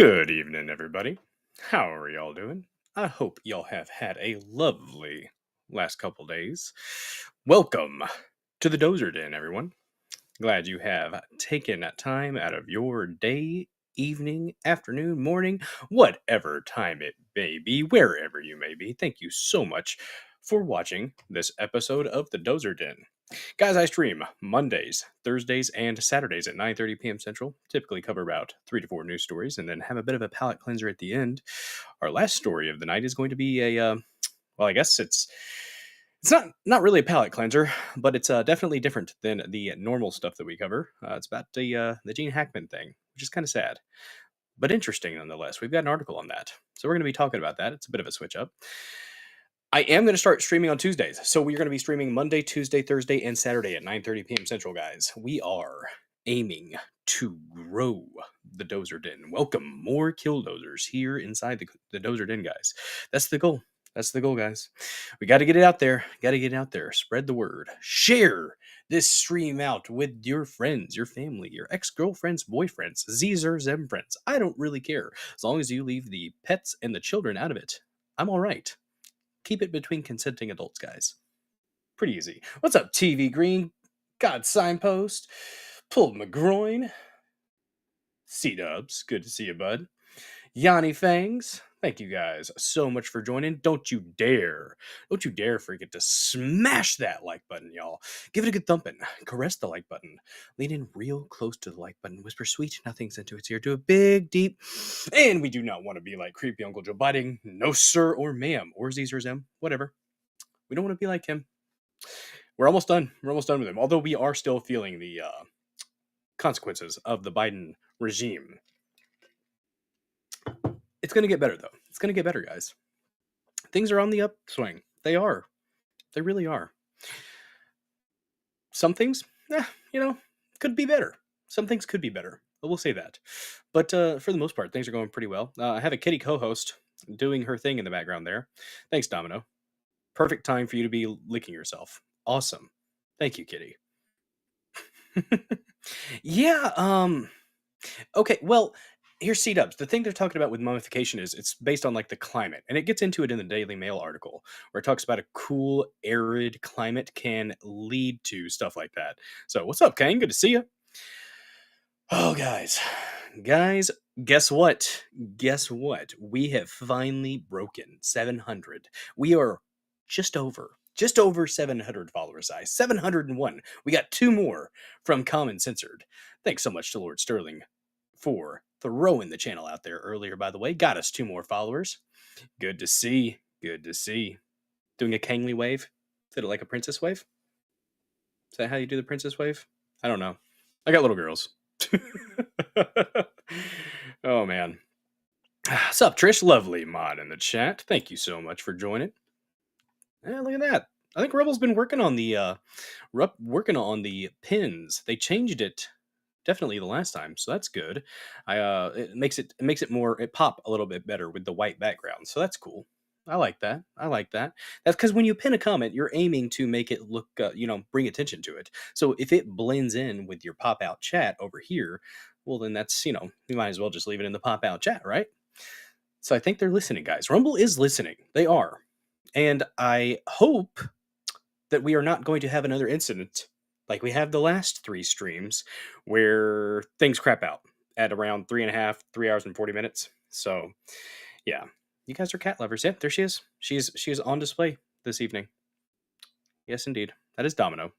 Good evening, everybody. How are y'all doing? I hope y'all have had a lovely last couple days. Welcome to the Dozer Den, everyone. Glad you have taken time out of your day, evening, afternoon, morning, whatever time it may be, wherever you may be. Thank you so much for watching this episode of the Dozer Den. Guys, I stream Mondays, Thursdays, and Saturdays at 9:30 p.m. Central. Typically cover about 3 to 4 news stories and then have a bit of a palate cleanser at the end. Our last story of the night is going to be well, I guess it's not really a palate cleanser, but it's definitely different than the normal stuff that we cover. It's about the Gene Hackman thing, which is kind of sad, but interesting nonetheless. We've got an article on that, so we're going to be talking about that. It's a bit of a switch up. I am going to start streaming on Tuesdays. So we're going to be streaming Monday, Tuesday, Thursday, and Saturday at 9:30 p.m. Central, guys. We are aiming to grow the Dozer Den. Welcome more killdozers here inside the Dozer Den, guys. That's the goal. That's the goal, guys. We got to get it out there. Got to get it out there. Spread the word. Share this stream out with your friends, your family, your ex-girlfriends, boyfriends, Z's or Zem friends. I don't really care. As long as you leave the pets and the children out of it, I'm all right. Keep it between consenting adults, guys. Pretty easy. What's up, TV Green? God Signpost. Pulled McGroin. C-Dubs. Good to see you, bud. Yanni Fangs. Thank you guys so much for joining. Don't you dare forget to smash that like button, y'all. Give it a good thumping. Caress the like button. Lean in real close to the like button. Whisper sweet nothings into its ear. Do a big, deep. And we do not want to be like creepy Uncle Joe Biting. No, sir, or ma'am, or Z's or Zem. Whatever. We don't want to be like him. We're almost done. We're almost done with him. Although we are still feeling the consequences of the Biden regime. It's going to get better, though. It's going to get better, guys. Things are on the upswing. They are. They really are. Some things, could be better. Some things could be better. But we'll say that. But for the most part, things are going pretty well. I have a kitty co-host doing her thing in the background there. Thanks, Domino. Perfect time for you to be licking yourself. Awesome. Thank you, kitty. Yeah, okay, well, here's C-Dubs. The thing they're talking about with mummification is it's based on like the climate, and it gets into it in the Daily Mail article where it talks about a cool, arid climate can lead to stuff like that. So, what's up, Kane? Good to see you. Oh, guys, guess what? Guess what? We have finally broken 700. We are just over 700 followers, guys. 701. We got 2 more from Common Censored. Thanks so much to Lord Sterling for throwing the channel out there earlier, by the way. Got us 2 more followers. Good to see. Good to see. Doing a Kangly wave? Is it like a princess wave? Is that how you do the princess wave? I don't know. I got little girls. Oh, man. Sup, Trish? Lovely mod in the chat. Thank you so much for joining. Yeah, look at that. I think Rebel's been working on the pins. They changed it definitely the last time, so that's good. It makes it more, it pop a little bit better with the white background, so that's cool. I like that. That's because when you pin a comment, you're aiming to make it look, bring attention to it. So if it blends in with your pop out chat over here, well, then that's, we might as well just leave it in the pop out chat, right? So I think they're listening, guys. Rumble is listening. They are. And I hope that we are not going to have another incident like we have the last 3 streams where things crap out at around 3 hours and 40 minutes. So, yeah. You guys are cat lovers. Yeah, there she is. She is on display this evening. Yes, indeed. That is Domino.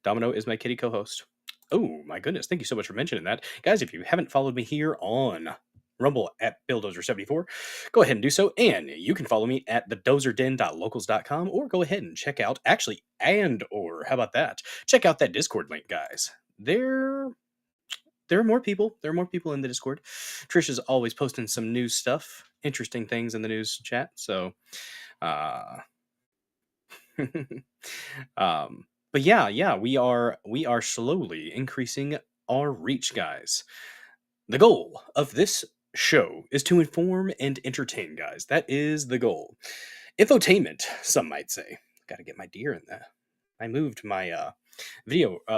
Domino is my kitty co-host. Oh, my goodness. Thank you so much for mentioning that. Guys, if you haven't followed me here on Rumble at BillDozer74, go ahead and do so, and you can follow me at thedozerden.locals.com, or go ahead and check out, how about that? Check out that Discord link, guys. There are more people. There are more people in the Discord. Trish is always posting some news stuff, interesting things in the news chat, so, but yeah, we are slowly increasing our reach, guys. The goal of this show is to inform and entertain, guys. That is the goal. Infotainment, some might say. Got to get my deer in there. I moved my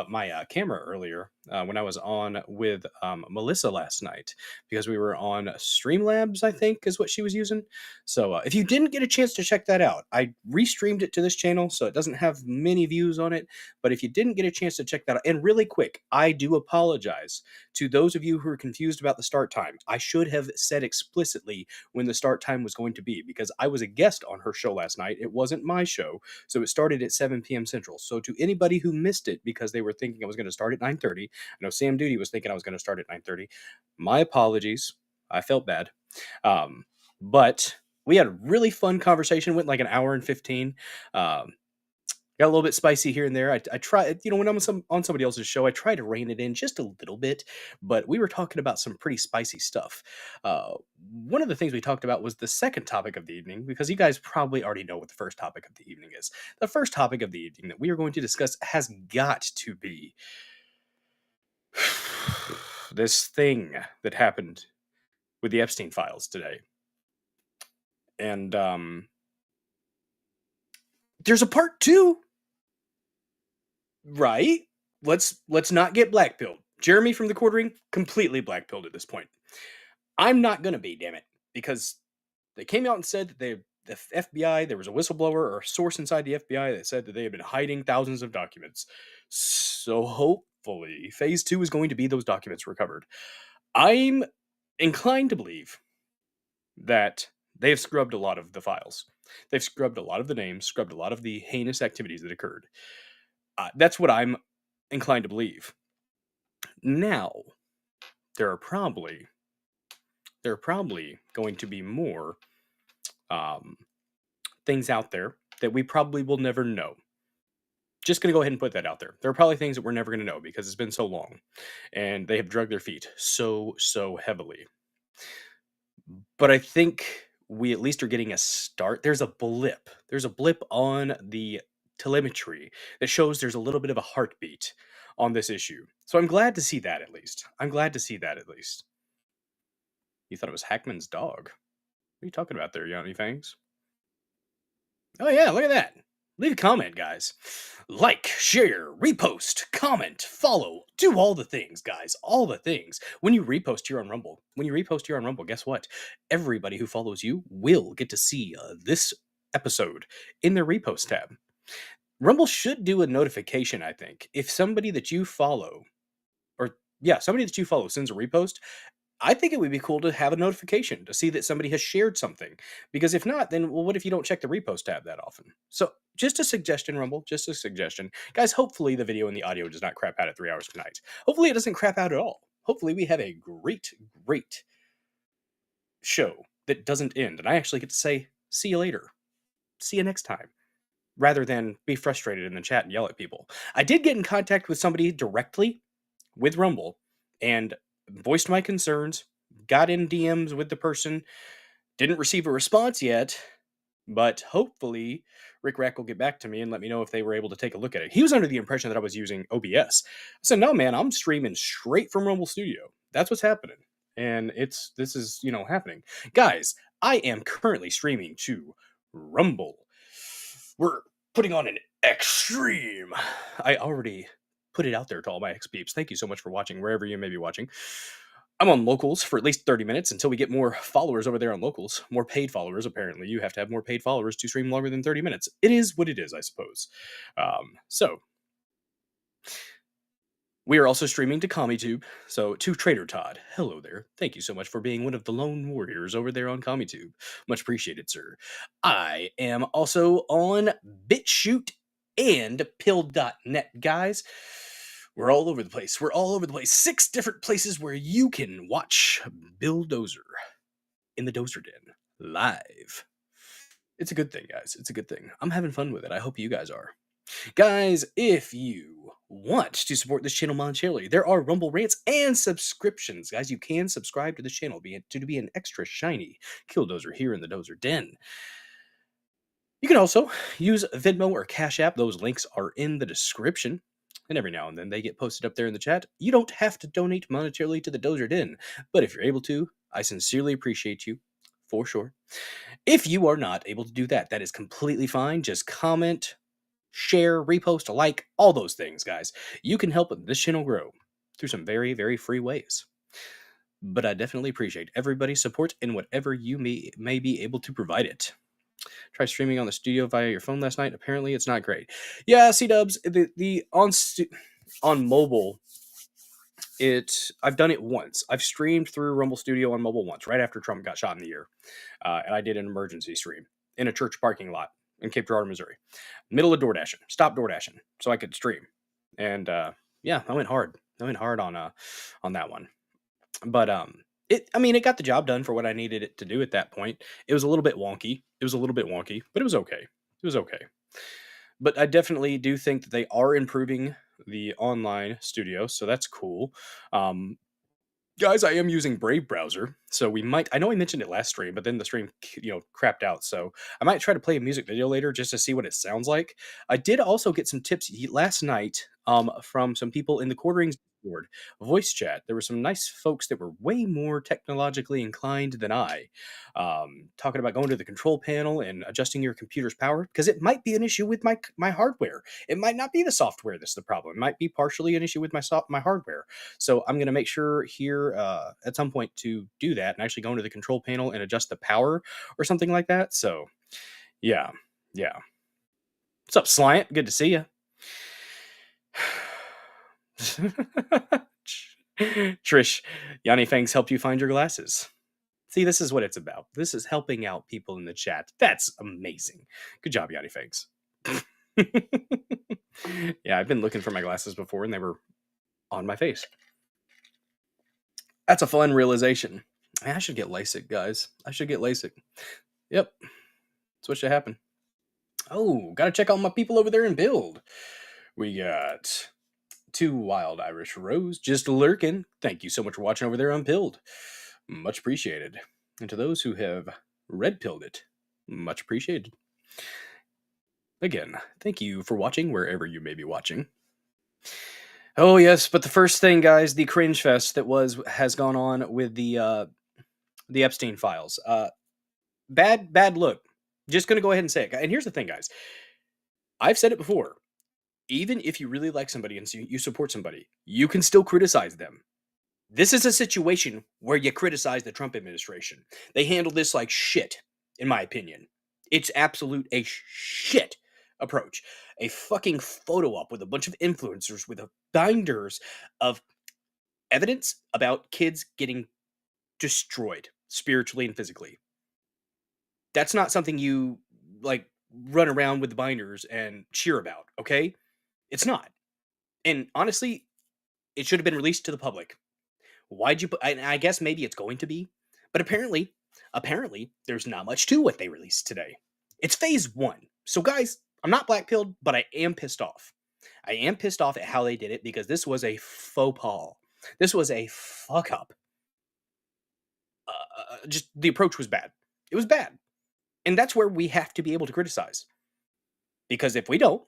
my camera earlier when I was on with Melissa last night because we were on Streamlabs, I think is what she was using. So if you didn't get a chance to check that out, I restreamed it to this channel, so it doesn't have many views on it. But if you didn't get a chance to check that out, and really quick, I do apologize to those of you who are confused about the start time. I should have said explicitly when the start time was going to be because I was a guest on her show last night. It wasn't my show, so it started at 7 p.m. Central. So to anybody who missed it because they were thinking I was going to start at 9:30, I know Sam Duty was thinking I was going to start at 9:30. My apologies. I felt bad. But we had a really fun conversation. Went like an hour and 15. Got a little bit spicy here and there. I try, when I'm on somebody else's show, I try to rein it in just a little bit. But we were talking about some pretty spicy stuff. One of the things we talked about was the second topic of the evening, because you guys probably already know what the first topic of the evening is. The first topic of the evening that we are going to discuss has got to be this thing that happened with the Epstein Files today. And there's a part 2. Right? Let's not get blackpilled. Jeremy from the Quartering, completely blackpilled at this point. I'm not gonna be, damn it, because they came out and said that the FBI, there was a whistleblower or a source inside the FBI that said that they had been hiding thousands of documents. So hopefully, phase 2 is going to be those documents recovered. I'm inclined to believe that they have scrubbed a lot of the files. They've scrubbed a lot of the names, scrubbed a lot of the heinous activities that occurred. That's what I'm inclined to believe. Now, there are probably going to be more things out there that we probably will never know. Just going to go ahead and put that out there. There are probably things that we're never going to know because it's been so long, and they have dragged their feet so heavily. But I think we at least are getting a start. There's a blip. There's a blip on the telemetry that shows there's a little bit of a heartbeat on this issue. So I'm glad to see that at least. You thought it was Hackman's dog. What are you talking about there, Yanni Fangs? Oh yeah, look at that. Leave a comment, guys. Like, share, repost, comment, follow. Do all the things, guys. All the things. When you repost here on Rumble, guess what? Everybody who follows you will get to see this episode in their repost tab. Rumble should do a notification, I think. If somebody that you follow, sends a repost, I think it would be cool to have a notification to see that somebody has shared something. Because if not, then what if you don't check the repost tab that often? So just a suggestion, Rumble, just a suggestion. Guys, hopefully the video and the audio does not crap out at 3 hours tonight. Hopefully it doesn't crap out at all. Hopefully we have a great show that doesn't end. And I actually get to say, see you later. See you next time, rather than be frustrated in the chat and yell at people. I did get in contact with somebody directly with Rumble and voiced my concerns, got in DMs with the person, didn't receive a response yet, but hopefully Rick Rack will get back to me and let me know if they were able to take a look at it. He was under the impression that I was using OBS. I said, no, man, I'm streaming straight from Rumble Studio. That's what's happening. And this is happening. Guys, I am currently streaming to Rumble. We're putting on an extreme. I already put it out there to all my ex-peeps. Thank you so much for watching, wherever you may be watching. I'm on Locals for at least 30 minutes until we get more followers over there on Locals. More paid followers, apparently. You have to have more paid followers to stream longer than 30 minutes. It is what it is, I suppose. So, we are also streaming to CommieTube. So, to Trader Todd, hello there. Thank you so much for being one of the lone warriors over there on CommieTube. Much appreciated, sir. I am also on BitChute and Pill.net, guys. We're all over the place. 6 different places where you can watch Bill Dozer in the Dozer Den live. It's a good thing, guys. It's a good thing. I'm having fun with it. I hope you guys are. Guys, if you want to support this channel monetarily, there are Rumble rants and subscriptions. Guys, you can subscribe to this channel to be an extra shiny Killdozer here in the Dozer Den. You can also use Venmo or Cash App. Those links are in the description. And every now and then they get posted up there in the chat. You don't have to donate monetarily to the Dozer Den, but if you're able to, I sincerely appreciate you, for sure. If you are not able to do that, that is completely fine. Just comment, share, repost, like, all those things, guys. You can help this channel grow. through some very, very free ways. But I definitely appreciate everybody's support in whatever you may be able to provide it. Try streaming on the studio via your phone last night. Apparently, it's not great. Yeah, C Dubs, on mobile, I've done it once. I've streamed through Rumble Studio on mobile once, right after Trump got shot in the ear, and I did an emergency stream in a church parking lot in Cape Girardeau, Missouri, middle of door dashing. Stop door dashing so I could stream, and yeah, I went hard. I went hard on that one, but it got the job done for what I needed it to do at that point. It was a little bit wonky. But it was okay. It was okay. But I definitely do think that they are improving the online studio, so that's cool. Um, Guys, I am using Brave browser, so we might. I know I mentioned it last stream, but then the stream, crapped out. So I might try to play a music video later just to see what it sounds like. I did also get some tips last night, from some people in the Quarterings Discord voice chat. There were some nice folks that were way more technologically inclined than I, talking about going to the control panel and adjusting your computer's power because it might be an issue with my hardware. It might not be the software that's the problem. It might be partially an issue with my hardware. So I'm going to make sure here at some point to do that and actually go into the control panel and adjust the power or something like that. So yeah, yeah. What's up, Slant? Good to see you. Trish, Yanni Fangs helped you find your glasses. See, this is what it's about. This is helping out people in the chat. That's amazing. Good job, Yanni Fangs. Yeah, I've been looking for my glasses before and they were on my face. That's a fun realization. Man, I should get LASIK, guys. I should get LASIK. Yep. That's what should happen. Oh, gotta check out my people over there in Build. We got Two Wild Irish Rose just lurking. Thank you so much for watching over there on Build. Much appreciated. And to those who have red pilled it, much appreciated. Again, thank you for watching wherever you may be watching. Oh yes, but the first thing, guys, the cringe fest that has gone on with the Epstein Files. Bad look. Just gonna go ahead and say it. And here's the thing, guys. I've said it before. Even if you really like somebody and you support somebody, you can still criticize them. This is a situation where you criticize the Trump administration. They handled this like shit, in my opinion. It's absolute a shit approach. A fucking photo op with a bunch of influencers with binders of evidence about kids getting destroyed spiritually and physically. That's not something you like run around with the binders and cheer about, okay? It's not. And honestly, it should have been released to the public. Why'd you put? I guess maybe it's going to be, but apparently, there's not much to what they released today. It's phase one. So, guys, I'm not blackpilled, but I am pissed off. I am pissed off at how they did it because this was a faux pas. This was a fuck up. Just the approach was bad. It was bad, and that's where we have to be able to criticize. Because if we don't,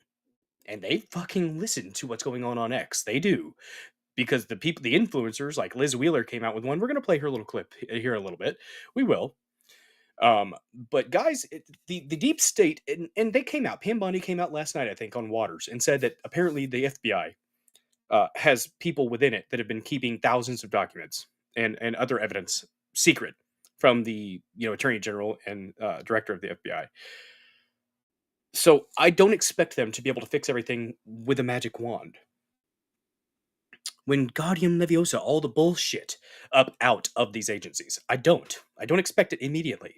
and they fucking listen to what's going on X, they do. Because the influencers like Liz Wheeler came out with one. We're going to play her little clip here a little bit. We will. But guys, the deep state, and they came out. Pam Bondi came out last night, I think, on Waters and said that apparently the FBI has people within it that have been keeping thousands of documents and other evidence secret from the Attorney General and Director of the FBI. So I don't expect them to be able to fix everything with a magic wand. Wingardium Leviosa, all the bullshit out of these agencies. I don't expect it immediately.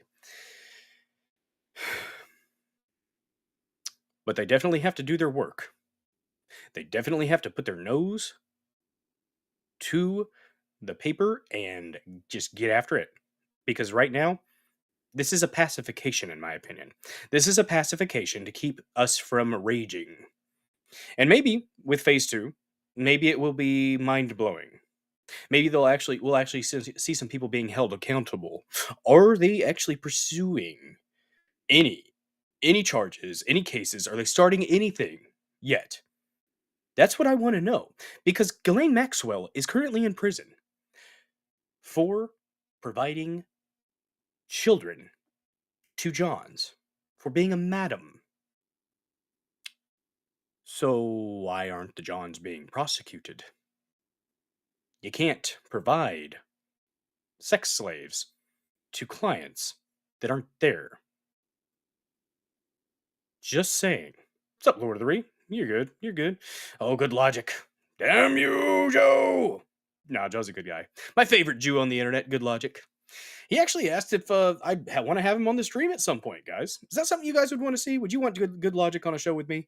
But they definitely have to do their work. They definitely have to put their nose to the paper and just get after it. Because right now, this is a pacification, in my opinion. This is a pacification to keep us from raging. And maybe with phase two, maybe it will be mind-blowing. Maybe we'll actually see some people being held accountable. Are they actually pursuing any charges, any cases? Are they starting anything yet? That's what I want to know. Because Ghislaine Maxwell is currently in prison for providing children to Johns, for being a madam. So why aren't the Johns being prosecuted? You can't provide sex slaves to clients that aren't there. Just saying. What's up, Lord of the Ring? You're good. You're good. Oh, good logic. Damn you, Joe! Nah, Joe's a good guy. My favorite Jew on the internet, good logic. He actually asked if I want to have him on the stream at some point, guys. Is that something you guys would want to see? Would you want good logic on a show with me?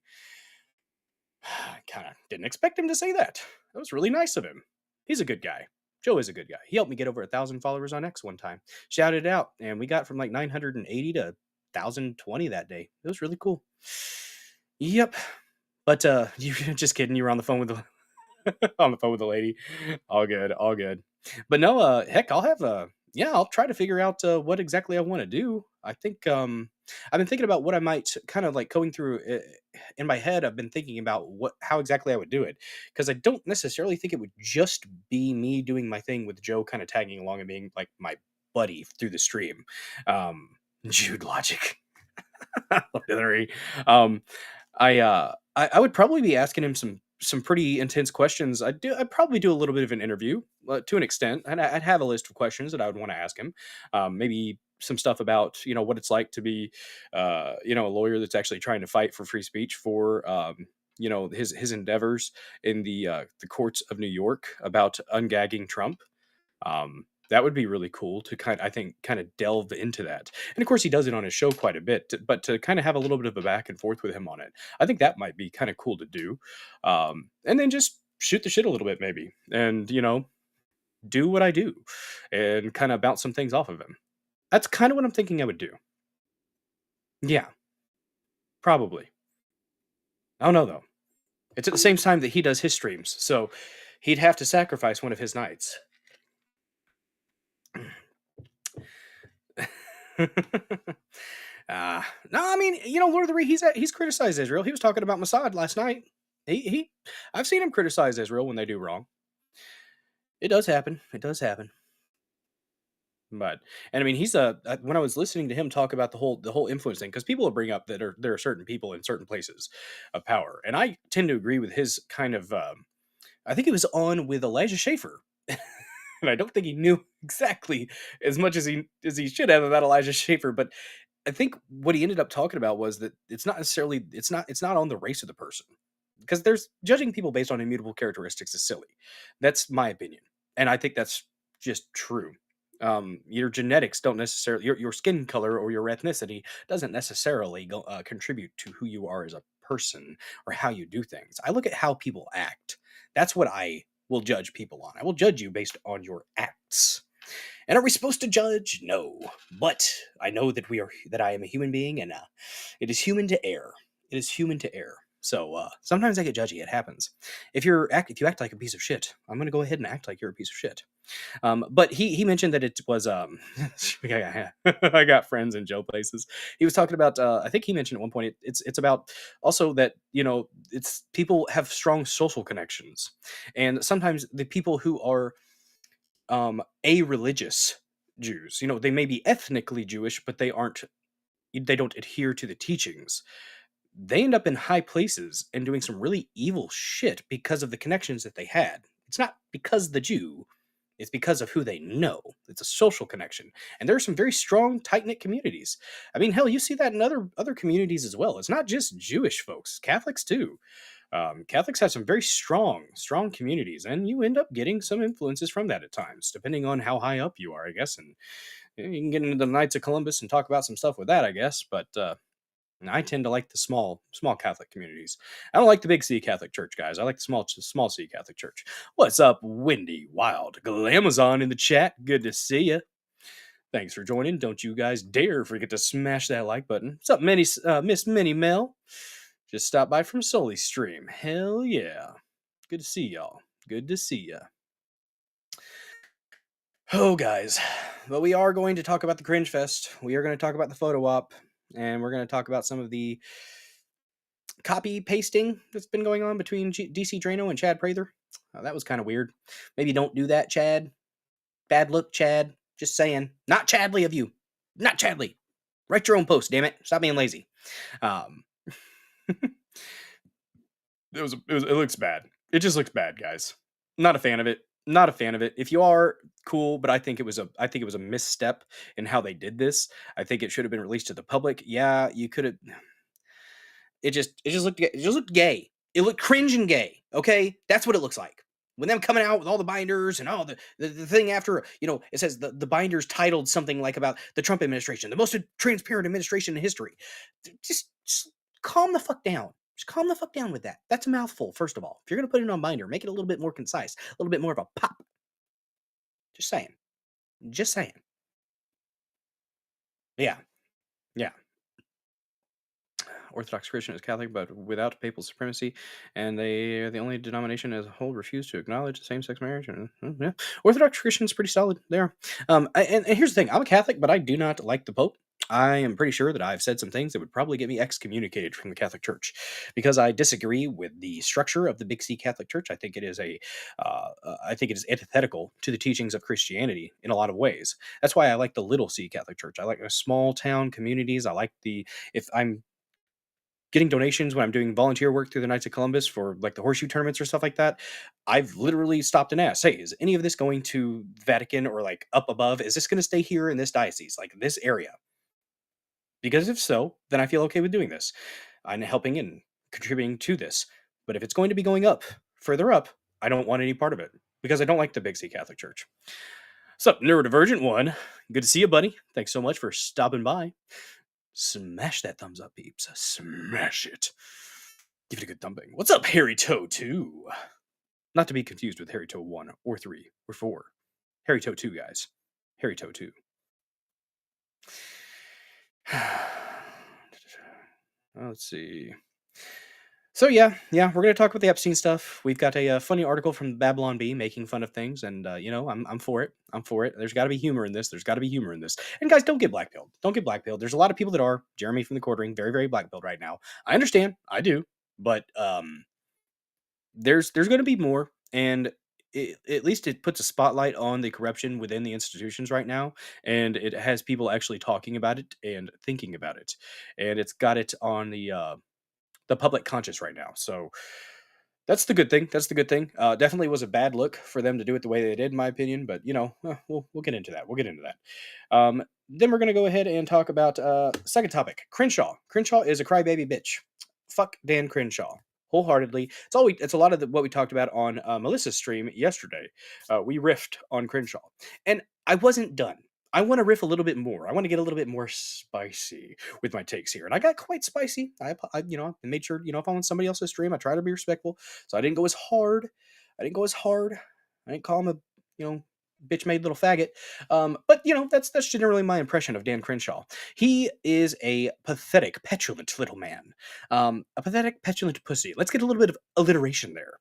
I kind of didn't expect him to say that. That was really nice of him. He's a good guy. Joe is a good guy. He helped me get over 1,000 followers on X one time. Shouted it out, and we got from like 980 to 1,020 that day. It was really cool. Yep. But you just kidding. You were on the phone with the on the phone with the lady. All good, all good. But no, heck, I'll have yeah, I'll try to figure out what exactly I want to do. I think I've been thinking about what I might kind of like going through in my head. I've been thinking about how exactly I would do it, because I don't necessarily think it would just be me doing my thing with Joe kind of tagging along and being like my buddy through the stream. Um, Jude logic. Hillary. Um, I would probably be asking him some pretty intense questions. I'd probably do a little bit of an interview to an extent, and I'd have a list of questions that I would want to ask him. Maybe some stuff about what it's like to be a lawyer that's actually trying to fight for free speech for his endeavors in the courts of New York about ungagging Trump. That would be really cool to I think kind of delve into that. And of course he does it on his show quite a bit, but to kind of have a little bit of a back and forth with him on it, I think that might be kind of cool to do. And then just shoot the shit a little bit maybe, and do what I do and kind of bounce some things off of him. That's kind of what I'm thinking I would do. Yeah, probably. I don't know though. It's at the same time that he does his streams, so he'd have to sacrifice one of his nights. No, I mean, Lord of the Rings, he's criticized Israel. He was talking about Mossad last night. I've seen him criticize Israel when they do wrong. It does happen. It does happen. But and I mean, he's when I was listening to him talk about the whole influence thing, because people will bring up that there are certain people in certain places of power, and I tend to agree with his kind of. I think it was on with Elijah Schaffer. And I don't think he knew exactly as much as he should have about Elijah Schaffer, but I think what he ended up talking about was that it's not necessarily it's not on the race of the person, because there's judging people based on immutable characteristics is silly. That's my opinion, and I think that's just true. Your genetics don't necessarily your skin color or your ethnicity doesn't necessarily contribute to who you are as a person or how you do things. I look at how people act. That's what I will judge people on. I will judge you based on your acts. And are we supposed to judge? No. But I know that I am a human being, and it is human to err. It is human to err. So sometimes I get judgy. It happens. If you act like a piece of shit, I'm gonna go ahead and act like you're a piece of shit. But he mentioned that it was I got friends in jail places. He was talking about I think he mentioned at one point it's about also that it's people have strong social connections, and sometimes the people who are a-religious Jews, they may be ethnically Jewish, but they don't adhere to the teachings. They end up in high places and doing some really evil shit because of the connections that they had. It's not because of the Jew, it's because of who they know. It's a social connection. And there are some very strong, tight-knit communities. I mean, hell, you see that in other communities as well. It's not just Jewish folks, Catholics too. Catholics have some very strong communities, and you end up getting some influences from that at times, depending on how high up you are, I guess. And you can get into the Knights of Columbus and talk about some stuff with that, I guess. But I tend to like the small Catholic communities. I don't like the big C Catholic Church, guys. I like the small C Catholic Church. What's up, Wendy Wild Glamazon in the chat? Good to see you. Thanks for joining. Don't you guys dare forget to smash that like button. What's up, Miss Minnie Mel? Just stopped by from Sully's stream. Hell yeah. Good to see y'all. Good to see ya. Oh, guys. But we are going to talk about the Cringe Fest. We are going to talk about the photo op. And we're going to talk about some of the copy pasting that's been going on between DC Drano and Chad Prather. That was kind of weird. Maybe don't do that, Chad. Bad look, Chad. Just saying. Not Chadley of you. Not Chadley. Write your own post, damn it. Stop being lazy. It looks bad. It just looks bad, guys. Not a fan of it. Not a fan of it. If you are, cool, but I think it was a misstep in how they did this. I think it should have been released to the public. Yeah, you could have. It just looked gay. It looked cringe and gay. Okay, that's what it looks like. When them coming out with all the binders and all the thing after, it says the binders titled something like about the Trump administration, the most transparent administration in history. Just calm the fuck down. Just calm the fuck down with that. That's a mouthful, first of all. If you're gonna put it on binder, make it a little bit more concise, a little bit more of a pop. Just saying. Just saying. Yeah. Yeah. Orthodox Christian is Catholic, but without papal supremacy, and they are the only denomination as a whole refuse to acknowledge same-sex marriage. Yeah. Orthodox Christian is pretty solid there. And here's the thing: I'm a Catholic, but I do not like the Pope. I am pretty sure that I've said some things that would probably get me excommunicated from the Catholic Church because I disagree with the structure of the Big C Catholic Church. I think it is I think it is antithetical to the teachings of Christianity in a lot of ways. That's why I like the Little C Catholic Church. I like small town communities. I like if I'm getting donations when I'm doing volunteer work through the Knights of Columbus for like the horseshoe tournaments or stuff like that, I've literally stopped and asked, hey, is any of this going to Vatican or like up above? Is this going to stay here in this diocese, like this area? Because if so, then I feel okay with doing this. I'm helping and contributing to this. But if it's going to be going up, further up, I don't want any part of it because I don't like the Big C Catholic Church. So, Neurodivergent One, good to see you, buddy. Thanks so much for stopping by. Smash that thumbs up, peeps. Smash it. Give it a good thumping. What's up, Harry Toe 2? Not to be confused with Harry Toe 1 or 3 or 4. Harry Toe 2, guys. Harry Toe 2. Let's see. So yeah, we're gonna talk about the Epstein stuff. We've got a funny article from Babylon Bee making fun of things, and I'm for it. I'm for it. There's got to be humor in this. There's got to be humor in this. And guys, don't get blackpilled. Don't get blackpilled. There's a lot of people that are. Jeremy from the Quartering, very very blackpilled right now. I understand. I do, but there's going to be more, and at least it puts a spotlight on the corruption within the institutions right now, and it has people actually talking about it and thinking about it, and it's got it on the public conscious right now. So that's the good thing. That's the good thing. Definitely was a bad look for them to do it the way they did, in my opinion. But we'll get into that. We'll get into that. Then we're gonna go ahead and talk about second topic. Crenshaw. Crenshaw is a crybaby bitch. Fuck Dan Crenshaw. Wholeheartedly. It's a lot of what we talked about on Melissa's stream yesterday. We riffed on Crenshaw, and I wasn't done. I want to riff a little bit more. I want to get a little bit more spicy with my takes here, and I got quite spicy. I made sure if I'm on somebody else's stream, I try to be respectful. So I didn't go as hard. I didn't call him a bitch made little faggot. But that's generally my impression of Dan Crenshaw. He is a pathetic, petulant little man. A pathetic, petulant pussy. Let's get a little bit of alliteration there.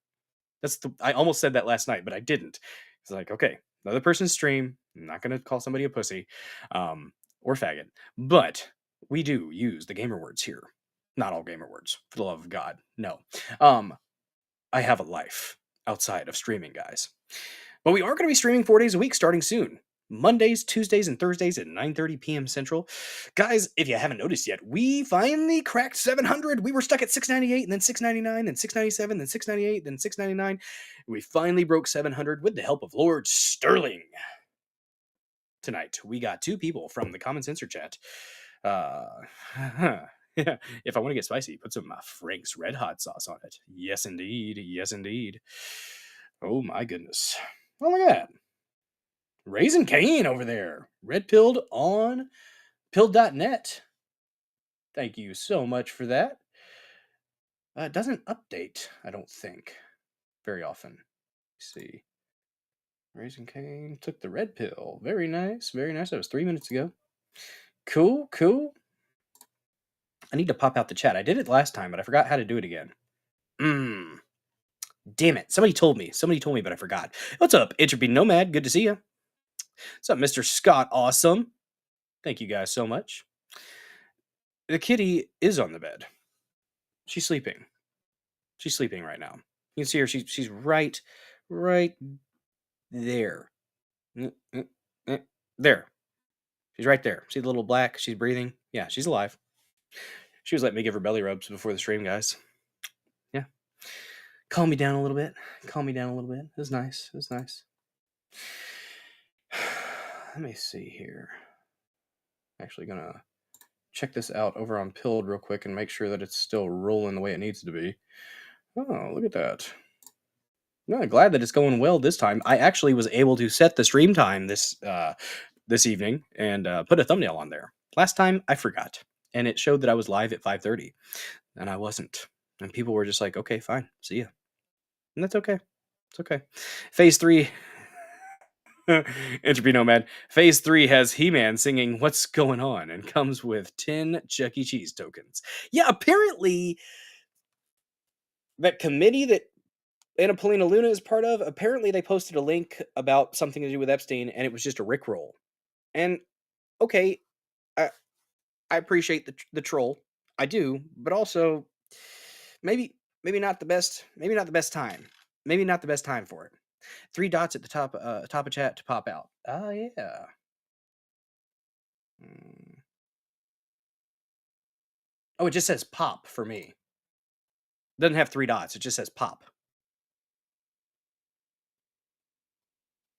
I almost said that last night, but I didn't. It's like, okay, another person's stream. I'm not gonna call somebody a pussy, or faggot, but we do use the gamer words here. Not all gamer words, for the love of God. No. I have a life outside of streaming, guys. But we are going to be streaming 4 days a week starting soon. Mondays, Tuesdays, and Thursdays at 9:30 p.m. Central. Guys, if you haven't noticed yet, we finally cracked 700. We were stuck at 698, and then 699, then 697, then 698, then 699. We finally broke 700 with the help of Lord Sterling. Tonight, we got 2 people from the Common Sensor chat. Yeah. If I want to get spicy, put some Frank's Red Hot sauce on it. Yes, indeed. Yes, indeed. Oh, my goodness. Oh, look at that. Raisin Cane over there. Red pilled on pill.net. Thank you so much for that. It doesn't update, I don't think, very often. Let's see. Raisin Cane took the red pill. Very nice. Very nice. That was 3 minutes ago. Cool. I need to pop out the chat. I did it last time, but I forgot how to do it again. Damn it. Somebody told me, but I forgot. What's up, Entropy Nomad? Good to see you. What's up, Mr. Scott Awesome? Thank you guys so much. The kitty is on the bed. She's sleeping. She's sleeping right now. You can see her. She's right there. There. She's right there. See the little black? She's breathing. Yeah, she's alive. She was letting me give her belly rubs before the stream, guys. Yeah. Calm me down a little bit. It was nice. Let me see here. Actually gonna check this out over on Pilled real quick and make sure that it's still rolling the way it needs to be. Oh, look at that. No, glad that it's going well this time. I actually was able to set the stream time this evening and put a thumbnail on there. Last time I forgot, and it showed that I was live at 5:30, and I wasn't. And people were just like, "Okay, fine, see ya," and that's okay. It's okay. Phase 3. Entropy Nomad. Phase 3 has He-Man singing "What's Going On" and comes with 10 Chuck E. Cheese tokens. Yeah, apparently that committee that Anna Paulina Luna is part of, apparently they posted a link about something to do with Epstein, and it was just a Rickroll. And okay, I I appreciate the troll, I do, but also maybe not the best time, maybe not the best time for it. 3 dots at the top of chat to pop out. Oh yeah. Mm. Oh, it just says pop for me. Doesn't have 3 dots. It just says pop.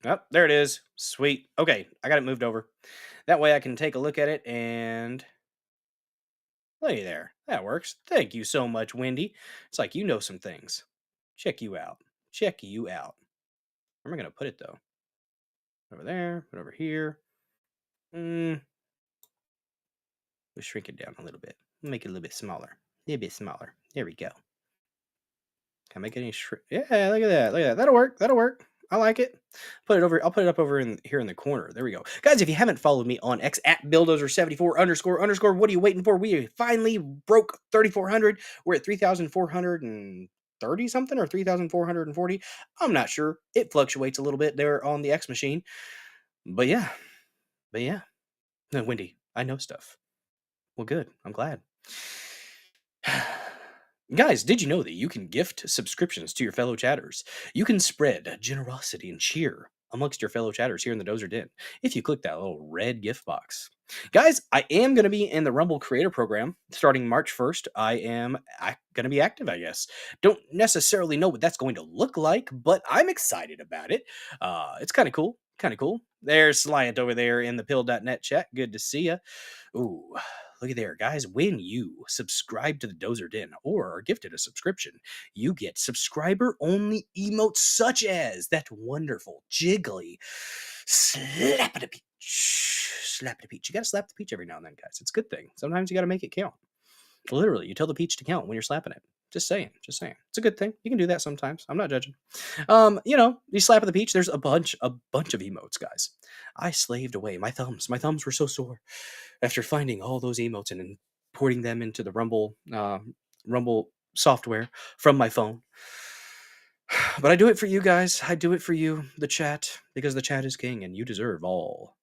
Oh, there it is. Sweet. Okay, I got it moved over. That way I can take a look at it and lay there. That works. Thank you so much, Wendy. It's like you know some things. Check you out. Check you out. Where am I going to put it, though? Over there. Put over here. We'll shrink it down a little bit. Make it a little bit smaller. A little bit smaller. There we go. Can I make it any shrink? Yeah, look at that. Look at that. That'll work. That'll work. I like it. Put it over. I'll put it up over in here in the corner. There we go, guys. If you haven't followed me on X at @Bulldozer74__, what are you waiting for? We finally broke 3,400. We're at 3,430 something or 3,440. I'm not sure. It fluctuates a little bit there on the X machine, but yeah. No, Wendy, I know stuff. Well, good. I'm glad. Guys, did you know that you can gift subscriptions to your fellow chatters? You can spread generosity and cheer amongst your fellow chatters here in the Dozer Den if you click that little red gift box. Guys, I am going to be in the Rumble Creator Program starting March 1st. I am going to be active, I guess. Don't necessarily know what that's going to look like, but I'm excited about it. It's kind of cool. There's Sliant over there in the pill.net chat. Good to see you. Ooh, look at there, guys. When you subscribe to the Dozer Den or are gifted a subscription, you get subscriber-only emotes such as that wonderful, jiggly slap at a peach. Slap at a peach. You gotta slap the peach every now and then, guys. It's a good thing. Sometimes you gotta make it count. Literally, you tell the peach to count when you're slapping it. Just saying. It's a good thing. You can do that sometimes. I'm not judging. You slap at the peach. There's a bunch of emotes, guys. I slaved away my thumbs. My thumbs were so sore after finding all those emotes and importing them into the Rumble software from my phone. But I do it for you guys. I do it for you, the chat, because the chat is king, and you deserve all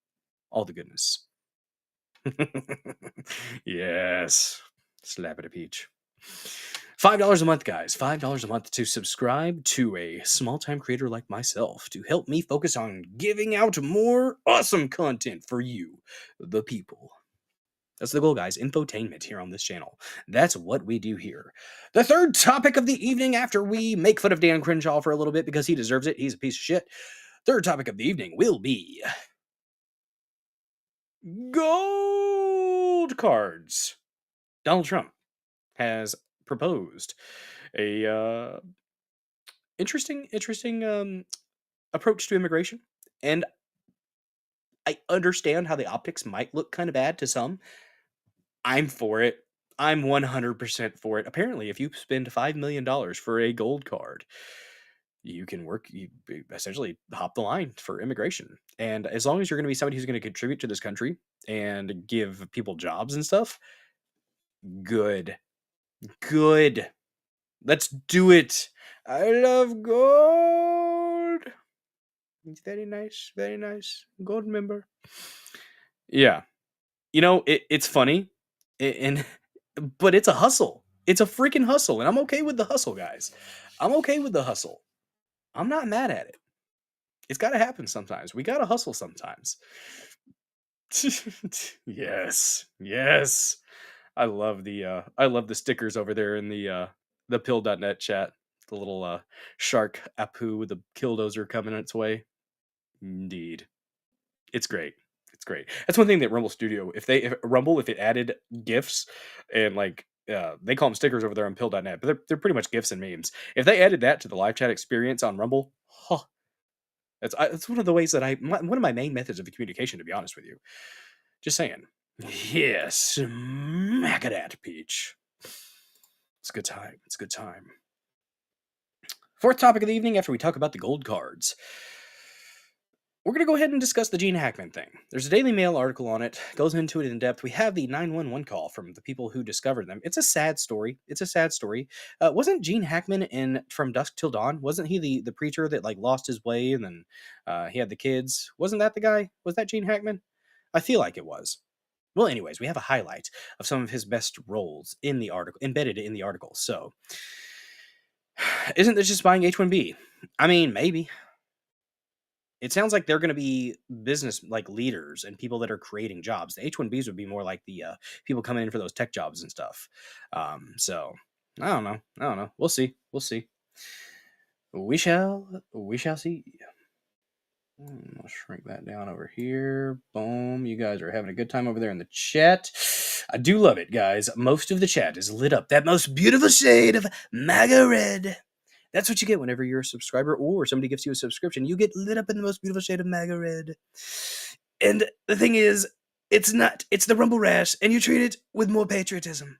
the goodness. Yes. Slap at a peach. $5 a month, guys. $5 a month to subscribe to a small-time creator like myself to help me focus on giving out more awesome content for you, the people. That's the goal, guys. Infotainment here on this channel. That's what we do here. The third topic of the evening, after we make fun of Dan Crenshaw for a little bit because he deserves it. He's a piece of shit. Third topic of the evening will be gold cards. Donald Trump has proposed a interesting approach to immigration, and I understand how the optics might look kind of bad to some. I'm for it. I'm 100% for it. Apparently, if you spend $5 million for a gold card, you can you essentially hop the line for immigration. And as long as you're going to be somebody who's going to contribute to this country and give people jobs and stuff, good. Let's do it. I love gold. It's very nice. Gold member. Yeah. It's funny, but it's a hustle. It's a freaking hustle, and I'm okay with the hustle, guys. I'm okay with the hustle. I'm not mad at it. It's got to happen sometimes. We got to hustle sometimes. Yes. I love the stickers over there in the pill.net chat. The little shark Apu with the killdozer coming its way. Indeed. It's great. It's great. That's one thing that Rumble Studio, if it added GIFs and like they call them stickers over there on pill.net, but they're pretty much GIFs and memes. If they added that to the live chat experience on Rumble, huh, that's one of the ways that one of my main methods of communication, to be honest with you. Just saying. Yes, smack it at Peach. It's a good time. It's a good time. Fourth topic of the evening after we talk about the gold cards. We're going to go ahead and discuss the Gene Hackman thing. There's a Daily Mail article on it, goes into it in depth. We have the 911 call from the people who discovered them. It's a sad story. It's a sad story. Wasn't Gene Hackman in From Dusk Till Dawn? Wasn't he the preacher that like lost his way and then he had the kids? Wasn't that the guy? Was that Gene Hackman? I feel like it was. Well, anyways, we have a highlight of some of his best roles in the article, embedded in the article. So, isn't this just buying H1B? I mean, maybe. It sounds like they're going to be business like leaders and people that are creating jobs. The H1Bs would be more like the people coming in for those tech jobs and stuff. So I don't know. We'll see. We shall see. I'll shrink that down over here. Boom. You guys are having a good time over there in the chat. I do love it, guys. Most of the chat is lit up. That most beautiful shade of MAGA red. That's what you get whenever you're a subscriber or somebody gives you a subscription. You get lit up in the most beautiful shade of MAGA red. And the thing is, it's the Rumble Rash, and you treat it with more patriotism.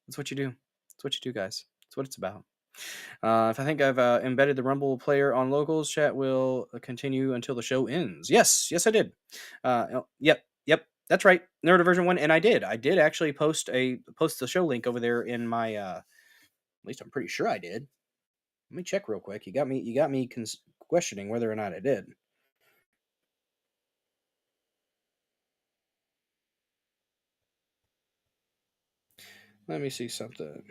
That's what you do. That's what you do, guys. That's what it's about. If I think I've embedded the Rumble player on locals, chat will continue until the show ends. Yes, I did. Yep. That's right. Neurodivergent 1, and I did actually post the show link over there in my. At least I'm pretty sure I did. Let me check real quick. You got me questioning whether or not I did. Let me see something.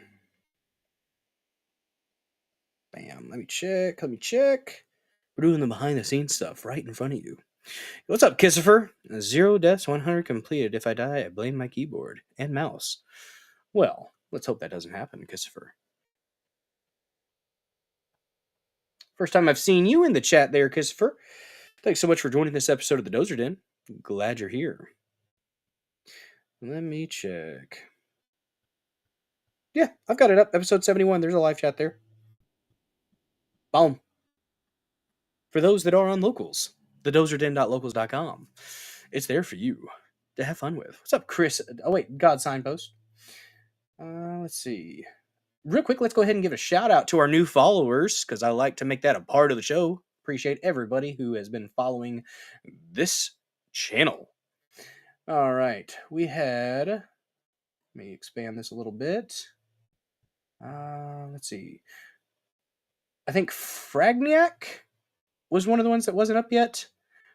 Bam. Let me check. We're doing the behind the scenes stuff right in front of you. What's up, Kissifer? 0 deaths, 100 completed. If I die, I blame my keyboard and mouse. Well, let's hope that doesn't happen, Kissifer. First time I've seen you in the chat there, Kissifer. Thanks so much for joining this episode of the Dozer Den. Glad you're here. Let me check. Yeah, I've got it up. Episode 71. There's a live chat there. Boom. For those that are on locals, thedozerden.locals.com. It's there for you to have fun with. What's up, Chris? Oh, wait. God Signpost. Let's see. Real quick, let's go ahead and give a shout out to our new followers, because I like to make that a part of the show. Appreciate everybody who has been following this channel. All right. We had... Let me expand this a little bit. Let's see. I think Fragniac was one of the ones that wasn't up yet.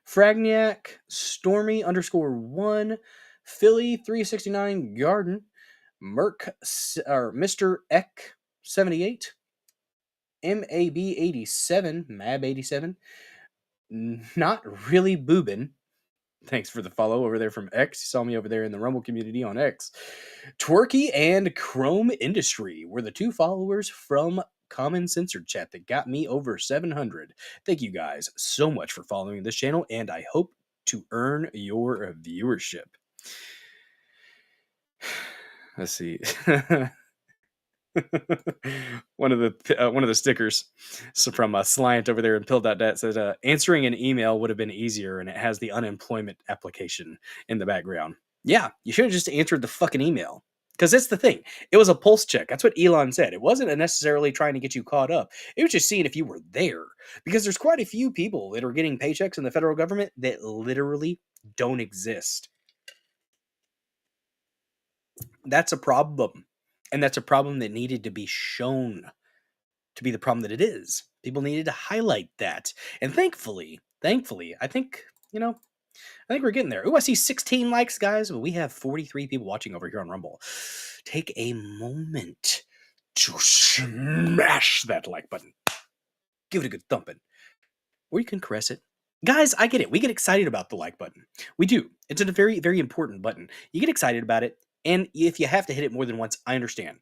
Fragniac, Stormy _1, Philly 369 Garden, Mr. Eck 78, MAB 87, Mab 87, Not Really Boobin. Thanks for the follow over there from X. You saw me over there in the Rumble community on X. Twerky and Chrome Industry were the two followers from Common Censored Chat that got me over 700. Thank you guys so much for following this channel, and I hope to earn your viewership. Let's see. one of the stickers from Slant over there in pill.net says answering an email would have been easier, and it has the unemployment application in the background. Yeah, you should have just answered the fucking email, because that's the thing. It was a pulse check. That's what Elon said. It wasn't necessarily trying to get you caught up. It was just seeing if you were there, because there's quite a few people that are getting paychecks in the federal government that literally don't exist. That's a problem. And that's a problem that needed to be shown to be the problem that it is. People needed to highlight that. And thankfully, I think we're getting there. Ooh, I see 16 likes, guys. But we have 43 people watching over here on Rumble. Take a moment to smash that like button. Give it a good thumping. Or you can caress it. Guys, I get it. We get excited about the like button. We do. It's a very, very important button. You get excited about it. And if you have to hit it more than once, I understand.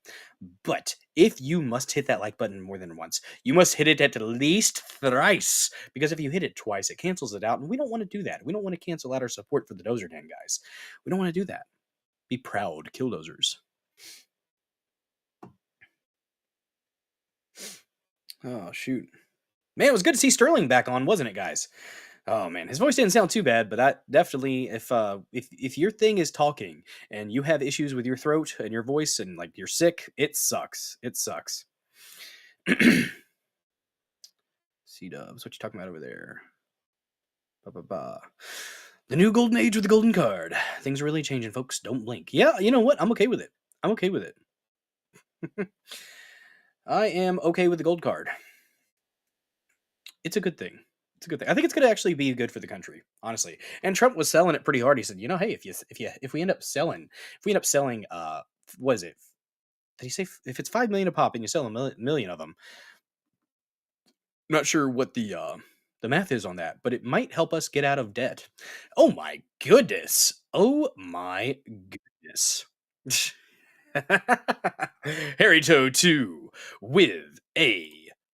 But if you must hit that like button more than once, you must hit it at least thrice. Because if you hit it twice, it cancels it out. And we don't want to do that. We don't want to cancel out our support for the Dozer Den, guys. We don't want to do that. Be proud, killdozers. Oh, shoot. Man, it was good to see Sterling back on, wasn't it, guys? Oh man, his voice didn't sound too bad, but that definitely, if your thing is talking and you have issues with your throat and your voice and like you're sick, it sucks. It sucks. C-dubs, what you talking about over there? Ba-ba-ba. The new golden age with the golden card. Things are really changing, folks. Don't blink. Yeah, you know what? I'm okay with it. I'm okay with it. I am okay with the gold card. It's a good thing. It's a good thing. I think it's going to actually be good for the country, honestly. And Trump was selling it pretty hard. He said, you know, hey, if we end up selling, what is it? Did he say if it's 5 million a pop and you sell a million of them? I'm not sure what the math is on that, but it might help us get out of debt. Oh my goodness! Oh my goodness! Harry Toe 2 with a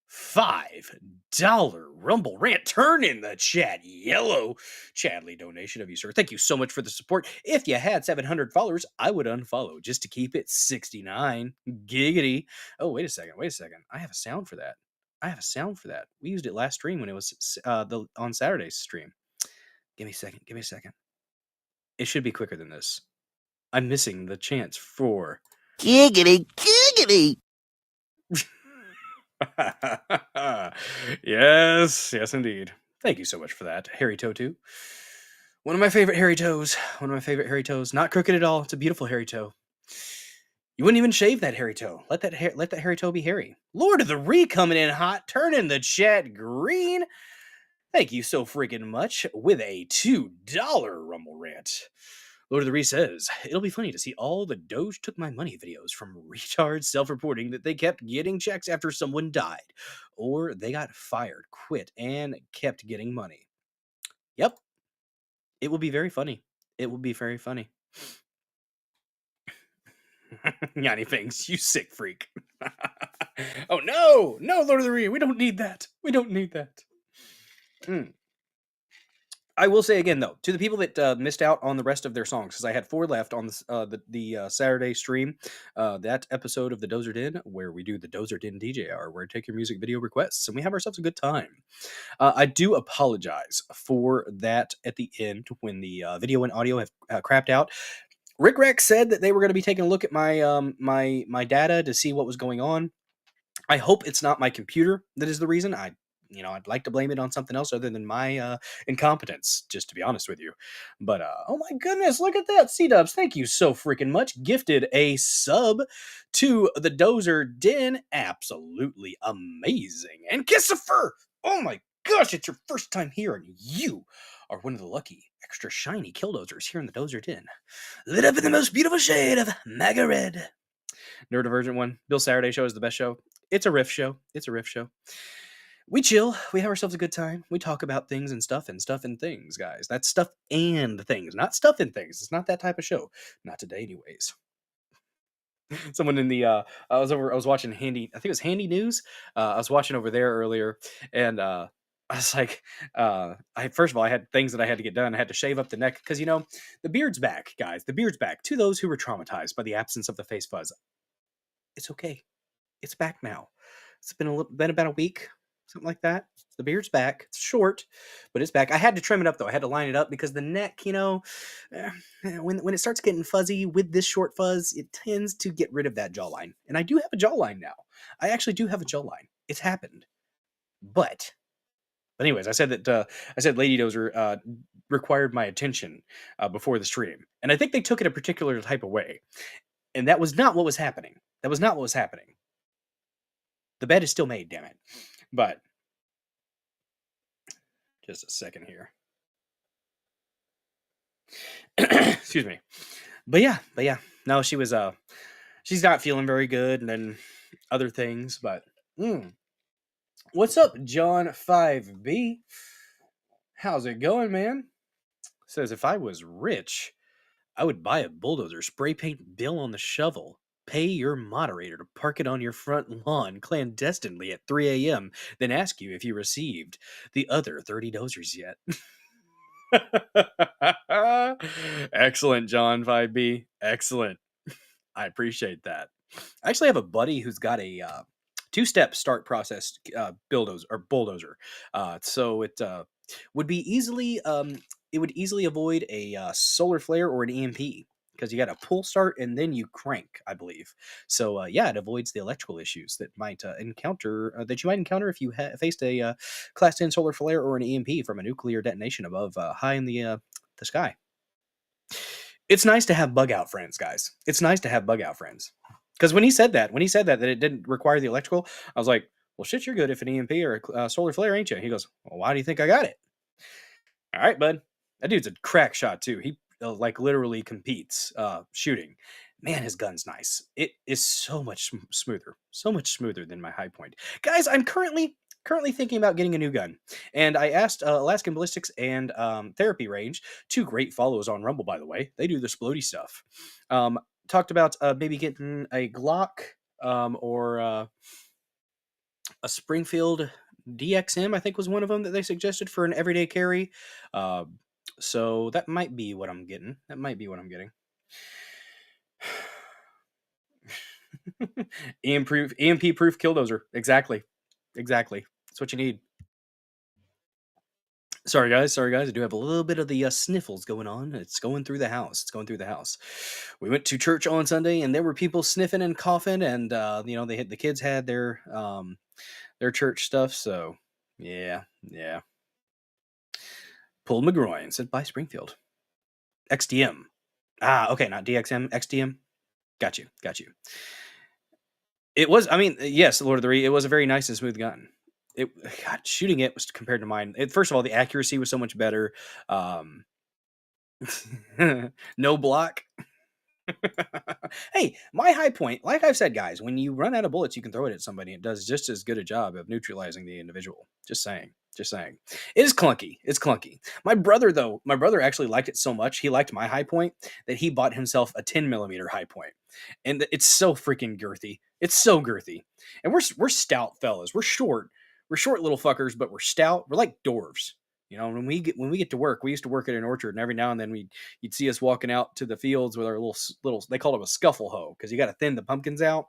$5 Rumble Rant. Turn in the chat. Yellow Chadley donation of you, sir. Thank you so much for the support. If you had 700 followers, I would unfollow just to keep it 69. Giggity. Oh, wait a second. I have a sound for that. We used it last stream when it was on Saturday's stream. Give me a second. It should be quicker than this. I'm missing the chance for giggity, giggity. Yes, indeed. Thank you so much for that, Harry Toe 2. One of my favorite Harry Toes. Not crooked at all. It's a beautiful Harry Toe. You wouldn't even shave that Harry Toe. Let that Harry Toe be hairy. Lord of the Ree coming in hot, turning the chat green. Thank you so freaking much with a $2 Rumble Rant. Lord of the Ree says, it'll be funny to see all the Doge took my money videos from retards self-reporting that they kept getting checks after someone died. Or they got fired, quit, and kept getting money. Yep. It will be very funny. Yanni Fangs, you sick freak. Oh no, Lord of the Ree, we don't need that. I will say again, though, to the people that missed out on the rest of their songs, because I had 4 left on the Saturday stream, that episode of the Dozer Den, where we do the Dozer Den DJ Hour, where I take your music video requests, and we have ourselves a good time. I do apologize for that at the end when the video and audio have crapped out. Rick Rex said that they were going to be taking a look at my my data to see what was going on. I hope it's not my computer that is the reason. I'd like to blame it on something else other than my incompetence, just to be honest with you. But oh my goodness, look at that. C-Dubs, thank you so freaking much. Gifted a sub to the Dozer Den. Absolutely amazing. And Kissifer, oh my gosh, it's your first time here, and you are one of the lucky extra shiny killdozers here in the Dozer Den. Lit up in the most beautiful shade of MAGA red. Neurodivergent one. Bill Saturday Show is the best show. It's a riff show. We chill. We have ourselves a good time. We talk about things and stuff and things, guys. That's stuff and things, not stuff and things. It's not that type of show. Not today, anyways. Someone in the I was watching Handy. I think it was Handy News. I was watching over there earlier, and I was like, first of all, I had things that I had to get done. I had to shave up the neck because the beard's back, guys. The beard's back. To those who were traumatized by the absence of the face fuzz, it's okay. It's back now. It's been about a week, something like that. The beard's back. It's short, but it's back. I had to trim it up though. I had to line it up because the neck, when it starts getting fuzzy with this short fuzz, it tends to get rid of that jawline. And I do have a jawline now. I actually do have a jawline. It's happened. But anyways, I said Lady Dozer required my attention before the stream, and I think they took it a particular type of way, and that was not what was happening. The bed is still made, damn it. But just a second here. Excuse me. But yeah. No, she's not feeling very good, and then other things. But what's up, John 5B? How's it going, man? Says if I was rich, I would buy a bulldozer, spray paint Bill on the shovel, pay your moderator to park it on your front lawn clandestinely at 3 a.m., then ask you if you received the other 30 dozers yet. Excellent, John 5B. Excellent. I appreciate that. I actually have a buddy who's got a two-step start process bulldozer. So would be easily it would easily avoid a solar flare or an EMP because you got a pull start and then you crank, I believe. So yeah, it avoids the electrical issues that might that you might encounter if you faced a Class 10 solar flare or an EMP from a nuclear detonation above high in the sky. It's nice to have bug out friends, guys. It's nice to have bug out friends. Because when he said that it didn't require the electrical, I was like, well, shit, you're good if an EMP or a solar flare, ain't you? He goes, well, why do you think I got it? All right, bud. That dude's a crack shot, too. He, like, literally competes shooting. Man, his gun's nice. It is so much smoother than my high point. Guys, I'm currently thinking about getting a new gun. And I asked Alaskan Ballistics and Therapy Range, two great follows on Rumble, by the way. They do the splody stuff. Talked about maybe getting a Glock or a Springfield DXM, I think was one of them that they suggested for an everyday carry. So that might be what I'm getting. EMP proof killdozer. Exactly. That's what you need. Sorry guys. I do have a little bit of the sniffles going on. It's going through the house. We went to church on Sunday, and there were people sniffing and coughing, and the kids had their church stuff. So yeah. Pulled my groin. Said bye Springfield. XDM. Okay, not DXM. XDM. Got you. It was. I mean, yes, Lord of the Rings. It was a very nice and smooth gun. God, shooting it was compared to mine. First of all, the accuracy was so much better. No block. Hey, my high point, like I've said, guys, when you run out of bullets, you can throw it at somebody. It does just as good a job of neutralizing the individual. Just saying. It is clunky. It's clunky. My brother actually liked it so much. He liked my high point that he bought himself a 10 millimeter high point, and it's so freaking girthy. It's so girthy, and we're stout fellas. We're short. We're short little fuckers, but we're stout. We're like dwarves. You know, when we get to work, we used to work at an orchard, and every now and then you'd see us walking out to the fields with our little they called it a scuffle hoe because you got to thin the pumpkins out.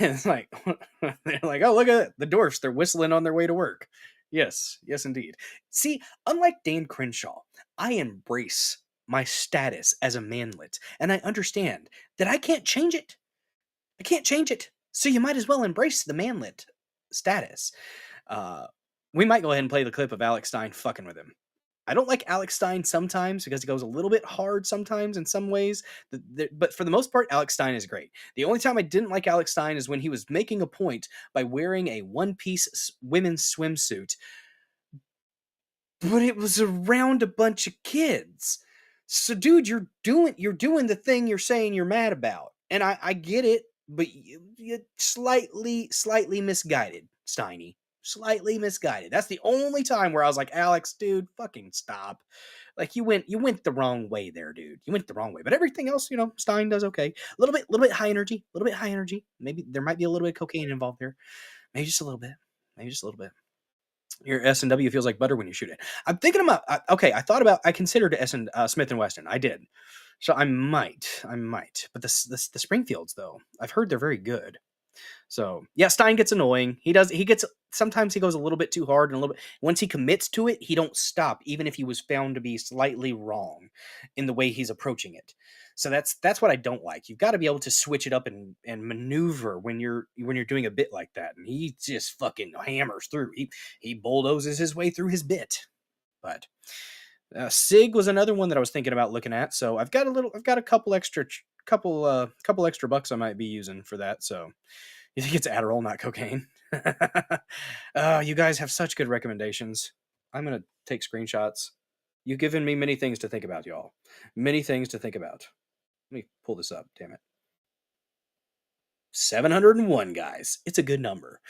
And it's like they're like, oh, look at it. The dwarfs, they're whistling on their way to work. Yes, indeed. See, unlike Dane Crenshaw, I embrace my status as a manlet, and I understand that I can't change it. So you might as well embrace the manlet status. We might go ahead and play the clip of Alex Stein fucking with him. I don't like Alex Stein sometimes because he goes a little bit hard sometimes in some ways. But for the most part, Alex Stein is great. The only time I didn't like Alex Stein is when he was making a point by wearing a one-piece women's swimsuit, but it was around a bunch of kids. So, dude, you're doing the thing you're saying you're mad about, and I get it, but you're slightly misguided, Steiny. Slightly misguided. That's the only time where I was like, Alex, dude, fucking stop. Like you went the wrong way there, dude. You went the wrong way. But everything else, Stein does okay. A little bit high energy. Maybe there might be a little bit of cocaine involved there. Maybe just a little bit. Your S&W feels like butter when you shoot it. I'm thinking about I considered Smith & Wesson. I did. So I might. But the Springfields though, I've heard they're very good. So yeah, Stein gets annoying. Sometimes he goes a little bit too hard, and a little bit once he commits to it, he don't stop, even if he was found to be slightly wrong in the way he's approaching it. So that's what I don't like. You've got to be able to switch it up and maneuver when you're doing a bit like that. And he just fucking hammers through. He bulldozes his way through his bit. But Sig was another one that I was thinking about looking at. So I've got a couple extra bucks I might be using for that. So you think it's Adderall, not cocaine? You guys have such good recommendations. I'm going to take screenshots. You've given me many things to think about, y'all. Many things to think about. Let me pull this up, damn it. 701, guys. It's a good number.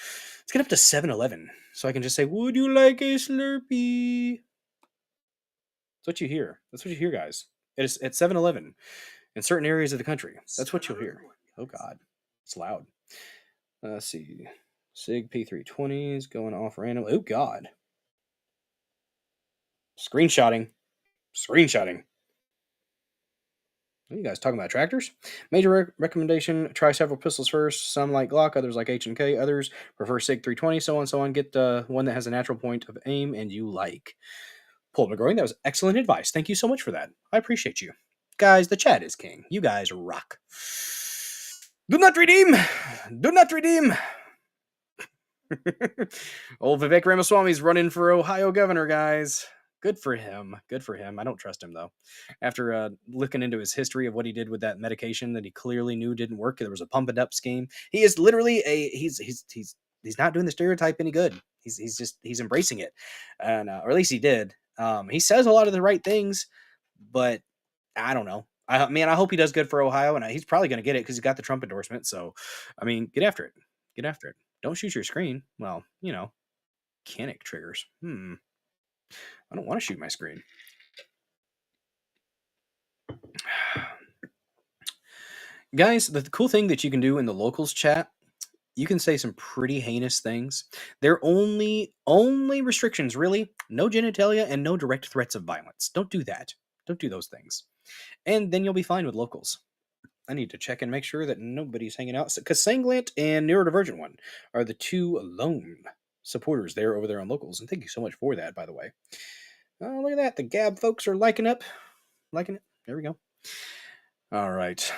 Let's get up to 711 so I can just say, would you like a Slurpee? That's what you hear, guys. It is at 7-Eleven in certain areas of the country. That's what you'll hear. Oh God, it's loud. Let's see. Sig P320s going off random. Oh God. Screenshotting. Screenshotting. What are you guys talking about? Tractors? Major recommendation, try several pistols first. Some like Glock, others like H&K, others prefer SIG 320, so on, so on. Get one that has a natural point of aim and you like. Paul McGroin, that was excellent advice. Thank you so much for that. I appreciate you. Guys, the chat is king. You guys rock. Do not redeem! Do not redeem! Old Vivek Ramaswamy's running for Ohio governor, guys. Good for him. Good for him. I don't trust him, though. After looking into his history of what he did with that medication that he clearly knew didn't work, there was a pump and up scheme. He is literally he's not doing the stereotype any good. He's embracing it, and or at least he did. He says a lot of the right things, but I don't know. I mean, I hope he does good for Ohio, and he's probably going to get it because he's got the Trump endorsement. So, I mean, get after it. Get after it. Don't shoot your screen. Well, you know, mechanic triggers. I don't want to shoot my screen. Guys, the cool thing that you can do in the locals chat, you can say some pretty heinous things. Their only restrictions, really, no genitalia and no direct threats of violence. Don't do that. Don't do those things. And then you'll be fine with locals. I need to check and make sure that nobody's hanging out. Because Sanglant and Neurodivergent One are the two lone supporters there over there on locals. And thank you so much for that, by the way. Oh, look at that. The Gab folks are liking it. Liking it. There we go. All right.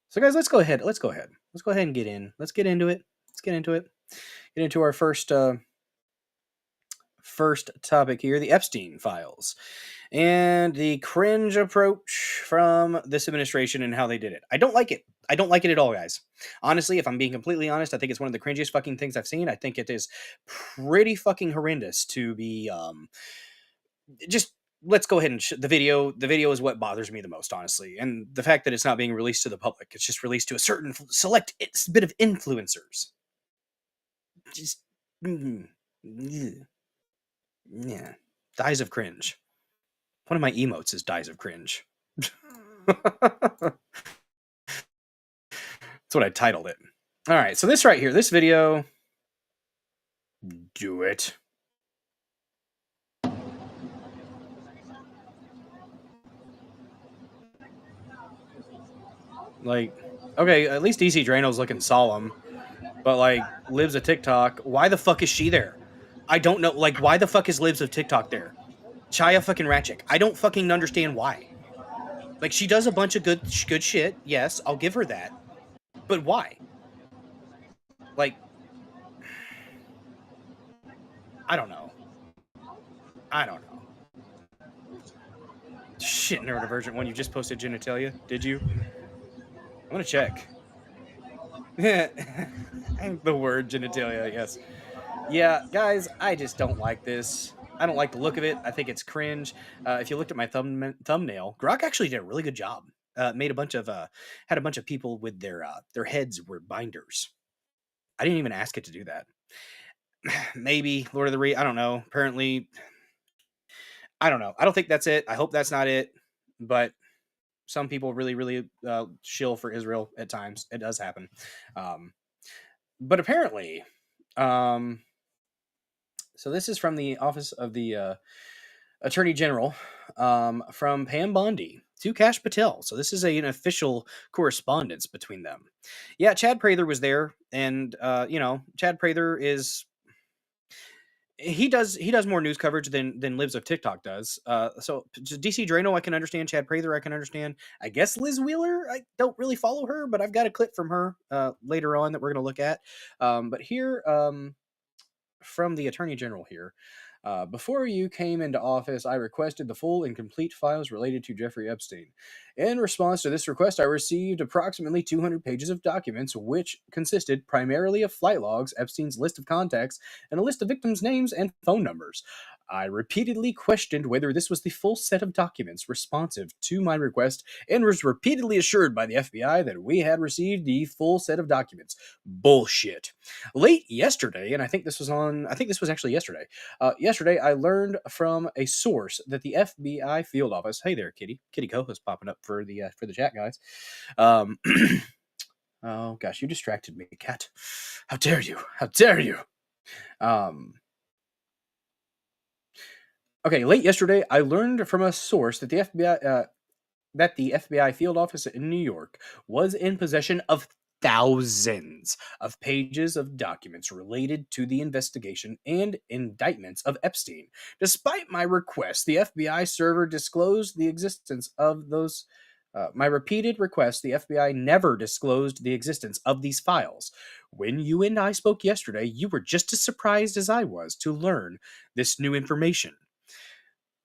So, guys, let's go ahead. Let's go ahead and get in. Let's get into it. Get into our first topic here, the Epstein Files. And the cringe approach from this administration and how they did it. I don't like it. I don't like it at all, guys. Honestly, if I'm being completely honest, I think it's one of the cringiest fucking things I've seen. I think it is pretty fucking horrendous to be just let's go ahead and the video. The video is what bothers me the most, honestly. And the fact that it's not being released to the public. It's just released to a certain select bit of influencers. Just yeah. Dies of cringe. One of my emotes is dies of cringe. That's what I titled it. All right, so this right here, this video, do it. Like, okay, at least DC Drano's looking solemn, but like, Libs of TikTok, why the fuck is she there? I don't know, like, why the fuck is Libs of TikTok there? Chaya fucking Ratchik. I don't fucking understand why. Like, she does a bunch of good shit. Yes, I'll give her that. But why? Like, I don't know. Shit, Neurodivergent One, you just posted genitalia, did you? I'm gonna check. The word genitalia, yes. Yeah, guys, I just don't like this. I don't like the look of it. I think it's cringe. If you looked at my thumbnail, Grok actually did a really good job. Made a bunch of had a bunch of people with their heads were binders. I didn't even ask it to do that. Maybe Lord of the Rings. I don't know. Apparently, I don't know. I don't think that's it. I hope that's not it. But some people really, really shill for Israel at times. It does happen. But apparently, so this is from the Office of the Attorney General from Pam Bondi to Kash Patel. So this is an official correspondence between them. Yeah, Chad Prather was there, and Chad Prather is he does more news coverage than Libs of TikTok does. So DC Drano, I can understand. Chad Prather, I can understand. I guess Liz Wheeler, I don't really follow her, but I've got a clip from her later on that we're going to look at. But here, from the Attorney General here. Before you came into office, I requested the full and complete files related to Jeffrey Epstein. In response to this request, I received approximately 200 pages of documents, which consisted primarily of flight logs, Epstein's list of contacts, and a list of victims' names and phone numbers. I repeatedly questioned whether this was the full set of documents responsive to my request and was repeatedly assured by the FBI that we had received the full set of documents. Bullshit. Late yesterday, and I think this was actually yesterday. Yesterday, I learned from a source that the FBI field office. Hey there, Kitty. Kitty co-host popping up for the chat, guys. Oh gosh, you distracted me, cat. How dare you? How dare you? Okay, late yesterday, I learned from a source that the FBI field office in New York was in possession of thousands of pages of documents related to the investigation and indictments of Epstein. Despite my request, the FBI server disclosed the existence of those. My repeated request, the FBI never disclosed the existence of these files. When you and I spoke yesterday, you were just as surprised as I was to learn this new information.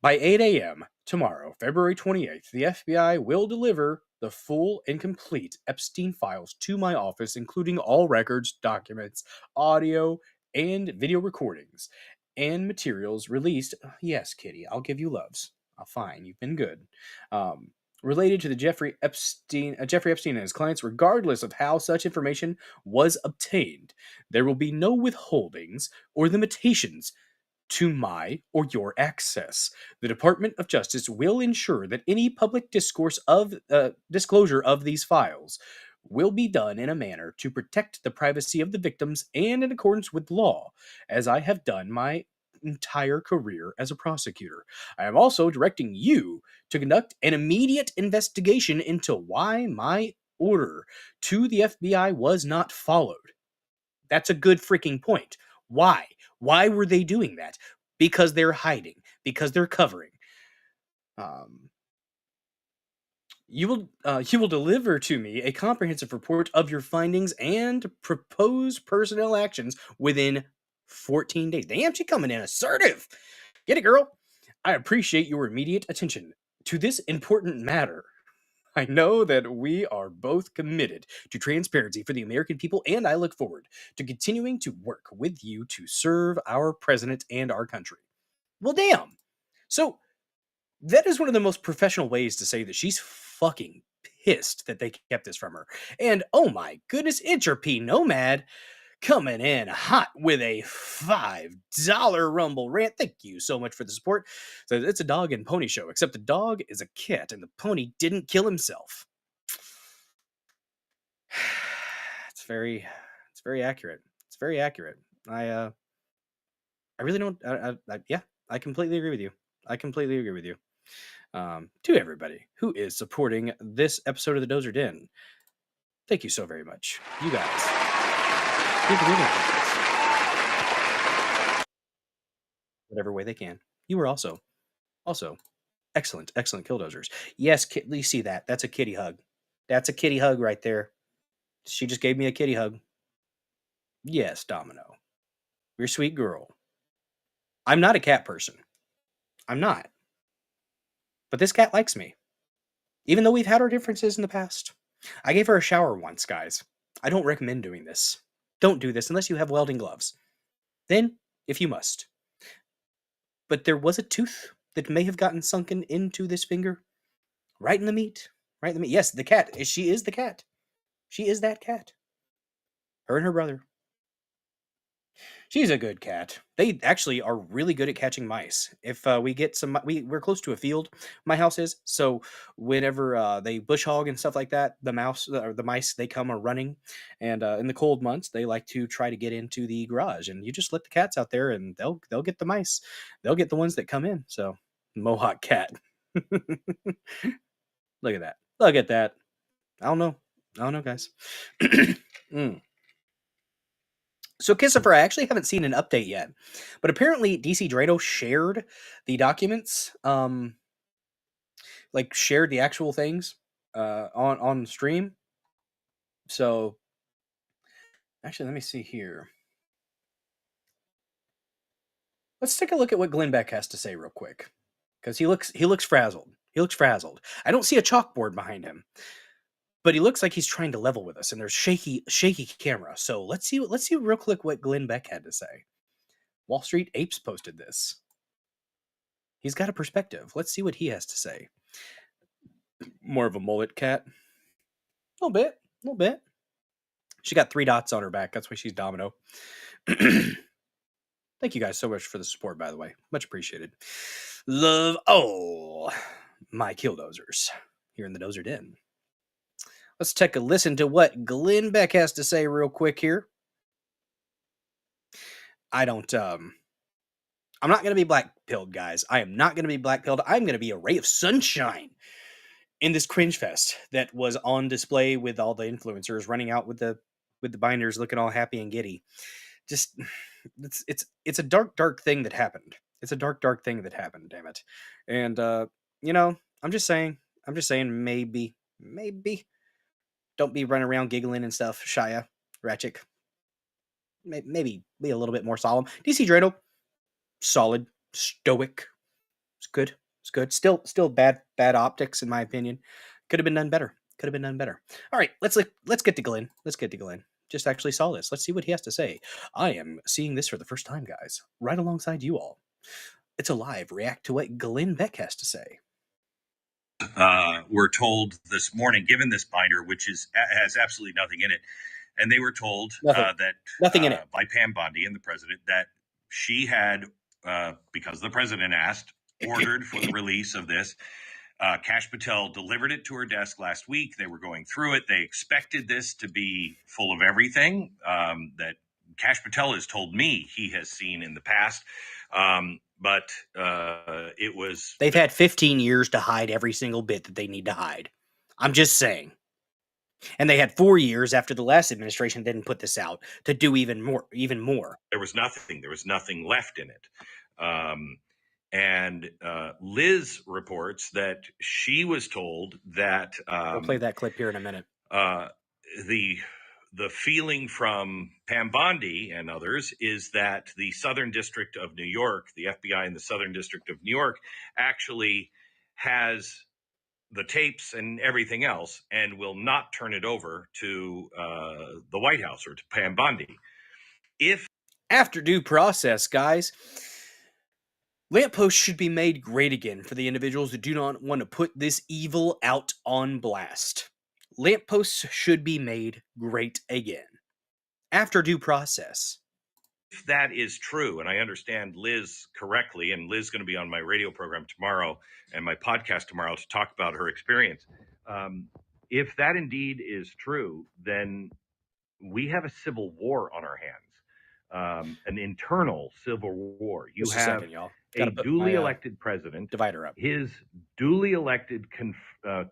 By 8 a.m. tomorrow, February 28th, the FBI will deliver the full and complete Epstein files to my office, including all records, documents, audio, and video recordings, and materials released. Yes, Kitty, I'll give you loves. Fine, you've been good. Related to the Jeffrey Epstein and his clients, regardless of how such information was obtained. There will be no withholdings or limitations to my or your access. The Department of Justice will ensure that any public discourse of disclosure of these files will be done in a manner to protect the privacy of the victims and in accordance with law, as I have done my entire career as a prosecutor. I am also directing you to conduct an immediate investigation into why my order to the FBI was not followed. That's a good freaking point. Why? Why were they doing that? Because they're hiding. Because they're covering. You will deliver to me a comprehensive report of your findings and proposed personnel actions within 14 days. Damn, she coming in assertive. Get it, girl. I appreciate your immediate attention to this important matter. I know that we are both committed to transparency for the American people, and I look forward to continuing to work with you to serve our president and our country. Well, damn. So, that is one of the most professional ways to say that she's fucking pissed that they kept this from her. And oh my goodness, Entropy Nomad coming in hot with a $5 Rumble rant. Thank you so much for the support. So it's a dog and pony show, except the dog is a cat and the pony didn't kill himself. It's very accurate. It's very accurate. I really don't. Yeah, I completely agree with you. I completely agree with you. To everybody who is supporting this episode of the Dozer Den, thank you so very much. You guys. Whatever way they can. You were also excellent killdozers. Yes, you see that. That's a kitty hug. That's a kitty hug right there. She just gave me a kitty hug. Yes, Domino. You're a sweet girl. I'm not a cat person. I'm not. But this cat likes me. Even though we've had our differences in the past. I gave her a shower once, guys. I don't recommend doing this. Don't do this unless you have welding gloves. Then, if you must. But there was a tooth that may have gotten sunken into this finger. Right in the meat. Right in the meat. Yes, the cat. She is the cat. She is that cat. Her and her brother. She's a good cat. They actually are really good at catching mice. If we get some, we're close to a field. My house is, so whenever they bush hog and stuff like that, the mice, they come are running, and in the cold months, they like to try to get into the garage. And you just let the cats out there, and they'll get the mice. They'll get the ones that come in. So Mohawk cat. Look at that. Look at that. I don't know, guys. So, Kissifer, I actually haven't seen an update yet, but apparently DC Drano shared the documents, shared the actual things on stream. So, actually, let me see here. Let's take a look at what Glenn Beck has to say real quick, because he looks frazzled. He looks frazzled. I don't see a chalkboard behind him, but he looks like he's trying to level with us, and there's shaky camera. So let's see real quick what Glenn Beck had to say. Wall Street Apes posted this. He's got a perspective. Let's see what he has to say. More of a mullet cat. A little bit. She got 3 dots on her back. That's why she's Domino. Thank you guys so much for the support, by the way. Much appreciated. Love all my killdozers here in the Dozer Den. Let's take a listen to what Glenn Beck has to say real quick here. I'm not going to be black-pilled, guys. I am not going to be black-pilled. I'm going to be a ray of sunshine in this cringe fest that was on display with all the influencers running out with the binders looking all happy and giddy. Just it's a dark thing that happened. It's a dark thing that happened, damn it. And I'm just saying maybe don't be running around giggling and stuff, Shia, Ratchik. Maybe be a little bit more solemn. DC Drano, solid, stoic. It's good. It's good. Still bad optics in my opinion. Could have been done better. All right, let's get to Glenn. Just actually saw this. Let's see what he has to say. I am seeing this for the first time, guys, right alongside you all. It's a live react to what Glenn Beck has to say. Were told this morning, given this binder, which has absolutely nothing in it, and they were told nothing in it by Pam Bondi and the president that she had, because the president asked, ordered for the release of this. Kash Patel delivered it to her desk last week. They were going through it. They expected this to be full of everything that Kash Patel has told me he has seen in the past. But it was... They've had 15 years to hide every single bit that they need to hide. I'm just saying. And they had 4 years after the last administration didn't put this out to do even more. There was nothing left in it. And Liz reports that she was told that... we'll play that clip here in a minute. The feeling from Pam Bondi and others is that the Southern District of New York, the FBI in the Southern District of New York, actually has the tapes and everything else and will not turn it over to the White House or to Pam Bondi. If after due process, guys, lampposts should be made great again for the individuals who do not want to put this evil out on blast. Lampposts should be made great again after due process. If that is true, and I understand Liz correctly, and Liz is going to be on my radio program tomorrow and my podcast tomorrow to talk about her experience. If that indeed is true, then we have a civil war on our hands, an internal civil war. You have a duly elected president, divider up. His duly elected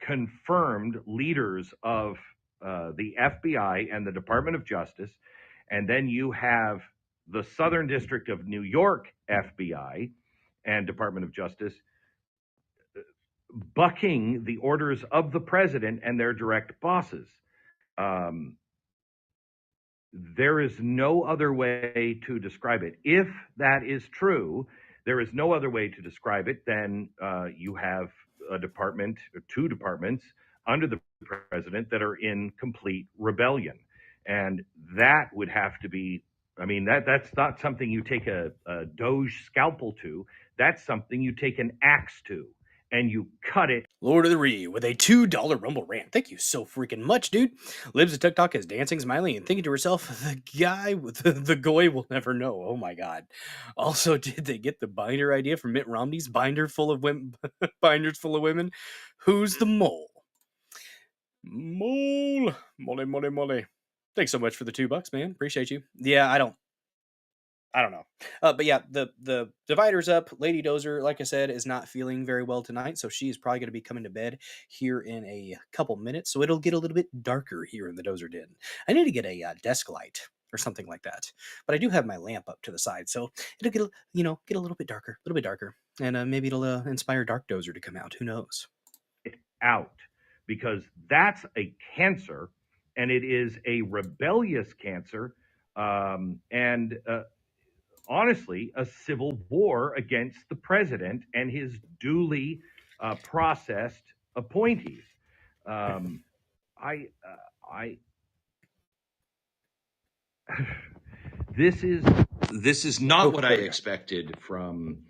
confirmed leaders of the FBI and the Department of Justice, and then you have the Southern District of New York FBI and Department of Justice bucking the orders of the president and their direct bosses. There is no other way to describe it. If that is true, there is no other way to describe it than you have a department, or 2 departments under the president that are in complete rebellion. And that would have to be, I mean, that's not something you take a Doge scalpel to. That's something you take an axe to and you cut it. Lord of the Ree with a $2 Rumble rant. Thank you so freaking much, dude. Lives a TikTok is dancing, smiling, and thinking to herself, the goy will never know. Oh my god. Also, did they get the binder idea from Mitt Romney's binder full of women? Binders full of women? Who's the mole? Mole. Thanks so much for the $2, man. Appreciate you. Yeah, I don't know. But yeah, the divider's up. Lady Dozer, like I said, is not feeling very well tonight, so she's probably going to be coming to bed here in a couple minutes, so it'll get a little bit darker here in the Dozer Den. I need to get a desk light or something like that, but I do have my lamp up to the side, so it'll get a little bit darker, and maybe it'll inspire Dark Dozer to come out. Who knows? Out, because that's a cancer, and it is a rebellious cancer, and honestly, a civil war against the president and his duly processed appointees. This is not what I expected from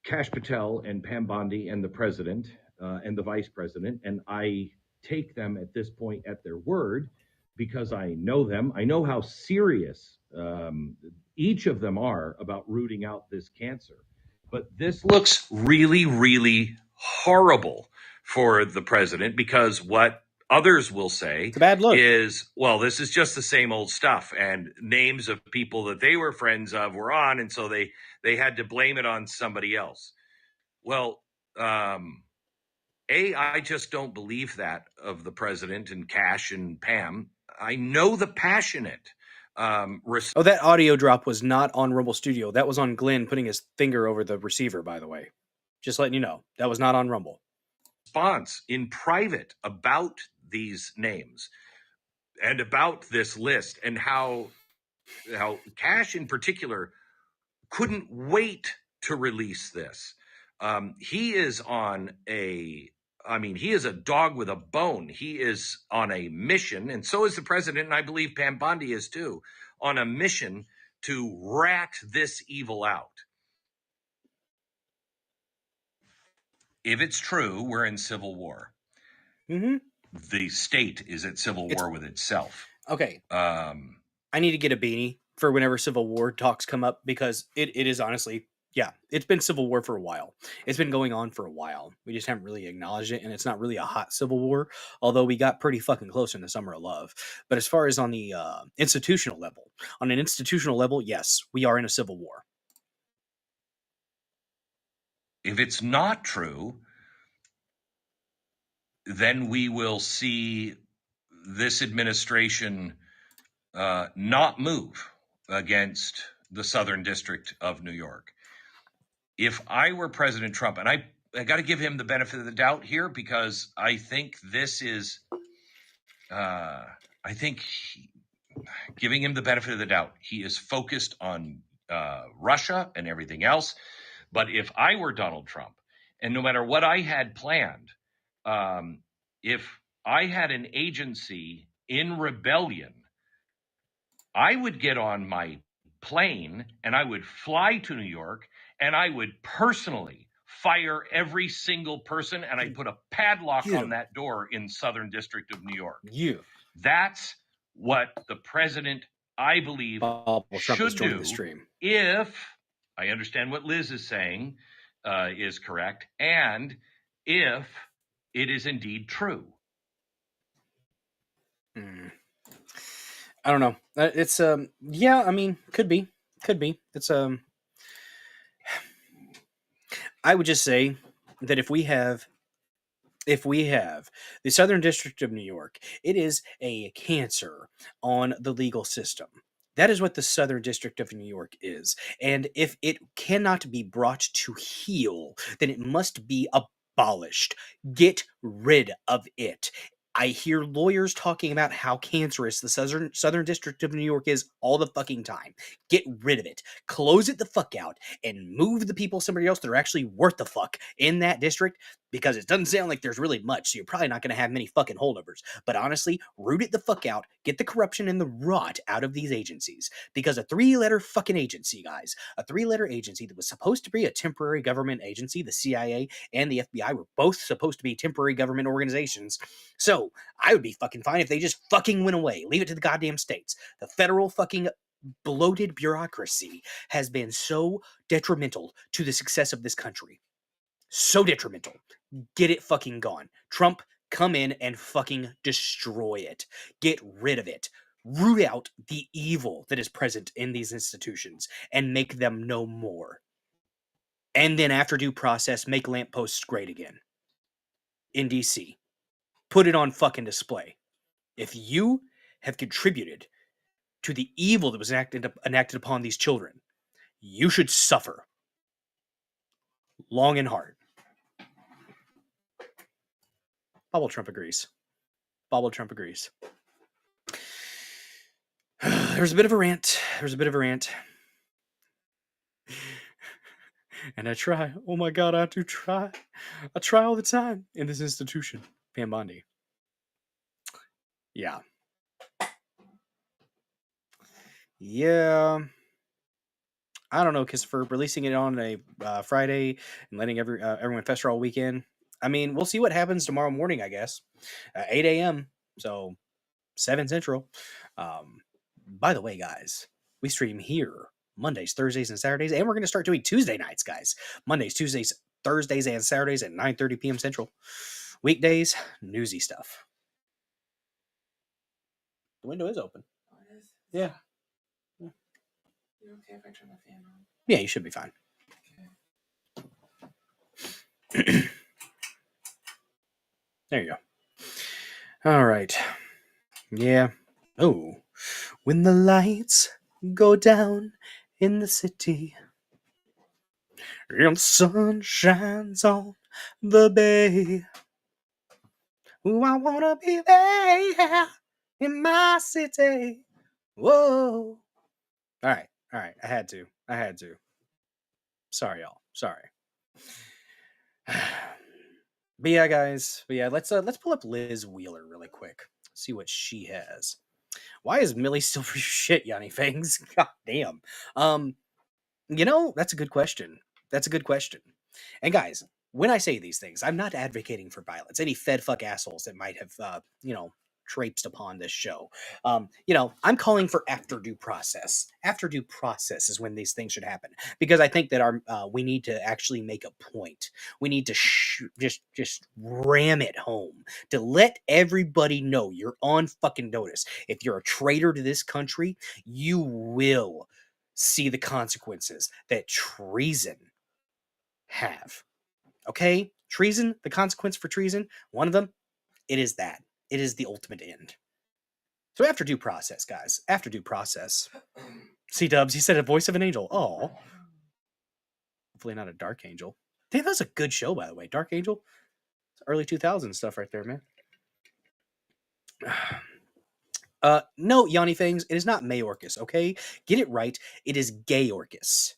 Kash Patel and Pam Bondi and the president and the vice president, and I take them at this point at their word because I know them. I know how serious each of them are about rooting out this cancer. But this looks really, really horrible for the president because what others will say It's a bad look. is, well, this is just the same old stuff, and names of people that they were friends of were on, and so they had to blame it on somebody else. Well, I just don't believe that of the president and Cash and Pam. I know the passionate Oh, that audio drop was not on Rumble Studio. That was on Glenn putting his finger over the receiver, by the way. Just letting you know. That was not on Rumble. response in private about these names and about this list, and how Cash in particular couldn't wait to release this. He is on he is a dog with a bone. He is on a mission, and so is the president, and I believe Pam Bondi is too, on a mission to rat this evil out. If it's true, we're in civil war. Mm-hmm. The state is at civil war with itself. Okay. I need to get a beanie for whenever Civil War talks come up, because it is honestly, yeah, it's been Civil War for a while. It's been going on for a while. We just haven't really acknowledged it, and it's not really a hot Civil War, although we got pretty fucking close in the Summer of Love. But as far as on the institutional level, yes, we are in a Civil War. If it's not true, then we will see this administration not move against the Southern District of New York. If I were President Trump, and I got to give him the benefit of the doubt here, because I think this is, giving him the benefit of the doubt, he is focused on Russia and everything else. But if I were Donald Trump, and no matter what I had planned, if I had an agency in rebellion, I would get on my plane and I would fly to New York, and I would personally fire every single person, and I'd put a padlock on that door in Southern District of New York. That's what the president, I believe, should do if I understand what Liz is saying is correct, and if it is indeed true. I don't know. It's yeah, I mean, could be. It's I would just say that if we have the Southern District of New York, it is a cancer on the legal system. That is what the Southern District of New York is. And if it cannot be brought to heel, then it must be abolished. Get rid of it. I hear lawyers talking about how cancerous the Southern District of New York is all the fucking time. Get rid of it. Close it the fuck out and move the people somewhere else that are actually worth the fuck in that district, because it doesn't sound like there's really much, so you're probably not going to have many fucking holdovers. But honestly, root it the fuck out. Get the corruption and the rot out of these agencies. Because a three-letter fucking agency, guys, a three-letter agency that was supposed to be a temporary government agency, the CIA and the FBI were both supposed to be temporary government organizations. So I would be fucking fine if they just fucking went away. Leave it to the goddamn states. The federal fucking bloated bureaucracy has been so detrimental to the success of this country. So detrimental. Get it fucking gone. Trump, come in and fucking destroy it. Get rid of it. Root out the evil that is present in these institutions and make them no more. And then after due process, make lampposts great again. In DC. Put it on fucking display. If you have contributed to the evil that was enacted upon these children, you should suffer long and hard. Bobble Trump agrees. There's a bit of a rant. And I try. Oh my God, I do try. I try all the time in this institution. Pam Bondi. Yeah. I don't know, because for releasing it on a Friday and letting everyone fester all weekend. I mean, we'll see what happens tomorrow morning. I guess 8 a.m. So 7 Central. By the way, guys, we stream here Mondays, Thursdays, and Saturdays, and we're going to start doing Tuesday nights, guys. Mondays, Tuesdays, Thursdays, and Saturdays at 9:30 p.m. Central. Weekdays, newsy stuff. The window is open. Oh, it is? Yeah. You okay if I turn the fan on? Yeah, you should be fine. Okay. There you go. All right. Yeah. Oh, when the lights go down in the city and the sun shines on the bay. Ooh, I wanna be there in my city. Whoa. All right. I had to. Sorry, y'all. Sorry. But yeah, guys. But yeah, let's pull up Liz Wheeler really quick. See what she has. Why is Millie still for shit, Yanni Fangs? God damn. That's a good question. And guys, when I say these things, I'm not advocating for violence. Any fed fuck assholes that might have, traipsed upon this show. I'm calling for after due process. After due process is when these things should happen, because I think that we need to actually make a point. We need to just ram it home to let everybody know you're on fucking notice. If you're a traitor to this country, you will see the consequences that treason have. Okay? Treason, the consequence for treason, one of them, it is that. It is the ultimate end. So after due process, guys. After due process. C-dubs, he said a voice of an angel. Oh. Hopefully not a dark angel. Damn, that was a good show, by the way. Dark Angel. Early 2000s stuff right there, man. No, Yanni Fangs, it is not Mayorkas, okay? Get it right. It is Gayorkas.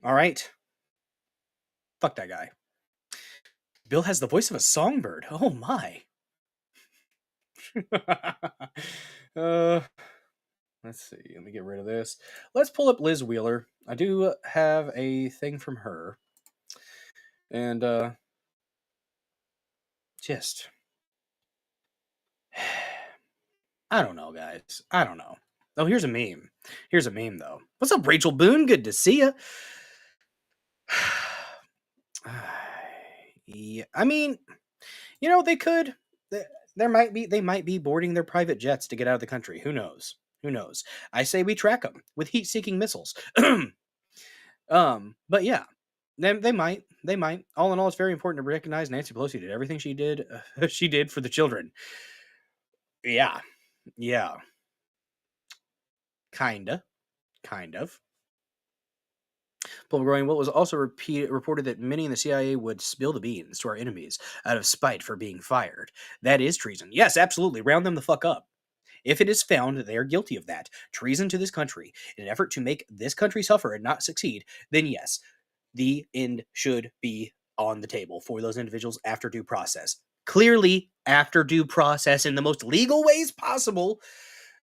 All right? Fuck that guy. Bill has the voice of a songbird. Oh, my. Let's see. Let me get rid of this. Let's pull up Liz Wheeler. I do have a thing from her. And just I don't know, guys. I don't know. Oh, here's a meme. Here's a meme though. What's up, Rachel Boone? Good to see you. Yeah, I mean, they could. They might be boarding their private jets to get out of the country. Who knows? I say we track them with heat-seeking missiles. But yeah, they might. All in all, it's very important to recognize Nancy Pelosi did everything she did. She did for the children. Yeah. Kind of. Paul Growing, what was also reported that many in the CIA would spill the beans to our enemies out of spite for being fired. That is treason. Yes, absolutely. Round them the fuck up. If it is found that they are guilty of that, treason to this country, in an effort to make this country suffer and not succeed, then yes, the end should be on the table for those individuals after due process. Clearly, after due process in the most legal ways possible.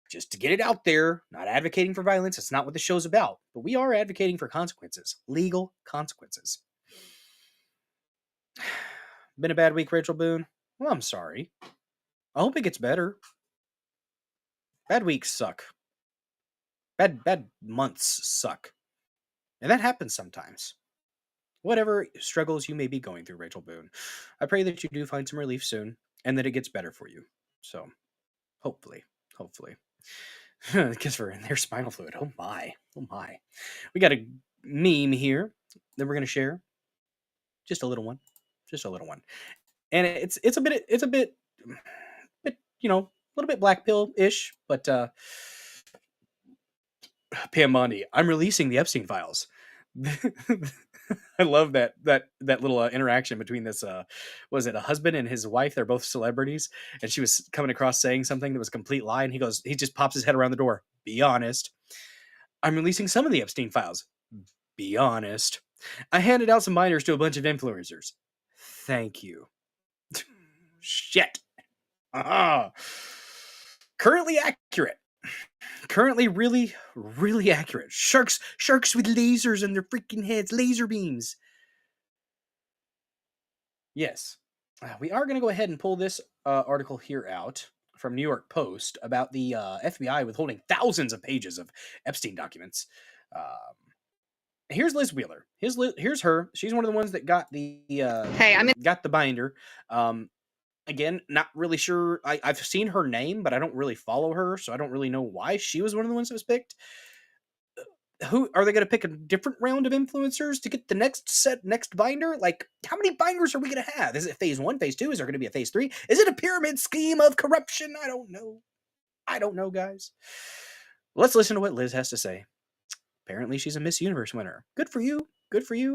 Just to get it out there, not advocating for violence. It's not what the show's about. But we are advocating for consequences. Legal consequences. Been a bad week, Rachel Boone? Well, I'm sorry. I hope it gets better. Bad weeks suck. Bad months suck. And that happens sometimes. Whatever struggles you may be going through, Rachel Boone, I pray that you do find some relief soon and that it gets better for you. So, hopefully. Because we're in their spinal fluid. Oh my. We got a meme here that we're going to share. Just a little one. And it's a bit, a little bit black pill-ish, but Pam Bondi, I'm releasing the Epstein Files. I love that little interaction between this was it a husband and his wife? They're both celebrities, and she was coming across saying something that was a complete lie, and he just pops his head around the door. Be honest. I'm releasing some of the Epstein Files. Be honest. I handed out some minors to a bunch of influencers. Thank you. Shit. Currently accurate. currently really, really accurate. Sharks with lasers in their freaking heads, laser beams. Yes. We are going to go ahead and pull this article here out from New York Post about the FBI withholding thousands of pages of Epstein documents. Here's Liz Wheeler. Here's her. She's one of the ones that got the got the binder. Again, not really sure. I've seen her name, but I don't really follow her, so I don't really know why she was one of the ones that was picked. Who are they going to pick a different round of influencers to get the next binder? Like, how many binders are we going to have? Is it phase 1, phase 2? Is there going to be a phase 3? Is it a pyramid scheme of corruption? I don't know, guys. Let's listen to what Liz has to say. Apparently she's a Miss Universe winner. Good for you.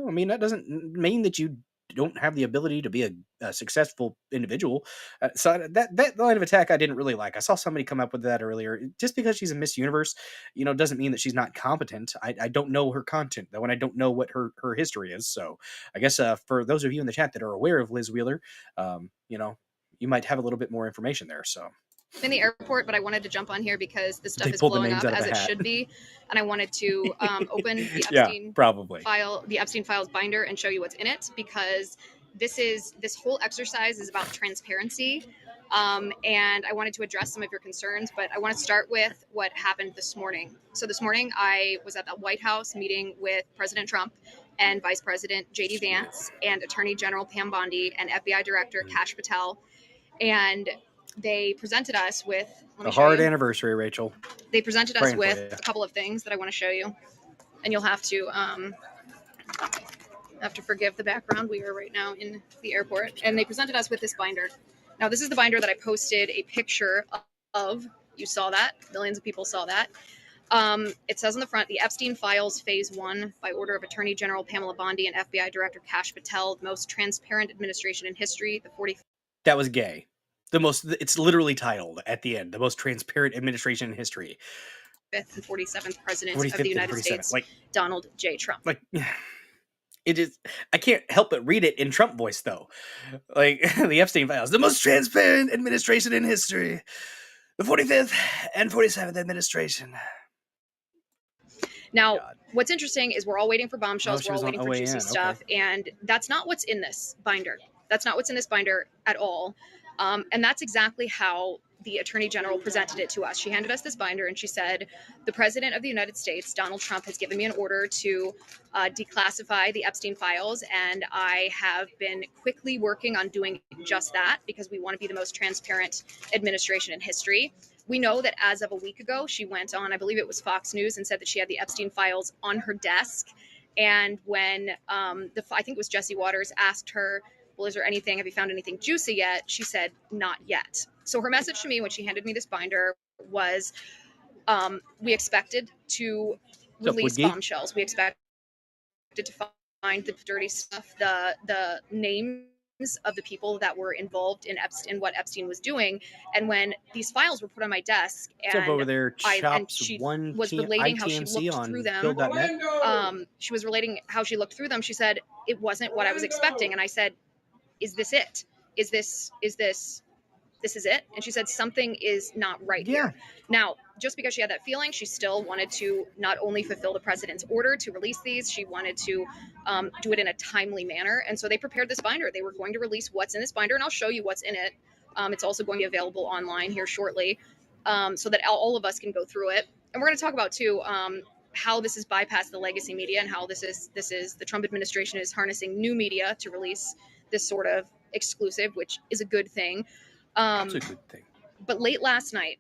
I mean, that doesn't mean that you don't have the ability to be a successful individual. So that line of attack I didn't really like. I saw somebody come up with that earlier. Just because she's a Miss Universe, doesn't mean that she's not competent. I don't know her content though, and I don't know what her history is. So I guess for those of you in the chat that are aware of Liz Wheeler, you might have a little bit more information there. So. In the airport, but I wanted to jump on here because this stuff They is pulled the blowing names up out of as a it hat. should be, and I wanted to open the Yeah, Epstein probably. the Epstein Files binder and show you what's in it, because this whole exercise is about transparency, and I wanted to address some of your concerns, but I want to start with what happened this morning. So this morning I was at the White House meeting with President Trump and Vice President J.D. Vance and Attorney General Pam Bondi and FBI Director Kash Patel, and they presented us with a hard anniversary, Rachel. They presented us Praying with for you. a couple of things that I want to show you, and you'll have to forgive the background. We are right now in the airport, and they presented us with this binder. Now, this is the binder that I posted a picture of. You saw that. Millions of people saw that. It says on the front, the Epstein Files Phase 1 by order of Attorney General Pamela Bondi and FBI Director Kash Patel, the most transparent administration in history, the 40th. That was gay. It's literally titled at the end, the most transparent administration in history. 5th and 47th president of the United States, like Donald J. Trump. Like, it is. I can't help but read it in Trump voice, though. Like, the Epstein Files, the most transparent administration in history, the 45th and 47th administration. Now, what's interesting is we're all waiting for bombshells. We're all waiting for juicy stuff. Okay. And that's not what's in this binder. That's not what's in this binder at all. And that's exactly how the Attorney General presented it to us. She handed us this binder and she said, the President of the United States, Donald Trump, has given me an order to declassify the Epstein Files. And I have been quickly working on doing just that because we want to be the most transparent administration in history. We know that as of a week ago, she went on, I believe it was Fox News, and said that she had the Epstein Files on her desk. And when I think it was Jesse Waters asked her, well, is there anything, have you found anything juicy yet? She said, not yet. So her message to me when she handed me this binder was, we expected to release bombshells. We expected to find the dirty stuff, the names of the people that were involved in what Epstein was doing. And when these files were put on my desk, and over there, she was relating how she looked through them. She was relating how she looked through them. She said, it wasn't what I was expecting. And I said, is this it? Is this it? And she said, something is not right here. Now, just because she had that feeling, she still wanted to not only fulfill the president's order to release these, she wanted to do it in a timely manner. And so they prepared this binder. They were going to release what's in this binder, and I'll show you what's in it. It's also going to be available online here shortly, so that all of us can go through it. And we're going to talk about, too, how this has bypassed the legacy media and how this is the Trump administration is harnessing new media to release this sort of exclusive, which is a good thing. That's a good thing. But late last night,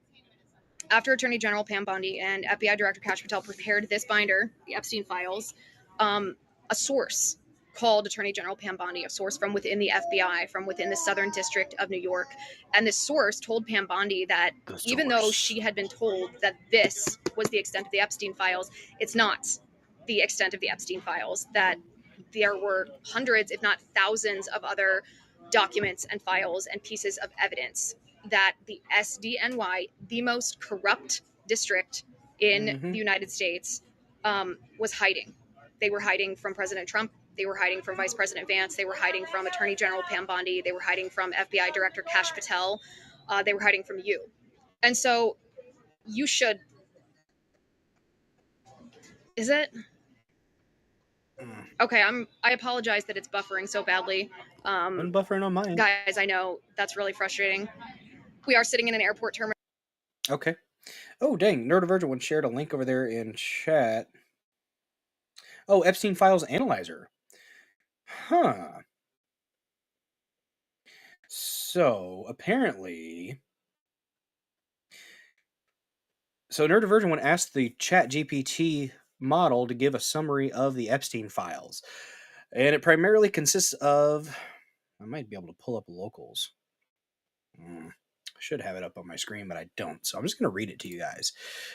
after Attorney General Pam Bondi and FBI Director Kash Patel prepared this binder, the Epstein Files, a source called Attorney General Pam Bondi, a source from within the FBI, from within the Southern District of New York. And this source told Pam Bondi that even though she had been told that this was the extent of the Epstein Files, it's not the extent of the Epstein Files, that there were hundreds, if not thousands, of other documents and files and pieces of evidence that the SDNY, the most corrupt district in the United States, was hiding. They were hiding from President Trump. They were hiding from Vice President Vance. They were hiding from Attorney General Pam Bondi. They were hiding from FBI Director Kash Patel. They were hiding from you. And so you should Is it? Mm. Okay, I apologize that it's buffering so badly. Unbuffering on mine. Guys, I know that's really frustrating. We are sitting in an airport terminal. Okay. Oh, dang. Neurodivergent one shared a link over there in chat. Oh, Epstein Files Analyzer. Huh. So, apparently... So, Neurodivergent one asked the Chat GPT model to give a summary of the Epstein Files. And it primarily consists of... I might be able to pull up locals. I should have it up on my screen, but I don't. So I'm just going to read it to you guys.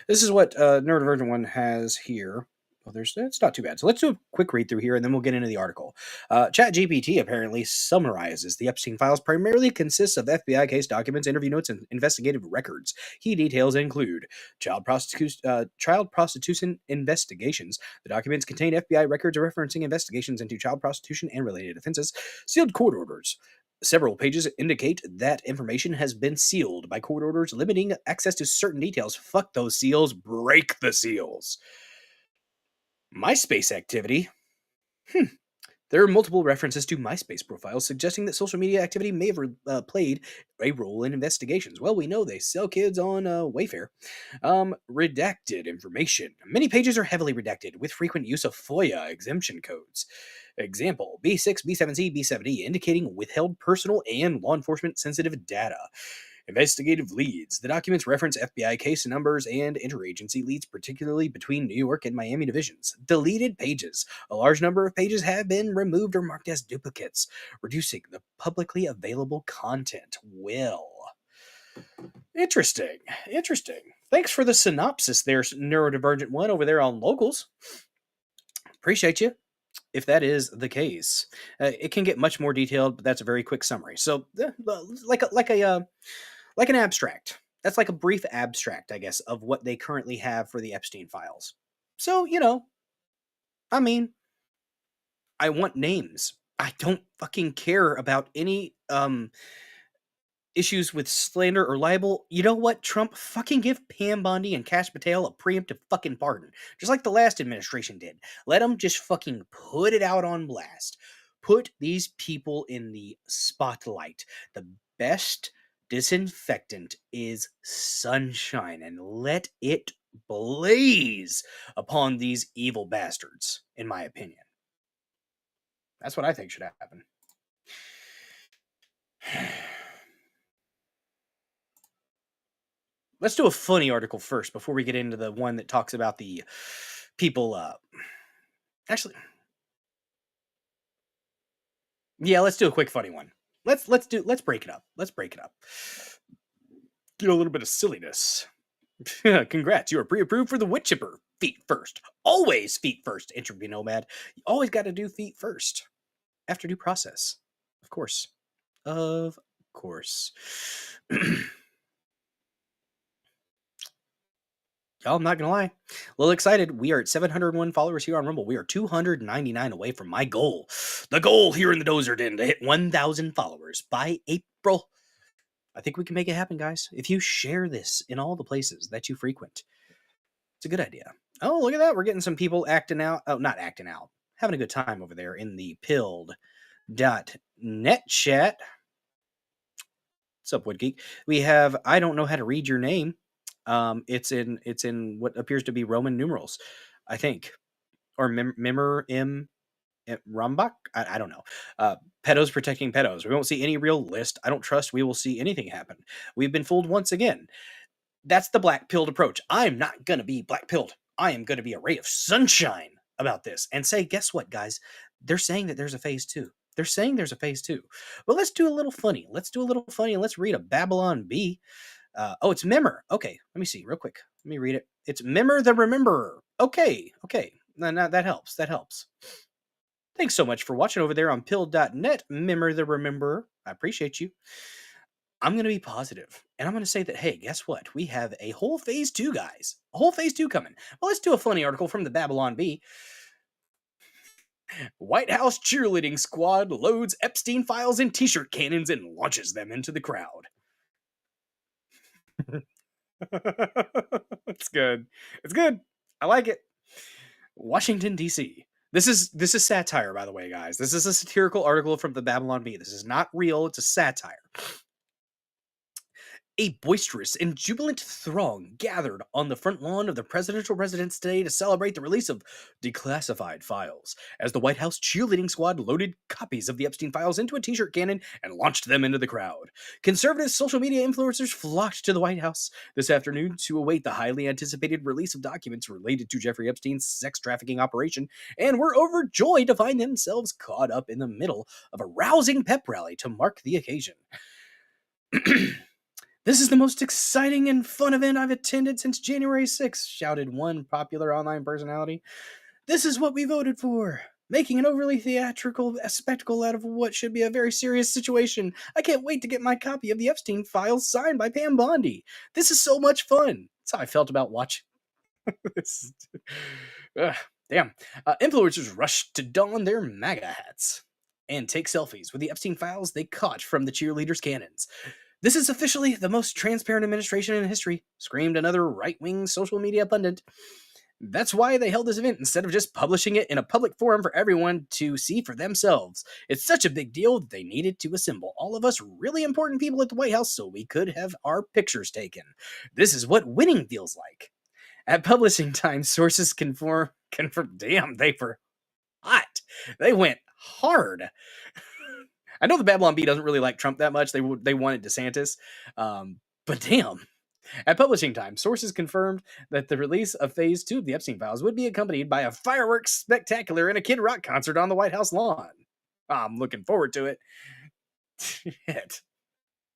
This is what Neurodivergent one has here. Well, it's not too bad. So let's do a quick read through here, and then we'll get into the article. ChatGPT apparently summarizes the Epstein Files. Primarily consists of FBI case documents, interview notes, and investigative records. Key details include child prostitution investigations. The documents contain FBI records referencing investigations into child prostitution and related offenses, sealed court orders. Several pages indicate that information has been sealed by court orders limiting access to certain details. Fuck those seals. Break the seals. MySpace activity. There are multiple references to MySpace profiles suggesting that social media activity may have played a role in investigations. Well, we know they sell kids on Wayfair. Redacted information. Many pages are heavily redacted with frequent use of FOIA exemption codes. Example, B6, B7C, B7E, indicating withheld personal and law enforcement sensitive data. Investigative leads. The documents reference FBI case numbers and interagency leads, particularly between New York and Miami divisions. Deleted pages. A large number of pages have been removed or marked as duplicates, reducing the publicly available content. Well, interesting. Thanks for the synopsis there, Neurodivergent one over there on Locals. Appreciate you. If that is the case, it can get much more detailed, but that's a very quick summary. So, like an abstract. That's like a brief abstract, I guess, of what they currently have for the Epstein Files. So, I mean, I want names. I don't fucking care about any issues with slander or libel. You know what, Trump? Fucking give Pam Bondi and Cash Patel a preemptive fucking pardon. Just like the last administration did. Let them just fucking put it out on blast. Put these people in the spotlight. The best disinfectant is sunshine, and let it blaze upon these evil bastards, in my opinion. That's what I think should happen. Let's do a funny article first before we get into the one that talks about the people. Actually, yeah, let's do a quick funny one. Let's break it up. Get a little bit of silliness. Congrats, you are pre-approved for the wood chipper. Feet first. Always feet first, Entropy Nomad. You always got to do feet first. After due process. Of course. Y'all, I'm not gonna lie. A little excited. We are at 701 followers here on Rumble. We are 299 away from my goal. The goal here in the Dozer Den to hit 1,000 followers by April. I think we can make it happen, guys. If you share this in all the places that you frequent, it's a good idea. Oh, look at that. We're getting some people acting out. Oh, not acting out. Having a good time over there in the pilled.net chat. What's up, Woodgeek? We have I don't know how to read your name. It's in what appears to be Roman numerals, I think, or Mimmer M. Rambach. I don't know. Pedos protecting pedos. We won't see any real list. I don't trust we will see anything happen. We've been fooled once again. That's the black pilled approach. I'm not gonna be black pilled. I am gonna be a ray of sunshine about this and say, guess what, guys? They're saying that there's a phase 2. They're saying there's a phase 2. But let's do a little funny. And let's read a Babylon Bee. It's Mimmer. Okay, let me see real quick. Let me read it. It's Mimmer the Rememberer. Okay. No, that helps. Thanks so much for watching over there on pill.net, Mimmer the Rememberer. I appreciate you. I'm going to be positive, and I'm going to say that, hey, guess what? We have a whole phase 2, guys. A whole phase 2 coming. Well, let's do a funny article from the Babylon Bee. White House cheerleading squad loads Epstein Files and t-shirt cannons and launches them into the crowd. It's good. I like it. Washington, D.C. This is satire, by the way, guys. This is a satirical article from the Babylon Bee. This is not real. It's a satire. A boisterous and jubilant throng gathered on the front lawn of the presidential residence today to celebrate the release of declassified files, as the White House cheerleading squad loaded copies of the Epstein Files into a t-shirt cannon and launched them into the crowd. Conservative social media influencers flocked to the White House this afternoon to await the highly anticipated release of documents related to Jeffrey Epstein's sex trafficking operation, and were overjoyed to find themselves caught up in the middle of a rousing pep rally to mark the occasion. "This is the most exciting and fun event I've attended since January 6th, shouted one popular online personality. "This is what we voted for, making an overly theatrical spectacle out of what should be a very serious situation. I can't wait to get my copy of the Epstein Files signed by Pam Bondi. This is so much fun." That's how I felt about watching this. Damn. Influencers rushed to don their MAGA hats and take selfies with the Epstein Files they caught from the cheerleaders' cannons. "This is officially the most transparent administration in history," screamed another right-wing social media pundit. "That's why they held this event instead of just publishing it in a public forum for everyone to see for themselves. It's such a big deal that they needed to assemble all of us really important people at the White House so we could have our pictures taken. This is what winning feels like." At publishing time, sources confirm. Damn, they were hot. They went hard. I know the Babylon Bee doesn't really like Trump that much. They wanted DeSantis, but damn. At publishing time, sources confirmed that the release of Phase 2 of the Epstein Files would be accompanied by a fireworks spectacular and a Kid Rock concert on the White House lawn. I'm looking forward to it. Shit.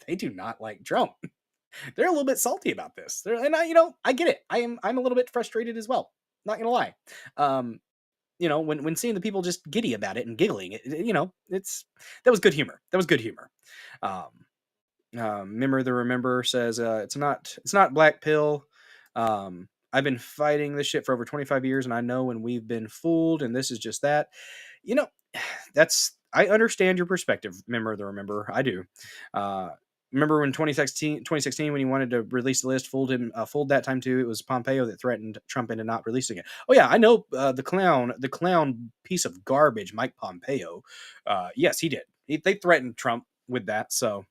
They do not like Trump. They're a little bit salty about this. I get it. I'm a little bit frustrated as well. Not gonna lie. When seeing the people just giddy about it and giggling, that was good humor. That was good humor. Remember says it's not black pill. I've been fighting this shit for over 25 years, and I know when we've been fooled, and this is just that. I understand your perspective, Remember. I do. Remember when 2016 when he wanted to release the list, fooled that time too. It was Pompeo that threatened Trump into not releasing it. Oh yeah, I know the clown piece of garbage, Mike Pompeo. Yes, he did. They threatened Trump with that. So,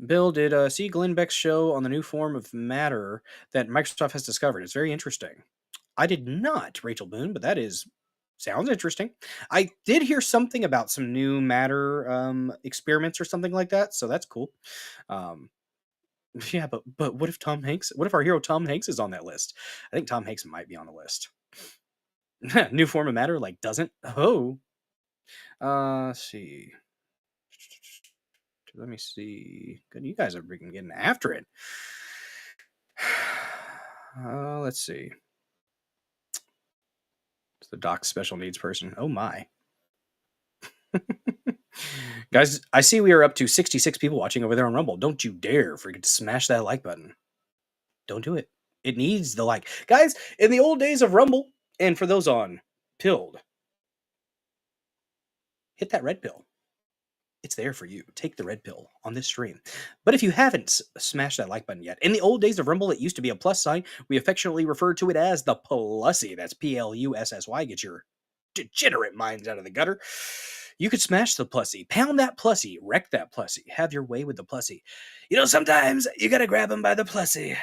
Bill, did see Glenn Beck's show on the new form of matter that Microsoft has discovered? It's very interesting. I did not, Rachel Boone, but sounds interesting. I did hear something about some new matter experiments or something like that, so that's cool. Yeah, but what if our hero Tom Hanks is on that list? I think Tom Hanks might be on the list. New form of matter, doesn't? Oh. Let's see. Let me see. Good, you guys are freaking getting after it. Let's see. The Doc's special needs person. Oh my. Guys, I see we are up to 66 people watching over there on Rumble. Don't you dare forget to smash that like button. Don't do it. It needs the like. Guys, in the old days of Rumble, and for those on Pilled, hit that red pill. It's there for you. Take the red pill on this stream. But if you haven't smashed that like button yet, in the old days of Rumble, it used to be a plus sign. We affectionately referred to it as the Plussy. That's Plussy. Get your degenerate minds out of the gutter. You could smash the Plussy, pound that Plussy, wreck that Plussy, have your way with the Plussy. Sometimes you gotta grab them by the Plussy.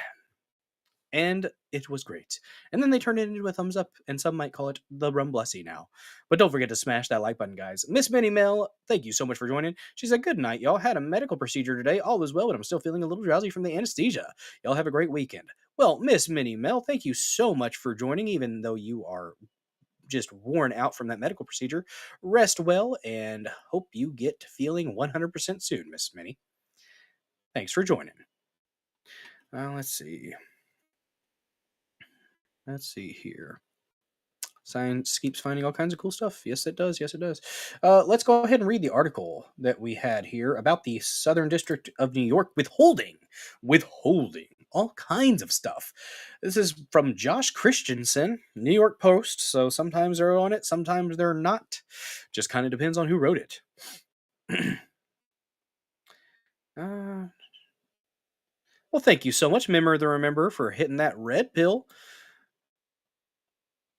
And it was great. And then they turned it into a thumbs up, and some might call it the Rumblussy now. But don't forget to smash that like button, guys. Miss Minnie Mel, thank you so much for joining. She said, "Good night, y'all. Had a medical procedure today. All is well, but I'm still feeling a little drowsy from the anesthesia. Y'all have a great weekend." Well, Miss Minnie Mel, thank you so much for joining, even though you are just worn out from that medical procedure. Rest well, and hope you get feeling 100% soon, Miss Minnie. Thanks for joining. Let's see. Let's see here. Science keeps finding all kinds of cool stuff. Yes, it does. Yes, it does. Let's go ahead and read the article that we had here about the Southern District of New York withholding all kinds of stuff. This is from Josh Christensen, New York Post. So sometimes they're on it, sometimes they're not. Just kind of depends on who wrote it. Well, thank you so much, Remember, for hitting that red pill.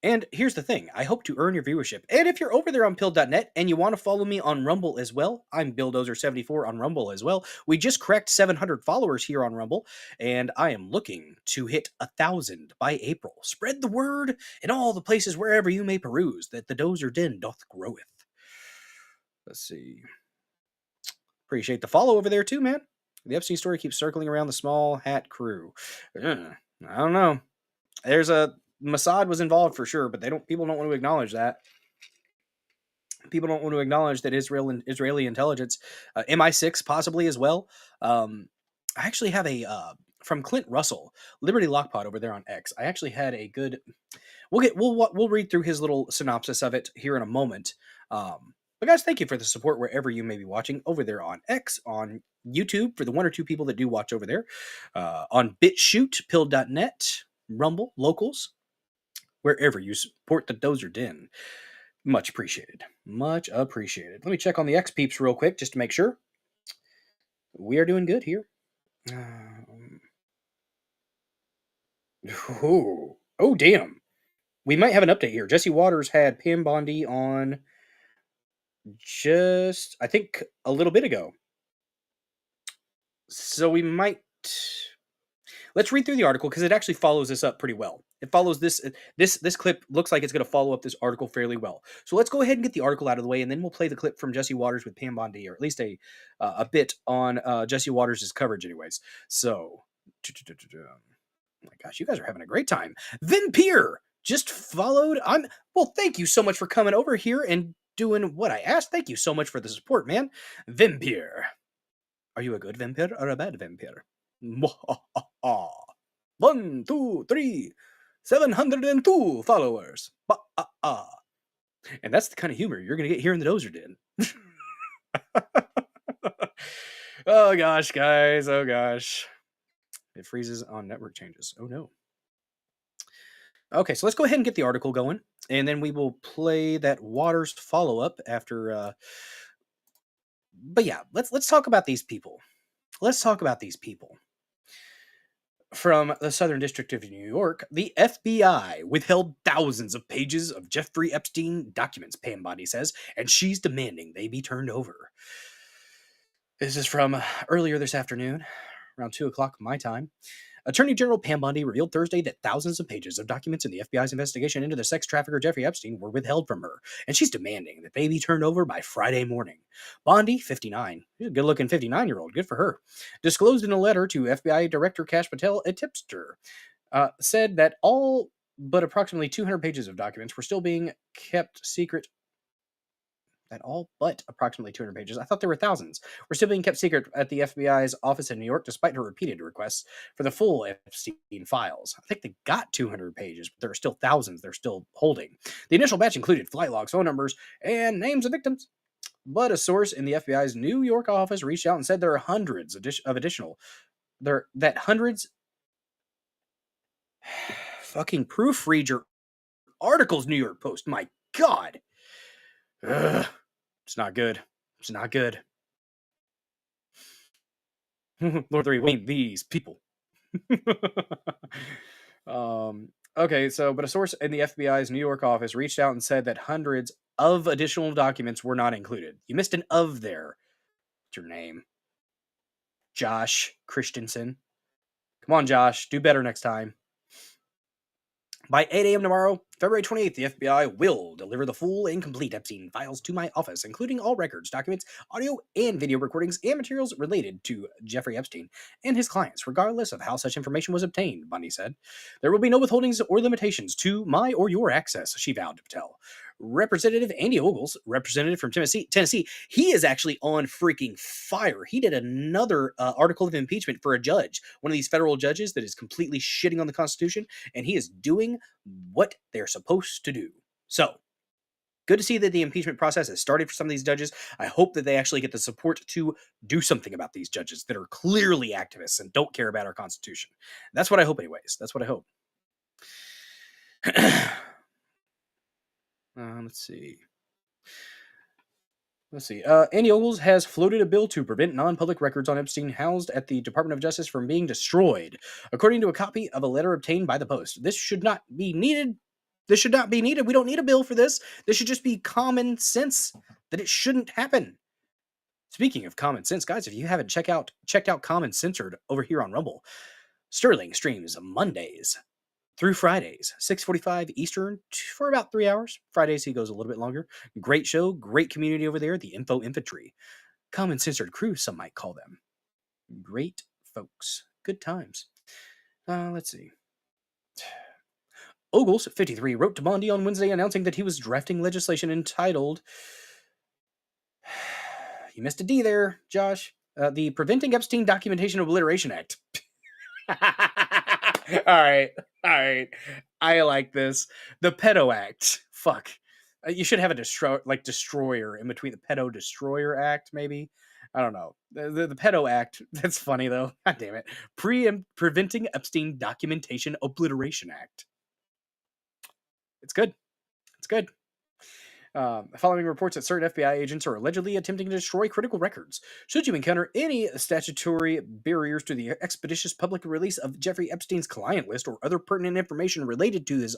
And here's the thing, I hope to earn your viewership. And if you're over there on pill.net and you want to follow me on Rumble as well, I'm BillDozer74 on Rumble as well. We just cracked 700 followers here on Rumble, and I am looking to hit 1,000 by April. Spread the word in all the places wherever you may peruse that the Dozer Den doth groweth. Let's see. Appreciate the follow over there too, man. The Epstein story keeps circling around the small hat crew. I don't know. There's a Mossad was involved for sure, but people don't want to acknowledge that. People don't want to acknowledge that Israeli intelligence, MI6 possibly as well. I actually have a from Clint Russell, Liberty Lockpod over there on X. I actually had a good. We'll read through his little synopsis of it here in a moment. But guys, thank you for the support wherever you may be watching over there on X, on YouTube for the one or two people that do watch over there, on BitChute, Pill.net, Rumble, Locals. Wherever you support the Dozer Den. Much appreciated. Much appreciated. Let me check on the X peeps real quick just to make sure. We are doing good here. Oh, damn. We might have an update here. Jesse Waters had Pam Bondi on just, I think, a little bit ago. So we might... Let's read through the article because it actually follows this up pretty well. It follows this clip looks like it's going to follow up this article fairly well. So let's go ahead and get the article out of the way, and then we'll play the clip from Jesse Waters with Pam Bondi, or at least a bit on Jesse Waters' coverage anyways. So, oh my gosh, you guys are having a great time. Vin Peer just followed. Well, thank you so much for coming over here and doing what I asked. Thank you so much for the support, man. Vin Peer. Are you a good vampire or a bad vampire? 1, 2, 3, 702 followers. And that's the kind of humor you're going to get here in the Dozer Den. Oh gosh, guys. Oh gosh. It freezes on network changes. Oh no. Okay, so let's go ahead and get the article going, and then we will play that Waters follow-up after... But yeah, let's talk about these people. Let's talk about these people. From the Southern District of New York, the FBI withheld thousands of pages of Jeffrey Epstein documents, Pam Bondi says, and she's demanding they be turned over. This is from earlier this afternoon, around 2 o'clock my time. Attorney General Pam Bondi revealed Thursday that thousands of pages of documents in the FBI's investigation into the sex trafficker Jeffrey Epstein were withheld from her, and she's demanding that they be turned over by Friday morning. Bondi, 59, she's a good-looking 59-year-old, good for her, disclosed in a letter to FBI Director Kash Patel, a tipster, said that all but approximately 200 pages of documents were still being kept secret. That all but approximately 200 pages, I thought there were thousands, were still being kept secret at the FBI's office in New York, despite her repeated requests for the full Epstein files. I think they got 200 pages, but there are still thousands they're still holding. The initial batch included flight logs, phone numbers, and names of victims. But a source in the FBI's New York office reached out and said there are hundreds of additional... hundreds... Fucking proofread your articles, New York Post. My God! Ugh, it's not good. It's not good. Lord 3, we these people. Okay, so, but a source in the FBI's New York office reached out and said that hundreds of additional documents were not included. You missed an of there. What's your name? Josh Christensen. Come on, Josh. Do better next time. By 8 a.m. tomorrow, February 28th, the FBI will deliver the full and complete Epstein files to my office, including all records, documents, audio and video recordings, and materials related to Jeffrey Epstein and his clients, regardless of how such information was obtained, Bondi said. There will be no withholdings or limitations to my or your access, she vowed to Patel. Representative Andy Ogles, representative from Tennessee, he is actually on freaking fire. He did another article of impeachment for a judge, one of these federal judges that is completely shitting on the Constitution, and he is doing what they're supposed to do. So, good to see that the impeachment process has started for some of these judges. I hope that they actually get the support to do something about these judges that are clearly activists and don't care about our Constitution. That's what I hope anyways. That's what I hope. Let's see. Andy Ogles has floated a bill to prevent non-public records on Epstein housed at the Department of Justice from being destroyed, according to a copy of a letter obtained by the Post. This should not be needed This should not be needed. We don't need a bill for this. This should just be common sense that it shouldn't happen. Speaking of common sense, guys, if you haven't checked out Common Censored over here on Rumble, Sterling streams Mondays through Fridays, 6:45 Eastern for about 3 hours. Fridays he goes a little bit longer. Great show, great community over there, the Info Infantry. Common Censored crew, some might call them. Great folks. Good times. Let's see. Ogles, 53, wrote to Bondi on Wednesday announcing that he was drafting legislation entitled... You missed a D there, Josh. The Preventing Epstein Documentation Obliteration Act. All right. I like this. The Pedo Act. Fuck. You should have a destroyer in between the Pedo Destroyer Act, maybe. I don't know. The Pedo Act. That's funny though. God damn it. Preventing Epstein Documentation Obliteration Act. It's good. It's good. Following reports that certain FBI agents are allegedly attempting to destroy critical records. Should you encounter any statutory barriers to the expeditious public release of Jeffrey Epstein's client list or other pertinent information related to his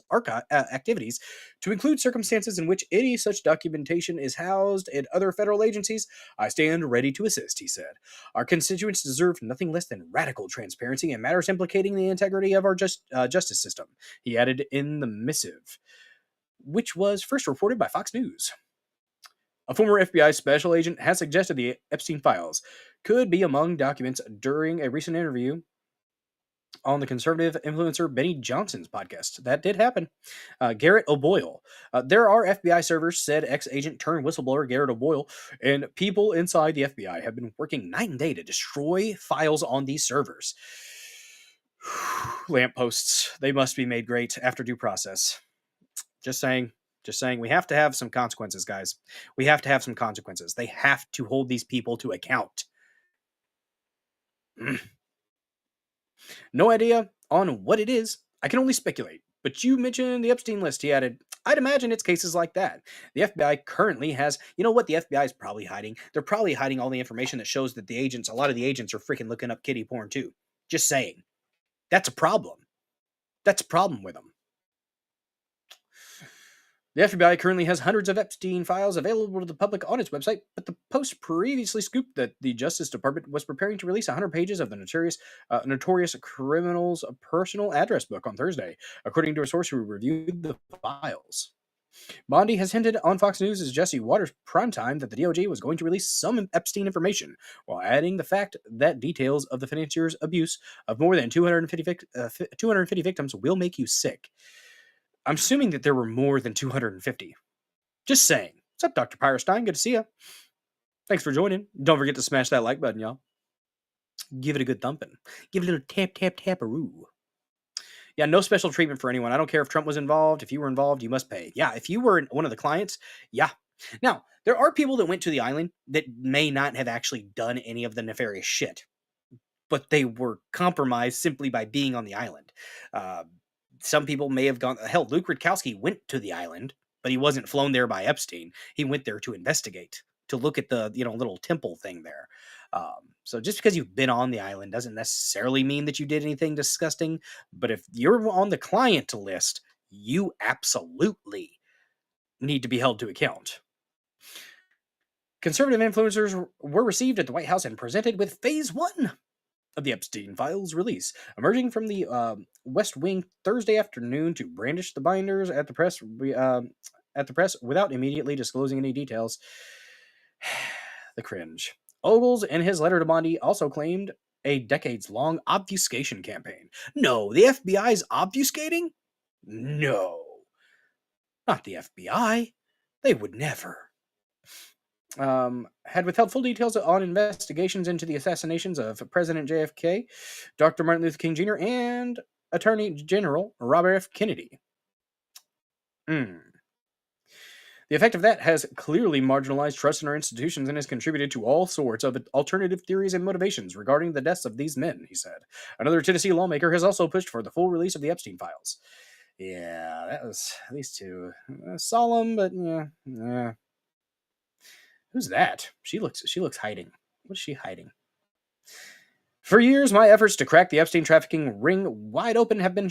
activities, to include circumstances in which any such documentation is housed in other federal agencies, I stand ready to assist, he said. Our constituents deserve nothing less than radical transparency in matters implicating the integrity of our justice system, he added in the missive, which was first reported by Fox News. A former FBI special agent has suggested the Epstein Files could be among documents during a recent interview on the conservative influencer Benny Johnson's podcast. That did happen. Garrett O'Boyle. There are FBI servers, said ex-agent turned whistleblower Garrett O'Boyle, and people inside the FBI have been working night and day to destroy files on these servers. Lampposts. They must be made great after due process. Just saying, we have to have some consequences, guys. We have to have some consequences. They have to hold these people to account. No idea on what it is. I can only speculate. But you mentioned the Epstein list, he added. I'd imagine it's cases like that. The FBI currently has, you know what the FBI is probably hiding? They're probably hiding all the information that shows that a lot of the agents are freaking looking up kiddie porn too. Just saying. That's a problem. That's a problem with them. The FBI currently has hundreds of Epstein files available to the public on its website, but the Post previously scooped that the Justice Department was preparing to release 100 pages of the notorious criminal's personal address book on Thursday, according to a source who reviewed the files. Bondi has hinted on Fox News' Jesse Waters primetime that the DOJ was going to release some Epstein information, while adding the fact that details of the financier's abuse of more than 250 victims will make you sick. I'm assuming that there were more than 250. Just saying. What's up, Dr. Pyrestein? Good to see you. Thanks for joining. Don't forget to smash that like button, y'all. Give it a good thumping. Give it a little tap, tap, taparoo. Yeah, no special treatment for anyone. I don't care if Trump was involved. If you were involved, you must pay. Yeah, if you were one of the clients, yeah. Now, there are people that went to the island that may not have actually done any of the nefarious shit, but they were compromised simply by being on the island. Some people may have gone... Hell, Luke Rudkowski went to the island, but he wasn't flown there by Epstein. He went there to investigate, to look at the little temple thing there. So just because you've been on the island doesn't necessarily mean that you did anything disgusting. But if you're on the client list, you absolutely need to be held to account. Conservative influencers were received at the White House and presented with Phase 1 of the Epstein Files release, emerging from the West Wing Thursday afternoon to brandish the binders at the press without immediately disclosing any details. The cringe. Ogles, in his letter to Bondi, also claimed a decades-long obfuscation campaign. No, the FBI's obfuscating? No. Not the FBI. They would never. Had withheld full details on investigations into the assassinations of President JFK, Dr. Martin Luther King Jr., and Attorney General Robert F. Kennedy. The effect of that has clearly marginalized trust in our institutions and has contributed to all sorts of alternative theories and motivations regarding the deaths of these men, he said. Another Tennessee lawmaker has also pushed for the full release of the Epstein Files. Yeah, that was these two. Solemn, but yeah. Who's that? She looks hiding. What is she hiding? For years, my efforts to crack the Epstein trafficking ring wide open have been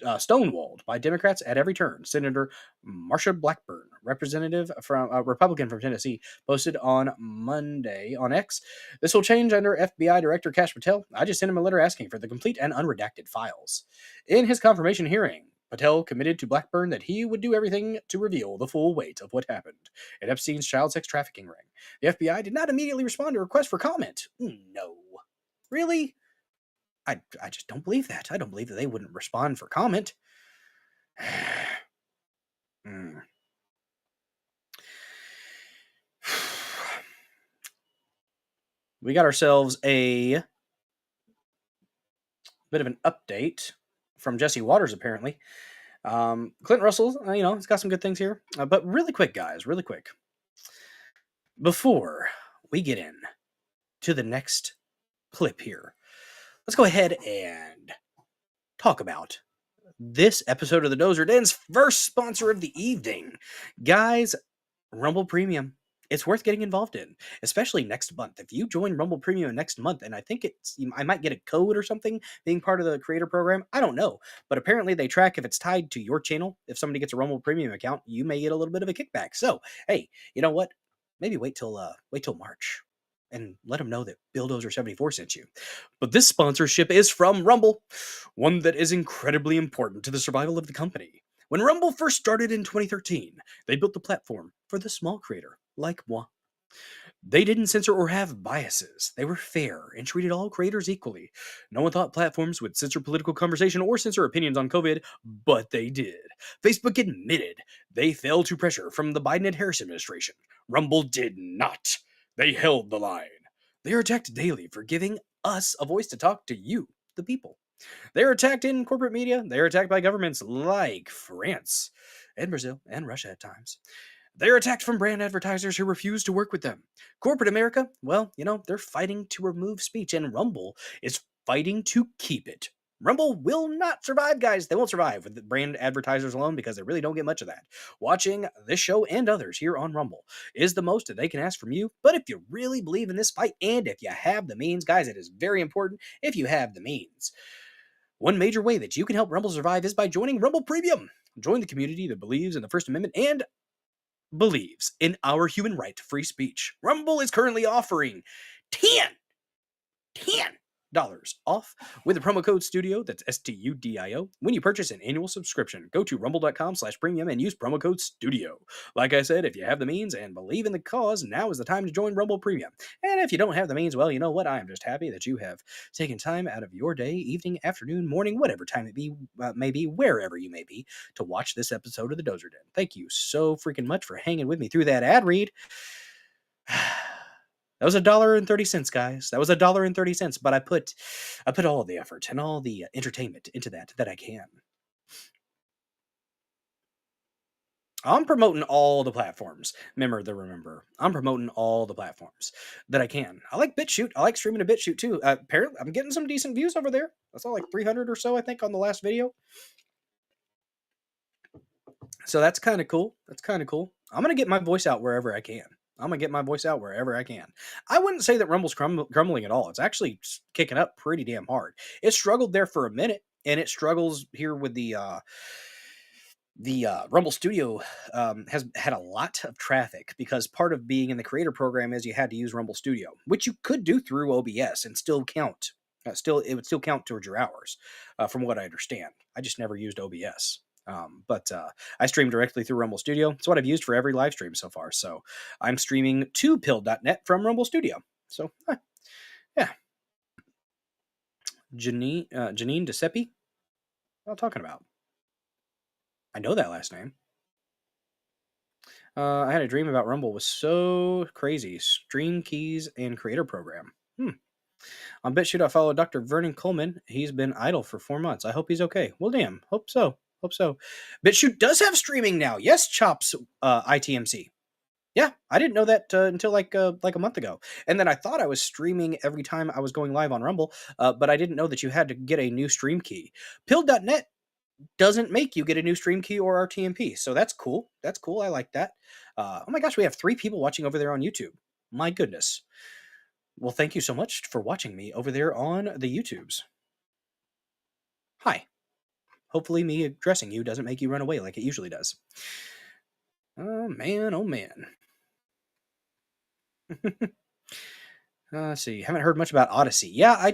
stonewalled by Democrats at every turn. Senator Marsha Blackburn, Republican from Tennessee, posted on Monday on X. This will change under FBI Director Kash Patel. I just sent him a letter asking for the complete and unredacted files. In his confirmation hearing, Patel committed to Blackburn that he would do everything to reveal the full weight of what happened at Epstein's child sex trafficking ring. The FBI did not immediately respond to a request for comment. No. Really? I just don't believe that. I don't believe that they wouldn't respond for comment. We got ourselves a bit of an update from Jesse Waters, apparently. Clint Russell, he's got some good things here. But really quick, guys, really quick. Before we get in to the next clip here, let's go ahead and talk about this episode of the Dozer Den's first sponsor of the evening. Guys, Rumble Premium. It's worth getting involved in, especially next month. If you join Rumble Premium next month, and I think I might get a code or something being part of the creator program. I don't know, but apparently they track if it's tied to your channel. If somebody gets a Rumble Premium account, you may get a little bit of a kickback. So, hey, you know what? Maybe wait till March and let them know that Billdozer74 sent you. But this sponsorship is from Rumble, one that is incredibly important to the survival of the company. When Rumble first started in 2013, they built the platform for the small creator, like moi. They didn't censor or have biases. They were fair and treated all creators equally. No one thought platforms would censor political conversation or censor opinions on COVID, but they did. Facebook admitted they fell to pressure from the Biden and Harris administration. Rumble did not. They held the line. They are attacked daily for giving us a voice to talk to you, the people. They are attacked in corporate media. They are attacked by governments like France and Brazil and Russia at times. They are attacked from brand advertisers who refuse to work with them. Corporate America, well, they're fighting to remove speech, and Rumble is fighting to keep it. Rumble will not survive, guys. They won't survive with the brand advertisers alone because they really don't get much of that. Watching this show and others here on Rumble is the most that they can ask from you. But if you really believe in this fight and if you have the means, guys, it is very important if you have the means. One major way that you can help Rumble survive is by joining Rumble Premium. Join the community that believes in the First Amendment and believes in our human right to free speech. Rumble is currently offering $10 off with the promo code STUDIO, that's STUDIO, when you purchase an annual subscription. Go to rumble.com/premium and use promo code STUDIO. Like I said, if you have the means and believe in the cause, now is the time to join Rumble Premium. And if you don't have the means, well, you know what? I am just happy that you have taken time out of your day, evening, afternoon, morning, whatever time it may be, wherever you may be, to watch this episode of the Dozer Den. Thank you so freaking much for hanging with me through that ad read. That was $1.30, guys. That was $1.30, but I put all the effort and all the entertainment into that I can. I'm promoting all the platforms. Remember. I'm promoting all the platforms that I can. I like BitChute. I like streaming to BitChute too. Apparently, I'm getting some decent views over there. I saw like 300 or so, I think, on the last video. So that's kind of cool. I'm going to get my voice out wherever I can. I wouldn't say that Rumble's crumbling at all. It's actually kicking up pretty damn hard. It struggled there for a minute, and it struggles here with the Rumble Studio has had a lot of traffic because part of being in the creator program is you had to use Rumble Studio, which you could do through OBS and still count. It would still count towards your hours, from what I understand. I just never used OBS. But I stream directly through Rumble Studio. It's what I've used for every live stream so far. So I'm streaming to pill.net from Rumble Studio. So, yeah. Janine DeSepi? What am I talking about? I know that last name. I had a dream about Rumble. Was so crazy. Stream keys and creator program. On BitChute, I follow Dr. Vernon Coleman. He's been idle for 4 months. I hope he's okay. Well, damn. Hope so. BitChute does have streaming now. Yes, Chops ITMC. Yeah, I didn't know that until like a month ago. And then I thought I was streaming every time I was going live on Rumble, but I didn't know that you had to get a new stream key. Pill.net doesn't make you get a new stream key or RTMP, so that's cool. I like that. Oh my gosh, we have 3 people watching over there on YouTube. My goodness. Well, thank you so much for watching me over there on the YouTubes. Hi. hopefully me addressing you doesn't make you run away like it usually does. Oh man, oh man. Let's see. Haven't heard much about Odyssey. Yeah,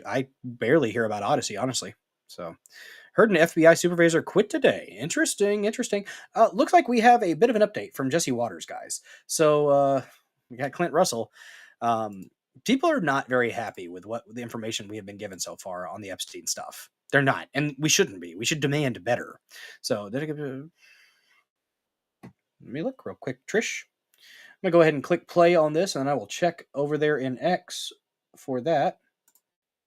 I barely hear about Odyssey, honestly. So, heard an FBI supervisor quit today. Interesting, interesting. Looks like we have a bit of an update from Jesse Waters, guys. So, we got Clint Russell. People are not very happy with what the information we have been given so far on the Epstein stuff. They're not, and we shouldn't be. We should demand better. So, let me look real quick, Trish. I'm going to go ahead and click play on this, and I will check over there in X for that.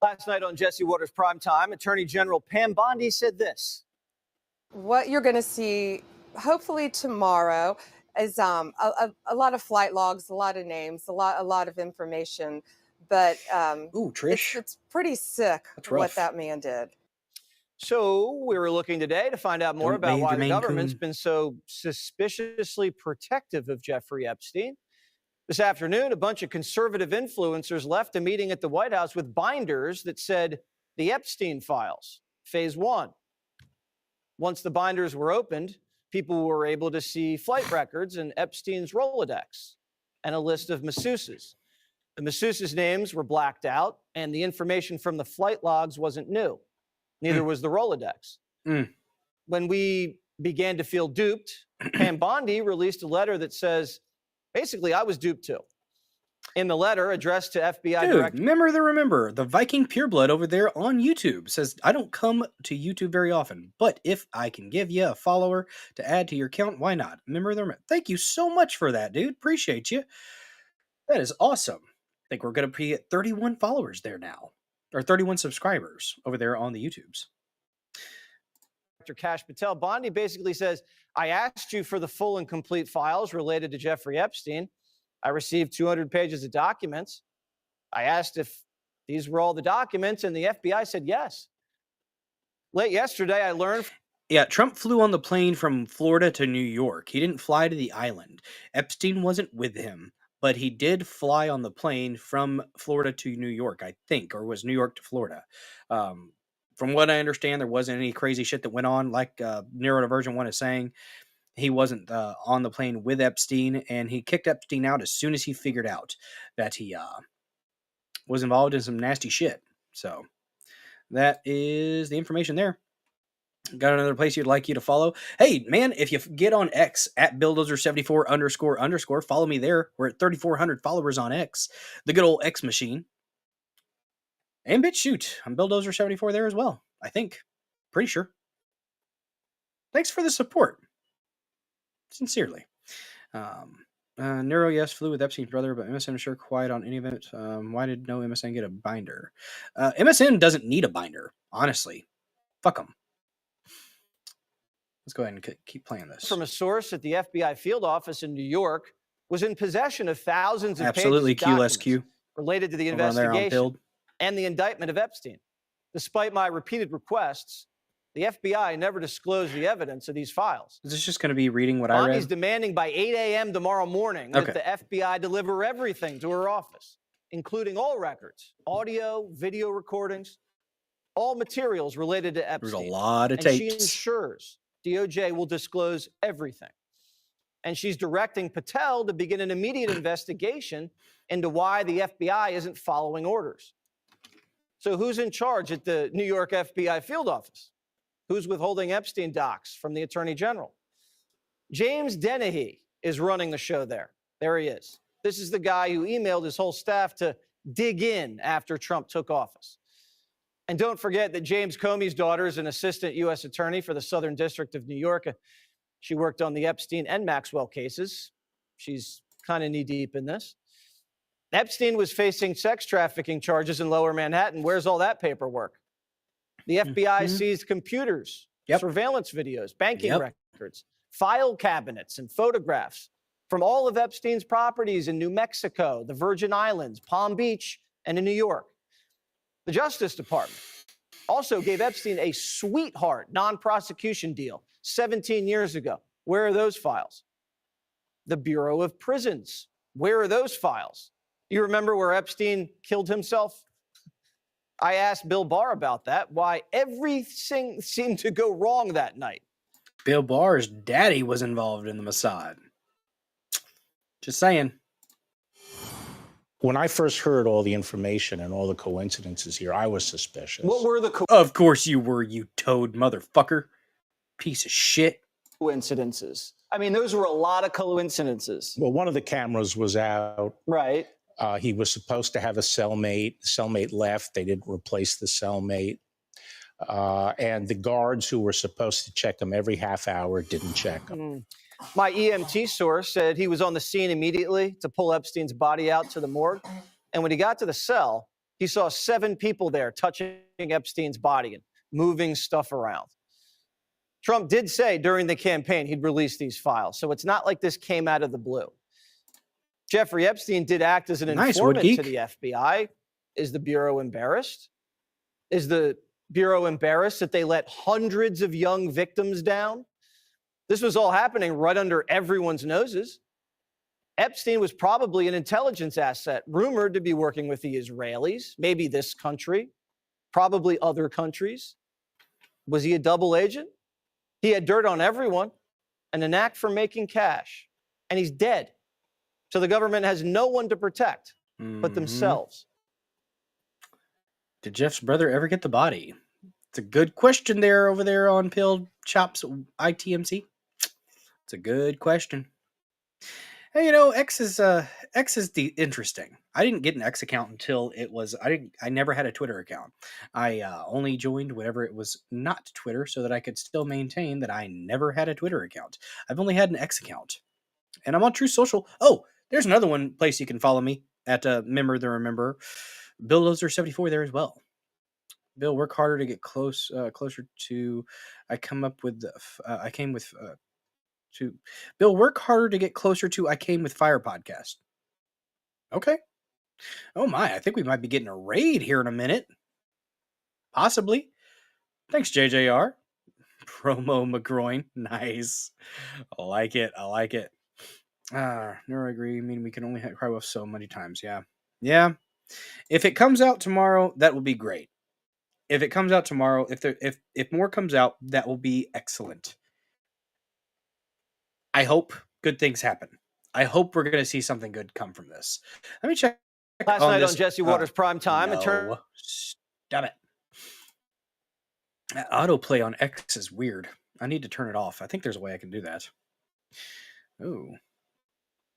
Last night on Jesse Waters Primetime, Attorney General Pam Bondi said this. What you're going to see, hopefully tomorrow, is a lot of flight logs, a lot of names, a lot of information. But Ooh, Trish. it's pretty sick That's what rough. that man did. So we were looking today to find out more Don't about bathe why your the Maine government's Coon. been so suspiciously protective of Jeffrey Epstein. This afternoon, a bunch of conservative influencers left a meeting at the White House with binders that said the Epstein Files, Phase 1. Once the binders were opened, people were able to see flight records and Epstein's Rolodex and a list of masseuses. The masseuses' names were blacked out, and the information from the flight logs wasn't new. Neither was the Rolodex. When we began to feel duped, Pam Bondi released a letter that says, basically, I was duped too. In the letter addressed to FBI Dude, Director. remember, the Viking Pureblood over there on YouTube says, I don't come to YouTube very often, but if I can give you a follower to add to your account, why not? Thank you so much for that, dude. Appreciate you. That is awesome. I think we're going to be at 31 followers there now, or 31 subscribers over there on the YouTubes. Dr. Kash Patel. Bondi basically says, I asked you for the full and complete files related to Jeffrey Epstein. I received 200 pages of documents. I asked if these were all the documents, and the FBI said yes. Late yesterday, I learned. Yeah, Trump flew on the plane from Florida to New York. He didn't fly to the island. Epstein wasn't with him, but he did fly on the plane from Florida to New York, I think, or was New York to Florida. From what I understand, there wasn't any crazy shit that went on, like Neurodivergent One is saying. He wasn't on the plane with Epstein, and he kicked Epstein out as soon as he figured out that he was involved in some nasty shit. So that is the information there. Got another place you'd like you to follow? Hey, man, if you get on X at @BillDozer74__, follow me there. We're at 3,400 followers on X, the good old X machine. And BitChute, I'm BillDozer74 there as well, I think. Pretty sure. Thanks for the support. Sincerely. Neuro, yes, flew with Epstein's brother, but MSN is sure quiet on any event. Why did no MSN get a binder? MSN doesn't need a binder, honestly. Fuck them. Let's go ahead and keep playing this. From a source at the FBI field office in New York, was in possession of thousands of Absolutely, pages of Q-less documents Q. related to the Over on there on investigation Build. and the indictment of Epstein. Despite my repeated requests, the FBI never disclosed the evidence of these files. Is this just going to be reading what Bondi's I read? demanding by 8 a.m. tomorrow morning that Okay. the FBI deliver everything to her office, including all records, audio, video recordings, all materials related to There's Epstein. a lot of And she tapes. ensures DOJ will disclose everything. And she's directing Patel to begin an immediate investigation into why the FBI isn't following orders. So who's in charge at the New York FBI field office? Who's withholding Epstein docs from the Attorney General? James Dennehy is running the show there. There he is. This is the guy who emailed his whole staff to dig in after Trump took office. And don't forget that James Comey's daughter is an assistant U.S. attorney for the Southern District of New York. She worked on the Epstein and Maxwell cases. She's kind of knee-deep in this. Epstein was facing sex trafficking charges in Lower Manhattan. Where's all that paperwork? The FBI seized computers, surveillance videos, banking records, file cabinets, and photographs from all of Epstein's properties in New Mexico, the Virgin Islands, Palm Beach, and in New York. The Justice Department also gave Epstein a sweetheart non-prosecution deal 17 years ago. Where are those files? The Bureau of Prisons. Where are those files? You remember where Epstein killed himself? I asked Bill Barr about that, why everything seemed to go wrong that night. Bill Barr's daddy was involved in the Mossad. Just saying. When I first heard all the information and all the coincidences here, I was suspicious. What were the Of course you were, you toad motherfucker. Piece of shit. coincidences? I mean, those were a lot of coincidences. Well, one of the cameras was out. Right. He was supposed to have a cellmate. The cellmate left. They didn't replace the cellmate. And the guards who were supposed to check him every half hour didn't check him. My EMT source said he was on the scene immediately to pull Epstein's body out to the morgue. And when he got to the cell, he saw 7 people there touching Epstein's body and moving stuff around. Trump did say during the campaign he'd release these files, so it's not like this came out of the blue. Jeffrey Epstein did act as an informant to the FBI. Is the Bureau embarrassed? Is the Bureau embarrassed that they let hundreds of young victims down? This was all happening right under everyone's noses. Epstein was probably an intelligence asset, rumored to be working with the Israelis, maybe this country, probably other countries. Was he a double agent? He had dirt on everyone and a knack for making cash. And he's dead. So the government has no one to protect but themselves. Did Jeff's brother ever get the body? It's a good question there over there on Pilled Chops ITMC. It's a good question. Hey, you know, X is interesting. I didn't get an X account until it was I never had a Twitter account. I only joined whenever it was not Twitter so that I could still maintain that I never had a Twitter account. I've only had an X account. And I'm on True Social. Oh, there's another one place you can follow me at Member the Remember. Bill Dozer 74 there as well. Bill, work harder to get closer to. Bill, work harder to get closer to I Came with Fire podcast. Okay. Oh my, I think we might be getting a raid here in a minute. Possibly. Thanks, JJR. Promo McGroin. Nice. I like it. Never agree. I mean, we can only cry wolf so many times. Yeah. If it comes out tomorrow, that will be great. If it comes out tomorrow, if more comes out, that will be excellent. I hope good things happen. I hope we're going to see something good come from this. Let me check. Last night on Jesse Waters Prime Time. No, stop it. That autoplay on X is weird. I need to turn it off. I think there's a way I can do that. Oh.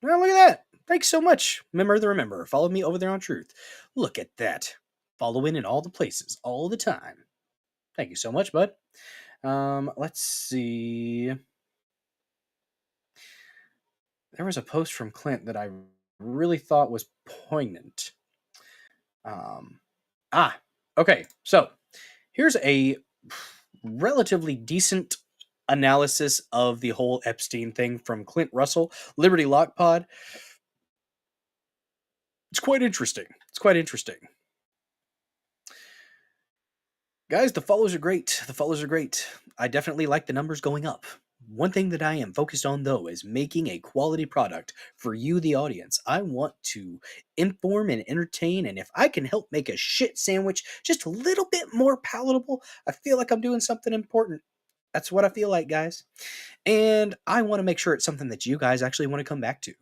Well, look at that. Thanks so much. Member the Remember. Follow me over there on Truth. Look at that. Following in all the places, all the time. Thank you so much, bud. Let's see. There was a post from Clint that I really thought was poignant. Okay. So here's a relatively decent analysis of the whole Epstein thing from Clint Russell, Liberty Lock Pod. It's quite interesting. Guys, the follows are great. I definitely like the numbers going up. One thing that I am focused on, though, is making a quality product for you, the audience. I want to inform and entertain, and if I can help make a shit sandwich just a little bit more palatable, I feel like I'm doing something important. That's what I feel like, guys. And I want to make sure it's something that you guys actually want to come back to.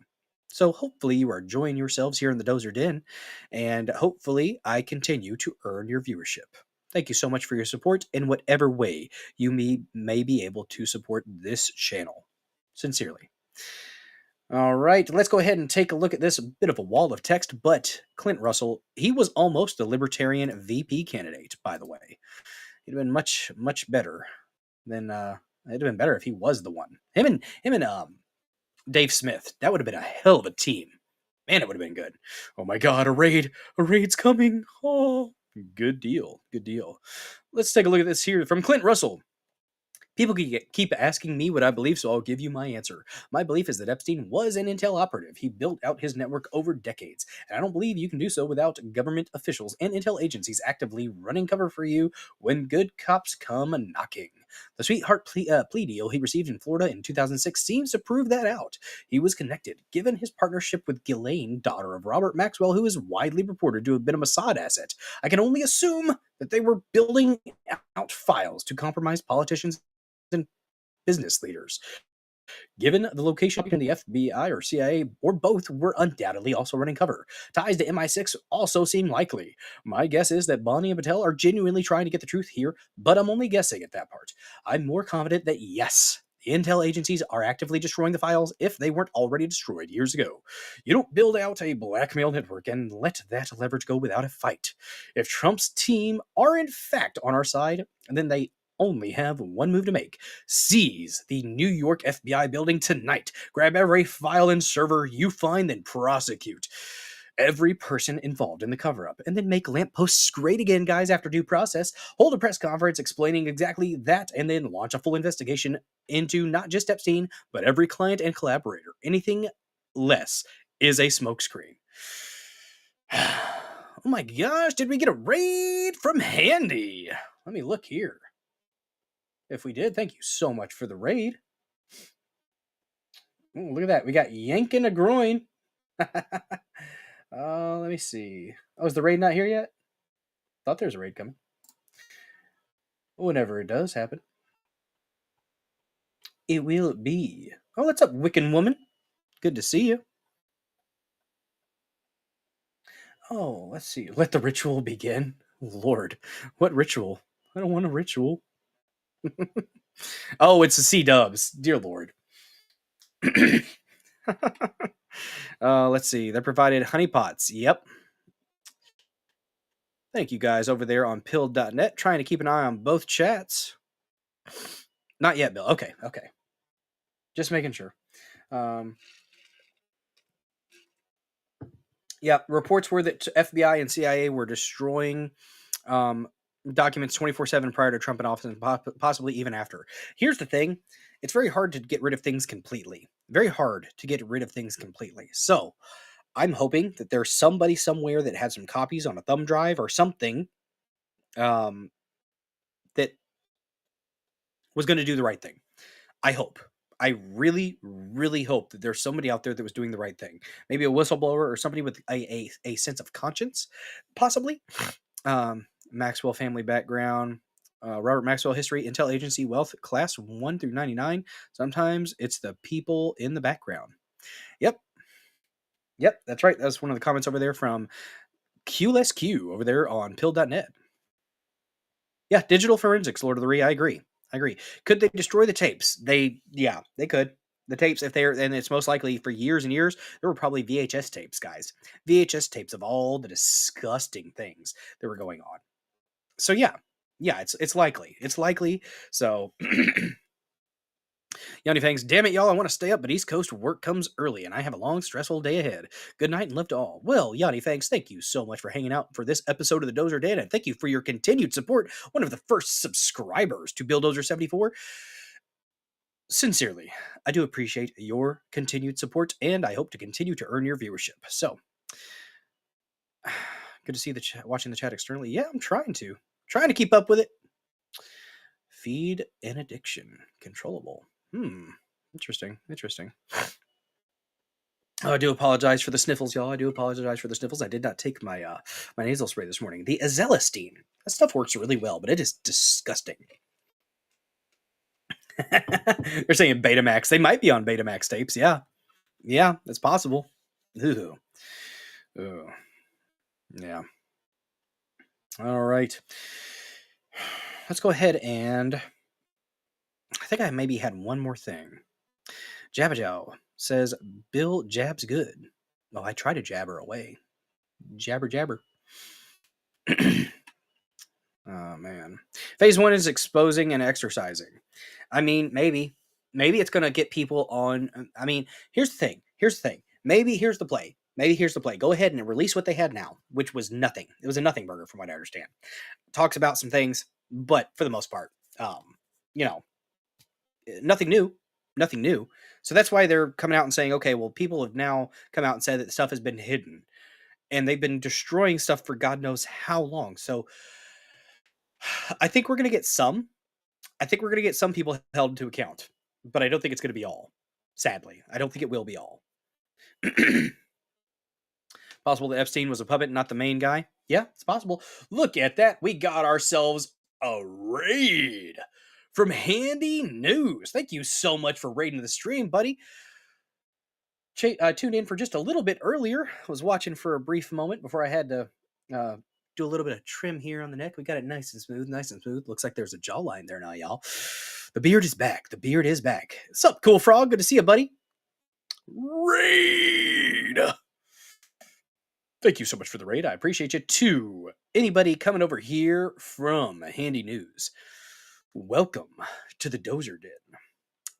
So hopefully you are enjoying yourselves here in the Dozer Den, and hopefully I continue to earn your viewership. Thank you so much for your support in whatever way you may be able to support this channel. Sincerely. All right, let's go ahead and take a look at this. A bit of a wall of text, but Clint Russell, he was almost a Libertarian VP candidate, by the way. It'd have been much, much better than, it'd have been better if he was the one. Him and Dave Smith, that would have been a hell of a team. Man, it would have been good. Oh my God, a raid's coming. Oh. Good deal. Let's take a look at this here from Clint Russell. People keep asking me what I believe, so I'll give you my answer. My belief is that Epstein was an intel operative. He built out his network over decades, and I don't believe you can do so without government officials and intel agencies actively running cover for you when good cops come knocking. The sweetheart plea deal he received in Florida in 2006 seems to prove that out. He was connected, given his partnership with Ghislaine, daughter of Robert Maxwell, who is widely reported to have been a Mossad asset. I can only assume that they were building out files to compromise politicians and business leaders. Given the location, the FBI or CIA or both were undoubtedly also running cover. Ties to MI6 also seem likely. My guess is that Bonnie and Patel are genuinely trying to get the truth here, but I'm only guessing at that part. I'm more confident that yes, the intel agencies are actively destroying the files if they weren't already destroyed years ago. You don't build out a blackmail network and let that leverage go without a fight. If Trump's team are in fact on our side, then they only have one move to make. Seize the New York FBI building tonight. Grab every file and server you find, then prosecute every person involved in the cover-up, and then make lampposts great again, guys, after due process. Hold a press conference explaining exactly that, and then launch a full investigation into not just Epstein, but every client and collaborator. Anything less is a smokescreen. Oh my gosh, did we get a raid from Handy? Let me look here. If we did, thank you so much for the raid. Ooh, look at that. We got yanking a groin. Let me see. Oh, is the raid not here yet? Thought there was a raid coming. Whenever it does happen, it will be. Oh, what's up, Wiccan woman? Good to see you. Oh, let's see. Let the ritual begin. Lord, what ritual? I don't want a ritual. Oh, it's the C-dubs. Dear Lord. Let's see. They provided honeypots. Yep. Thank you guys over there on pill.net. Trying to keep an eye on both chats. Not yet, Bill. Okay. Just making sure. Yeah, reports were that FBI and CIA were destroying documents 24/7 prior to Trump in office and possibly even after. Here's the thing. It's very hard to get rid of things completely. Very hard to get rid of things completely. So I'm hoping that there's somebody somewhere that had some copies on a thumb drive or something that was going to do the right thing. I hope. I really, really hope that there's somebody out there that was doing the right thing. Maybe a whistleblower or somebody with a sense of conscience, possibly. Maxwell family background, Robert Maxwell history, intel agency, wealth, class 1 through 99. Sometimes it's the people in the background. Yep, that's right. That's one of the comments over there from QLSQ over there on pill.net. Yeah, digital forensics, Lord of the Rings. I agree. Could they destroy the tapes? They could. The tapes, if they're, and it's most likely for years and years, there were probably VHS tapes, guys. VHS tapes of all the disgusting things that were going on. So yeah, it's likely. It's likely. So Yanni Fangs, damn it, y'all, I want to stay up, but East Coast work comes early, and I have a long, stressful day ahead. Good night and love to all. Well, Yanni Fangs, thank you so much for hanging out for this episode of the Dozer Den, and thank you for your continued support. One of the first subscribers to Bill Dozer 74. Sincerely, I do appreciate your continued support, and I hope to continue to earn your viewership. So, good to see watching the chat externally. Yeah, I'm trying to keep up with it. Feed and addiction controllable. Interesting. Oh, I do apologize for the sniffles, y'all. I did not take my my nasal spray this morning. The Azelastine. That stuff works really well, but it is disgusting. They're saying Betamax. They might be on Betamax tapes. Yeah, that's possible. Ooh. Yeah. All right. Let's go ahead and I think I maybe had one more thing. Jabbajow says, Bill jabs good. Well, I try to jab her away. Jabber. Oh, man. Phase 1 is exposing and exercising. I mean, maybe it's going to get people on. I mean, here's the thing. Maybe here's the play. Go ahead and release what they had now, which was nothing. It was a nothing burger from what I understand. Talks about some things, but for the most part, nothing new. So that's why they're coming out and saying, okay, well, people have now come out and said that the stuff has been hidden and they've been destroying stuff for God knows how long. So I think we're going to get some. I think we're going to get some people held to account, but I don't think it's going to be all. Sadly, I don't think it will be all. Possible that Epstein was a puppet, not the main guy. Yeah, it's possible. Look at that. We got ourselves a raid from Handy News. Thank you so much for raiding the stream, buddy. I tuned in for just a little bit earlier. I was watching for a brief moment before I had to do a little bit of trim here on the neck. We got it nice and smooth, nice and smooth. Looks like there's a jawline there now, y'all. The beard is back. The beard is back. What's up, Cool Frog? Good to see you, buddy. Raid! Thank you so much for the raid. I appreciate you. To anybody coming over here from Handy News, welcome to the Dozer Den.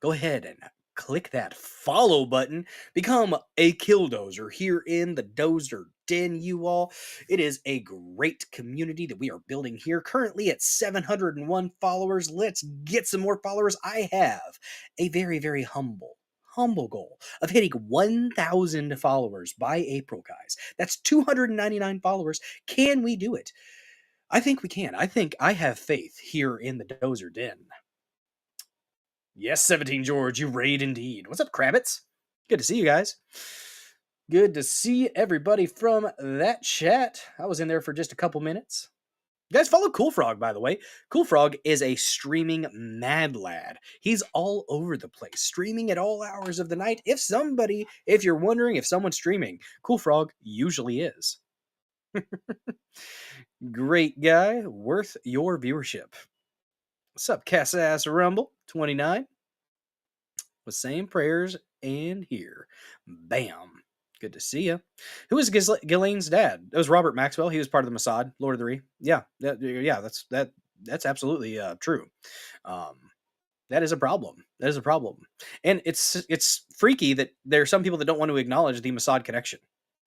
Go ahead and click that follow button. Become a killdozer here in the Dozer Den, you all. It is a great community that we are building here. Currently at 701 followers. Let's get some more followers. I have a very, very humble goal of hitting 1,000 followers by April, guys. That's 299 followers. Can we do it? I think we can. I think I have faith here in the Dozer Den. Yes, 17 George, you raid indeed. What's up, Krabbits? Good to see you guys. Good to see everybody from that chat. I was in there for just a couple minutes. You guys follow Cool Frog, by the way. Cool Frog is a streaming mad lad. He's all over the place, streaming at all hours of the night. If you're wondering if someone's streaming, Cool Frog usually is. Great guy, worth your viewership. What's up, Cass-Ass Rumble 29? With same prayers and here. Bam. Good to see you. Who was Ghislaine's dad? It was Robert Maxwell. He was part of the Mossad, Lord of the Rings. Yeah, that's absolutely true. That is a problem. That is a problem. And it's freaky that there are some people that don't want to acknowledge the Mossad connection.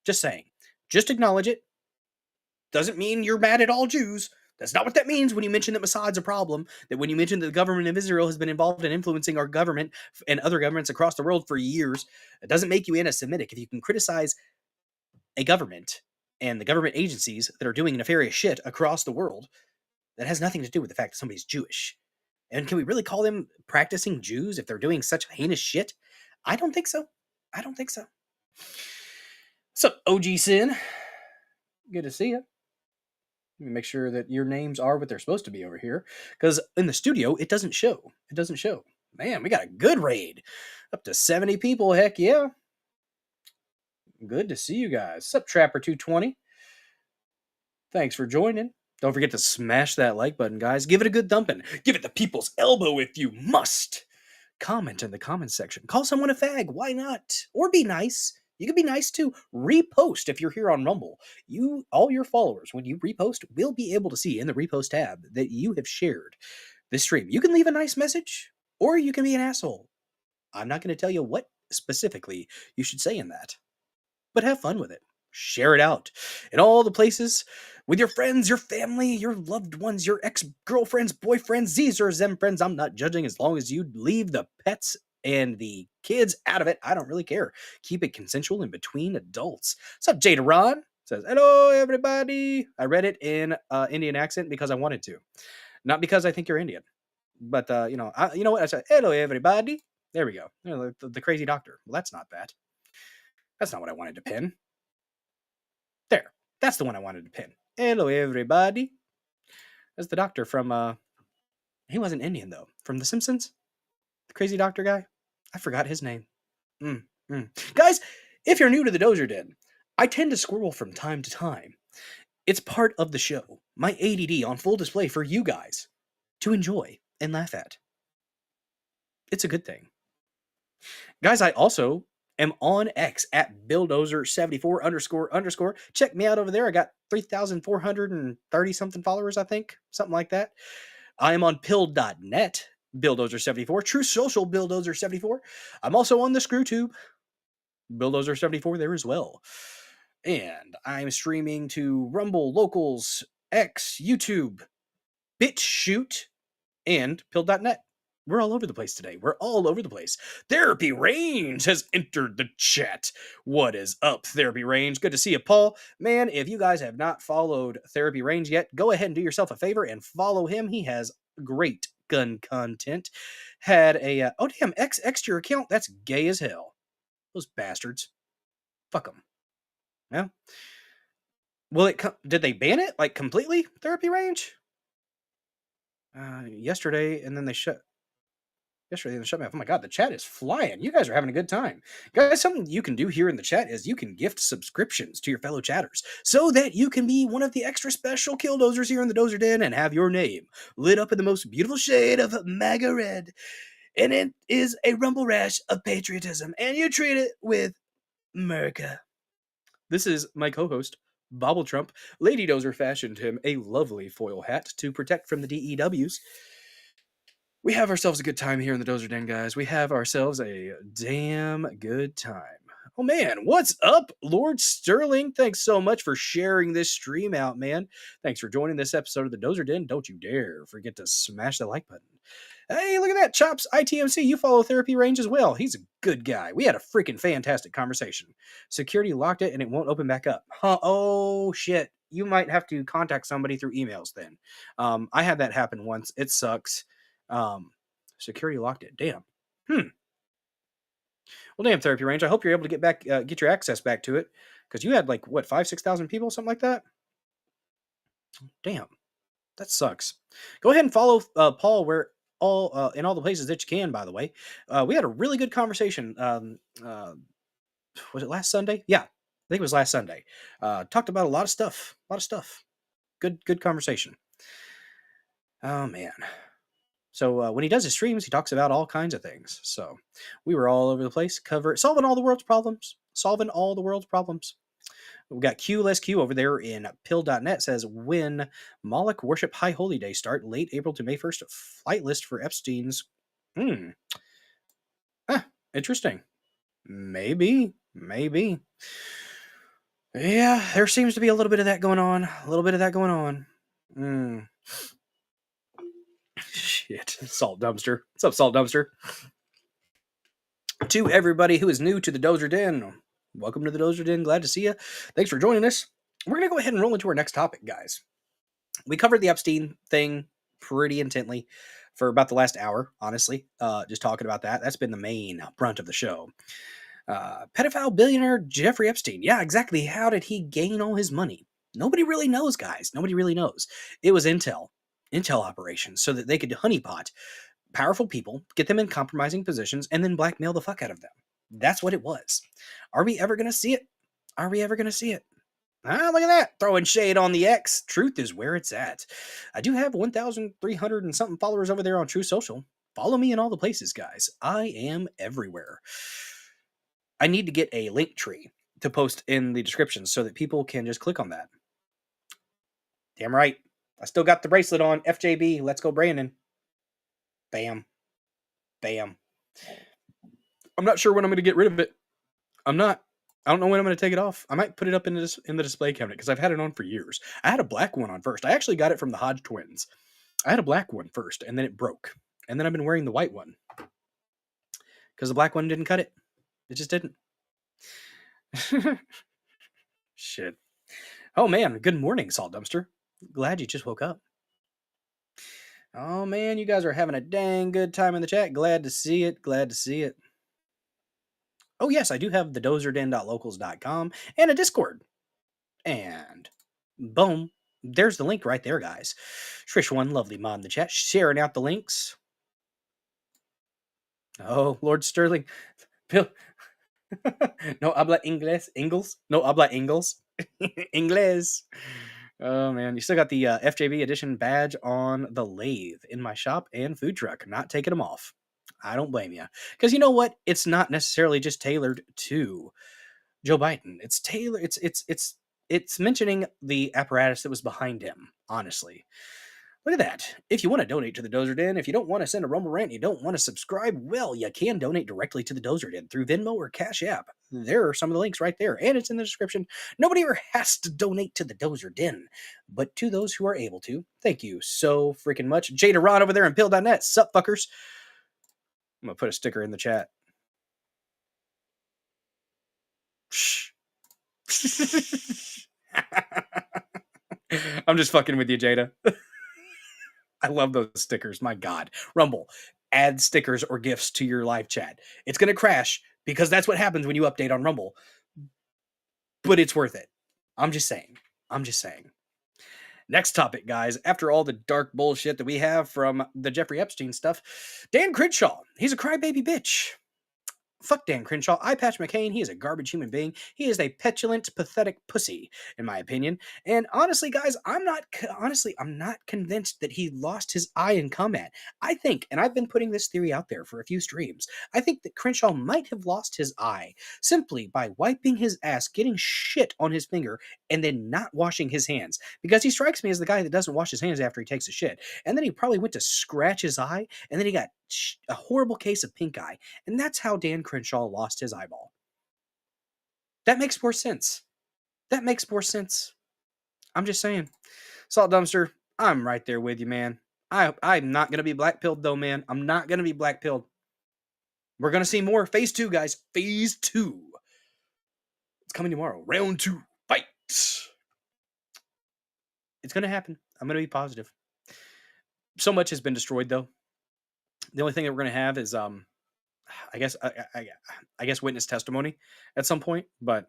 Just saying. Just acknowledge it. Doesn't mean you're mad at all Jews. That's not what that means when you mention that Mossad's a problem, that when you mention that the government of Israel has been involved in influencing our government and other governments across the world for years. It doesn't make you anti-Semitic. If you can criticize a government and the government agencies that are doing nefarious shit across the world, that has nothing to do with the fact that somebody's Jewish. And can we really call them practicing Jews if they're doing such heinous shit? I don't think so. I don't think so. What's up, OG Sin? Good to see you. Let me make sure that your names are what they're supposed to be over here. Because in the studio, it doesn't show. It doesn't show. Man, we got a good raid. Up to 70 people. Heck yeah. Good to see you guys. What's up, Trapper220? Thanks for joining. Don't forget to smash that like button, guys. Give it a good thumping. Give it the people's elbow if you must. Comment in the comments section. Call someone a fag. Why not? Or be nice. You can be nice too. Repost if you're here on Rumble. All your followers, when you repost, will be able to see in the repost tab that you have shared this stream. You can leave a nice message, or you can be an asshole. I'm not going to tell you what specifically you should say in that, but have fun with it. Share it out in all the places with your friends, your family, your loved ones, your ex-girlfriends, boyfriends, these are them friends. I'm not judging as long as you leave the pets and the kids out of it. I don't really care. Keep it consensual in between adults. What's up, Jada Ron? Says, hello, everybody. I read it in Indian accent because I wanted to. Not because I think you're Indian. But, you know what? I said, hello, everybody. There we go. You know, the crazy doctor. Well, that's not that. That's not what I wanted to pin. There. That's the one I wanted to pin. Hello, everybody. That's the doctor from, he wasn't Indian, though. From The Simpsons? The crazy doctor guy? I forgot his name. Guys, if you're new to the Dozer Den, I tend to squirrel from time to time. It's part of the show. My ADD on full display for you guys to enjoy and laugh at. It's a good thing. Guys, I also am on X at BillDozer74__. Check me out over there. I got 3,430 something followers, I think. Something like that. I am on pill.net. BillDozer74, True Social BillDozer74. I'm also on the ScrewTube, BillDozer74 there as well. And I'm streaming to Rumble, Locals, X, YouTube, BitChute, and Pill.net. We're all over the place today. We're all over the place. Therapy Range has entered the chat. What is up, Therapy Range? Good to see you, Paul. Man, if you guys have not followed Therapy Range yet, go ahead and do yourself a favor and follow him. He has great gun content. Had a oh damn, X your account. That's gay as hell. Those bastards. Fuck them. Yeah. Well, did they ban it like completely? Therapy range? Yesterday, and then they shut me off. Oh my god, the chat is flying. You guys are having a good time. Guys, something you can do here in the chat is you can gift subscriptions to your fellow chatters so that you can be one of the extra special killdozers here in the Dozer Den and have your name lit up in the most beautiful shade of MAGA red. And it is a rumble rash of patriotism, and you treat it with America. This is my co-host, Bobble Trump. Lady Dozer fashioned him a lovely foil hat to protect from the DEWs. We have ourselves a good time here in the Dozer Den, guys. We have ourselves a damn good time. Oh, man, what's up, Lord Sterling? Thanks so much for sharing this stream out, man. Thanks for joining this episode of the Dozer Den. Don't you dare forget to smash the like button. Hey, look at that. Chops ITMC, you follow Therapy Range as well. He's a good guy. We had a freaking fantastic conversation. Security locked it, and it won't open back up. Huh? Oh, shit. You might have to contact somebody through emails then. I had that happen once. It sucks. Security locked it. Damn. Well, damn, Therapy Range. I hope you're able to get back, get your access back to it, because you had like what 5,000-6,000 people, something like that. Damn, that sucks. Go ahead and follow Paul where all in all the places that you can. By the way, we had a really good conversation. Was it last Sunday? Yeah, I think it was last Sunday. Talked about a lot of stuff. Good conversation. Oh man. So when he does his streams, he talks about all kinds of things. So we were all over the place, solving all the world's problems. We've got Q less Q over there in pill.net says, when Moloch Worship High Holy Day start, late April to May 1st, flight list for Epstein's. Interesting. Maybe. Yeah, there seems to be a little bit of that going on. Shit. Salt Dumpster. What's up, Salt Dumpster? To everybody who is new to the Dozer Den, welcome to the Dozer Den. Glad to see you. Thanks for joining us. We're going to go ahead and roll into our next topic, guys. We covered the Epstein thing pretty intently for about the last hour, honestly. Just talking about that. That's been the main brunt of the show. Pedophile billionaire Jeffrey Epstein. Yeah, exactly. How did he gain all his money? Nobody really knows, guys. Nobody really knows. It was intel operations so that they could honeypot powerful people, get them in compromising positions, and then blackmail the fuck out of them. That's what it was. Are we ever going to see it? Look at that. Throwing shade on the X. Truth is where it's at. I do have 1,300 and something followers over there on True Social. Follow me in all the places, guys. I am everywhere. I need to get a link tree to post in the description so that people can just click on that. Damn right. I still got the bracelet on. FJB. Let's go, Brandon. Bam. I'm not sure when I'm going to get rid of it. I don't know when I'm going to take it off. I might put it up in the display cabinet because I've had it on for years. I had a black one on first. I actually got it from the Hodge twins. I had a black one first, and then it broke. And then I've been wearing the white one because the black one didn't cut it. It just didn't. Shit. Oh, man. Good morning, Salt Dumpster. Glad you just woke up. Oh, man. You guys are having a dang good time in the chat. Glad to see it. Oh, yes. I do have the dozerden.locals.com and a Discord. And boom. There's the link right there, guys. Trish One, lovely mod in the chat, sharing out the links. Oh, Lord Sterling. Bill. No habla inglés. Ingles? No habla Ingles. Inglés. Oh, man. You still got the FJB edition badge on the lathe in my shop and food truck. Not taking them off. I don't blame you. Because you know what? It's not necessarily just tailored to Joe Biden. It's tailored. It's mentioning the apparatus that was behind him, honestly. Look at that. If you want to donate to the Dozer Den, if you don't want to send a Rumble Rant, you don't want to subscribe, well, you can donate directly to the Dozer Den through Venmo or Cash App. There are some of the links right there, and it's in the description. Nobody ever has to donate to the Dozer Den, but to those who are able to, thank you so freaking much. Jada Ron over there in pill.net. Sup, fuckers? I'm going to put a sticker in the chat. Shh. I'm just fucking with you, Jada. I love those stickers. My God. Rumble, add stickers or GIFs to your live chat. It's going to crash because that's what happens when you update on Rumble. But it's worth it. I'm just saying. Next topic, guys. After all the dark bullshit that we have from the Jeffrey Epstein stuff, Dan Crenshaw, he's a crybaby bitch. Fuck Dan Crenshaw. Eyepatch McCain, he is a garbage human being. He is a petulant, pathetic pussy, in my opinion. And honestly, guys, I'm not convinced that he lost his eye in combat. I think, and I've been putting this theory out there for a few streams, I think that Crenshaw might have lost his eye simply by wiping his ass, getting shit on his finger, and then not washing his hands. Because he strikes me as the guy that doesn't wash his hands after he takes a shit. And then he probably went to scratch his eye, and then he got a horrible case of pink eye. And that's how Dan Crenshaw lost his eyeball. That makes more sense. I'm just saying. Salt Dumpster, I'm right there with you, man. I'm not going to be black-pilled, though, man. I'm not going to be black-pilled. We're going to see more. Phase 2, guys. Phase 2. It's coming tomorrow. Round 2. Fight. It's going to happen. I'm going to be positive. So much has been destroyed, though. The only thing that we're going to have is, I guess witness testimony at some point. But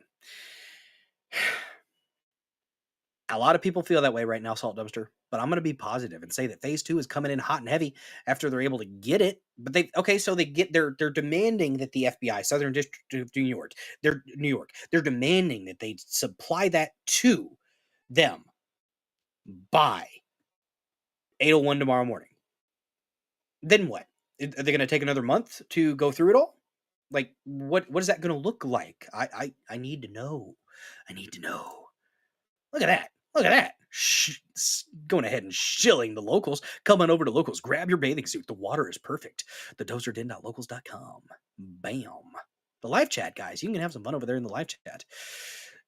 a lot of people feel that way right now, Salt Dumpster. But I'm going to be positive and say that Phase 2 is coming in hot and heavy after they're able to get it. But they're demanding that the FBI, Southern District of New York, they're demanding that they supply that to them by 8:01 tomorrow morning. Then what? Are they going to take another month to go through it all? Like, what is that going to look like? I need to know. Look at that. Going ahead and shilling the locals. Come on over to Locals. Grab your bathing suit. The water is perfect. The DozerDen.locals.com. Bam. The live chat, guys. You can have some fun over there in the live chat.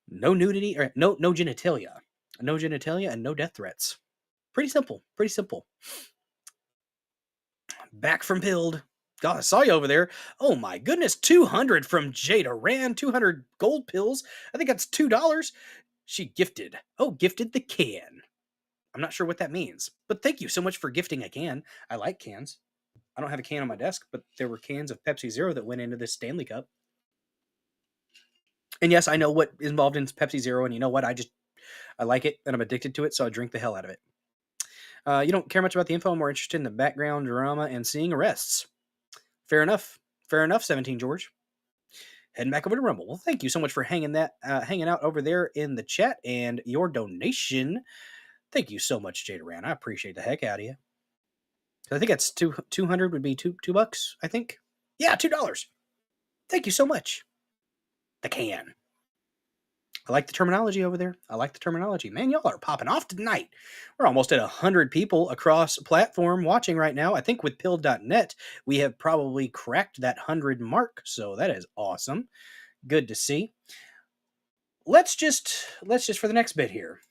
No nudity, or no genitalia. No genitalia and no death threats. Pretty simple. Back from Pilled. God, I saw you over there. Oh my goodness, 200 from Jada Rand, 200 gold pills. I think that's $2. She gifted the can. I'm not sure what that means, but thank you so much for gifting a can. I like cans. I don't have a can on my desk, but there were cans of Pepsi Zero that went into this Stanley Cup. And yes, I know what is involved in Pepsi Zero, and you know what? I like it, and I'm addicted to it, so I drink the hell out of it. You don't care much about the info. I'm more interested in the background drama and seeing arrests. Fair enough, 17 George. Heading back over to Rumble. Well, thank you so much for hanging out over there in the chat and your donation. Thank you so much, Jada Rand. I appreciate the heck out of you. I think that's 200 would be $2, I think. Yeah, $2. Thank you so much. The can. I like the terminology over there. Man, y'all are popping off tonight. We're almost at 100 people across platform watching right now. I think with Pill.net, we have probably cracked that 100 mark. So that is awesome. Good to see. Let's just for the next bit here.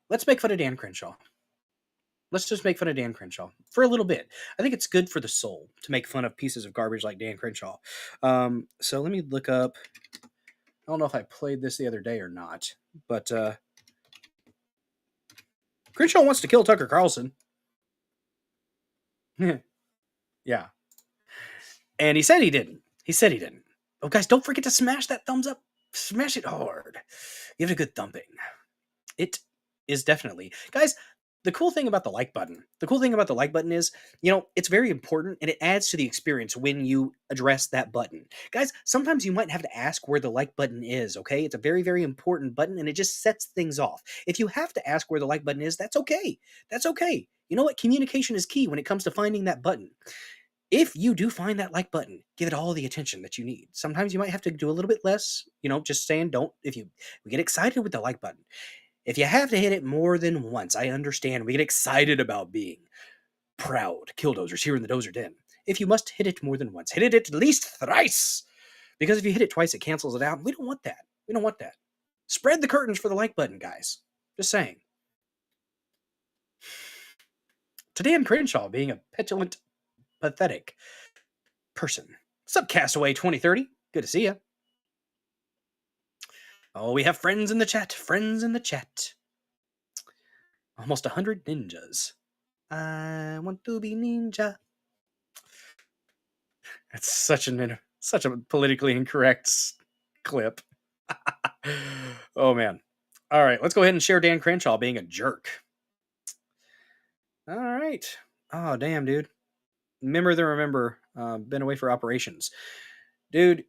Let's make fun of Dan Crenshaw. Let's just make fun of Dan Crenshaw for a little bit. I think it's good for the soul to make fun of pieces of garbage like Dan Crenshaw. So let me look up. I don't know if I played this the other day or not, but Crenshaw wants to kill Tucker Carlson. Yeah. And he said he didn't. Oh, guys, don't forget to smash that thumbs up. Smash it hard. Give it a good thumping. It is definitely... Guys, the cool thing about the like button is, it's very important, and it adds to the experience when you address that button. Guys, sometimes you might have to ask where the like button is, okay? It's a very, very important button, and it just sets things off. If you have to ask where the like button is, that's okay. You know what? Communication is key when it comes to finding that button. If you do find that like button, give it all the attention that you need. Sometimes you might have to do a little bit less, just saying we get excited with the like button. If you have to hit it more than once, I understand. We get excited about being proud killdozers here in the Dozer Den. If you must hit it more than once, hit it at least thrice. Because if you hit it twice, it cancels it out. We don't want that. Spread the curtains for the like button, guys. Just saying. To Dan Crenshaw being a petulant, pathetic person. What's up, Castaway 2030? Good to see you. Oh, we have friends in the chat. Almost 100 ninjas. I want to be ninja. That's such a politically incorrect clip. Oh man. All right, let's go ahead and share Dan Crenshaw being a jerk. All right. Oh damn, dude. Remember. Been away for operations, dude.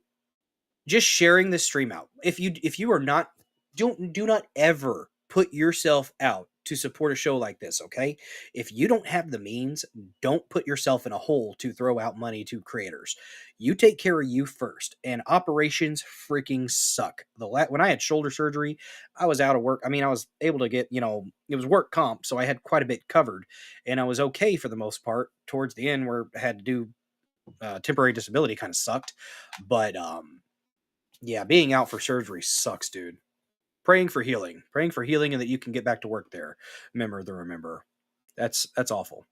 Just sharing this stream out. If you are not, do not ever put yourself out to support a show like this, okay? If you don't have the means, don't put yourself in a hole to throw out money to creators. You take care of you first. And operations freaking suck. When I had shoulder surgery, I was out of work. I mean, I was able to get, it was work comp, so I had quite a bit covered, and I was okay for the most part. Towards the end, where I had to do temporary disability, kind of sucked, but yeah, being out for surgery sucks, dude. Praying for healing, and that you can get back to work there. Remember. That's awful.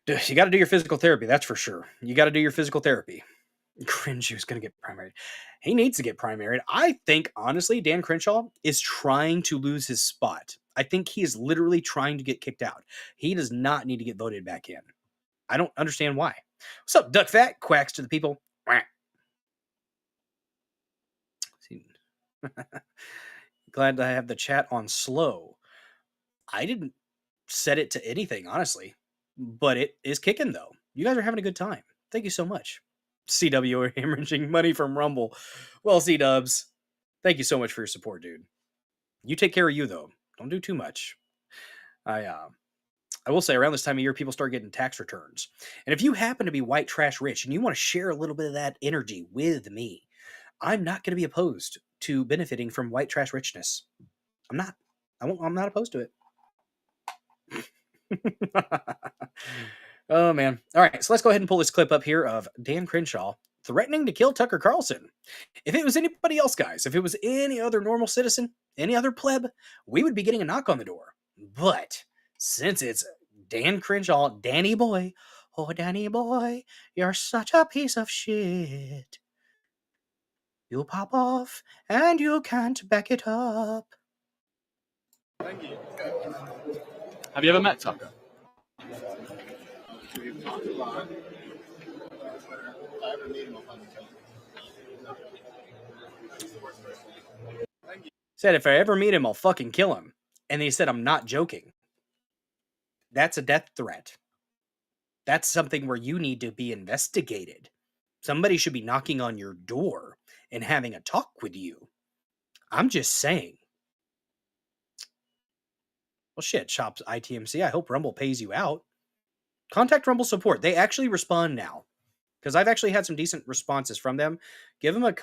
You got to do your physical therapy. That's for sure. You got to do your physical therapy. Cringe's going to get primaried. He needs to get primaried. I think, honestly, Dan Crenshaw is trying to lose his spot. I think he is literally trying to get kicked out. He does not need to get voted back in. I don't understand why. What's up, Duck Fat? Quacks to the people. Glad to have the chat on slow. I didn't set it to anything, honestly, but it is kicking though. You guys are having a good time. Thank you so much. CW are hemorrhaging money from Rumble. Well, C-dubs, thank you so much for your support, dude. You take care of you though. Don't do too much. I will say around this time of year, people start getting tax returns. And if you happen to be white trash rich and you want to share a little bit of that energy with me, I'm not going to be opposed to benefiting from white trash richness. I'm not. I'm not opposed to it. Oh, man. All right, so let's go ahead and pull this clip up here of Dan Crenshaw threatening to kill Tucker Carlson. If it was anybody else, guys, if it was any other normal citizen, any other pleb, we would be getting a knock on the door. But since it's Dan Crenshaw, Danny boy, oh, Danny boy, you're such a piece of shit. You pop off, and you can't back it up. Thank you. Have you ever met Tucker? Said if I ever meet him, I'll fucking kill him. And he said, I'm not joking. That's a death threat. That's something where you need to be investigated. Somebody should be knocking on your door and having a talk with you. I'm just saying. Well, shit, Shops ITMC. I hope Rumble pays you out. Contact Rumble support. They actually respond now. Because I've actually had some decent responses from them. Give them a...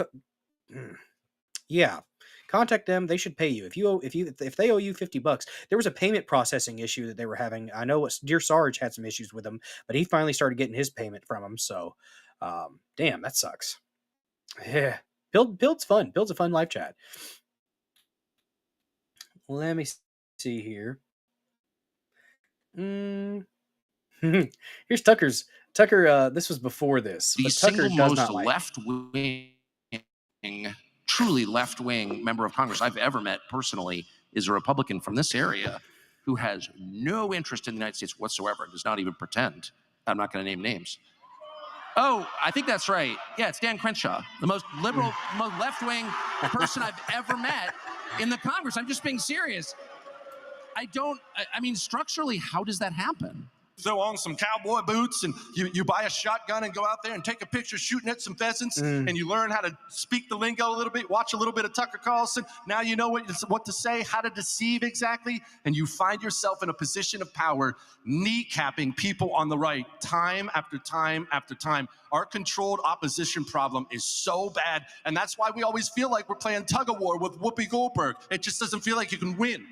Yeah. Contact them. They should pay you. If they owe you $50, there was a payment processing issue that they were having. I know Dear Sarge had some issues with them, but he finally started getting his payment from them. So, damn, that sucks. Yeah, Build's fun. Build's a fun live chat. Let me see here. Here's Tucker's. Tucker. This was before this. The but Tucker single does most not like left-wing, truly left-wing member of Congress I've ever met personally is a Republican from this area who has no interest in the United States whatsoever, does not even pretend. I'm not going to name names. Oh, I think that's right. Yeah, it's Dan Crenshaw, the most liberal, most left-wing person I've ever met in the Congress. I'm just being serious. I mean, structurally, how does that happen? Throw on some cowboy boots and you buy a shotgun and go out there and take a picture shooting at some pheasants and you learn how to speak the lingo a little bit, watch a little bit of Tucker Carlson. Now you know what to say, how to deceive exactly, and you find yourself in a position of power, kneecapping people on the right time after time after time. Our controlled opposition problem is so bad, and that's why we always feel like we're playing tug-of-war with Whoopi Goldberg. It just doesn't feel like you can win.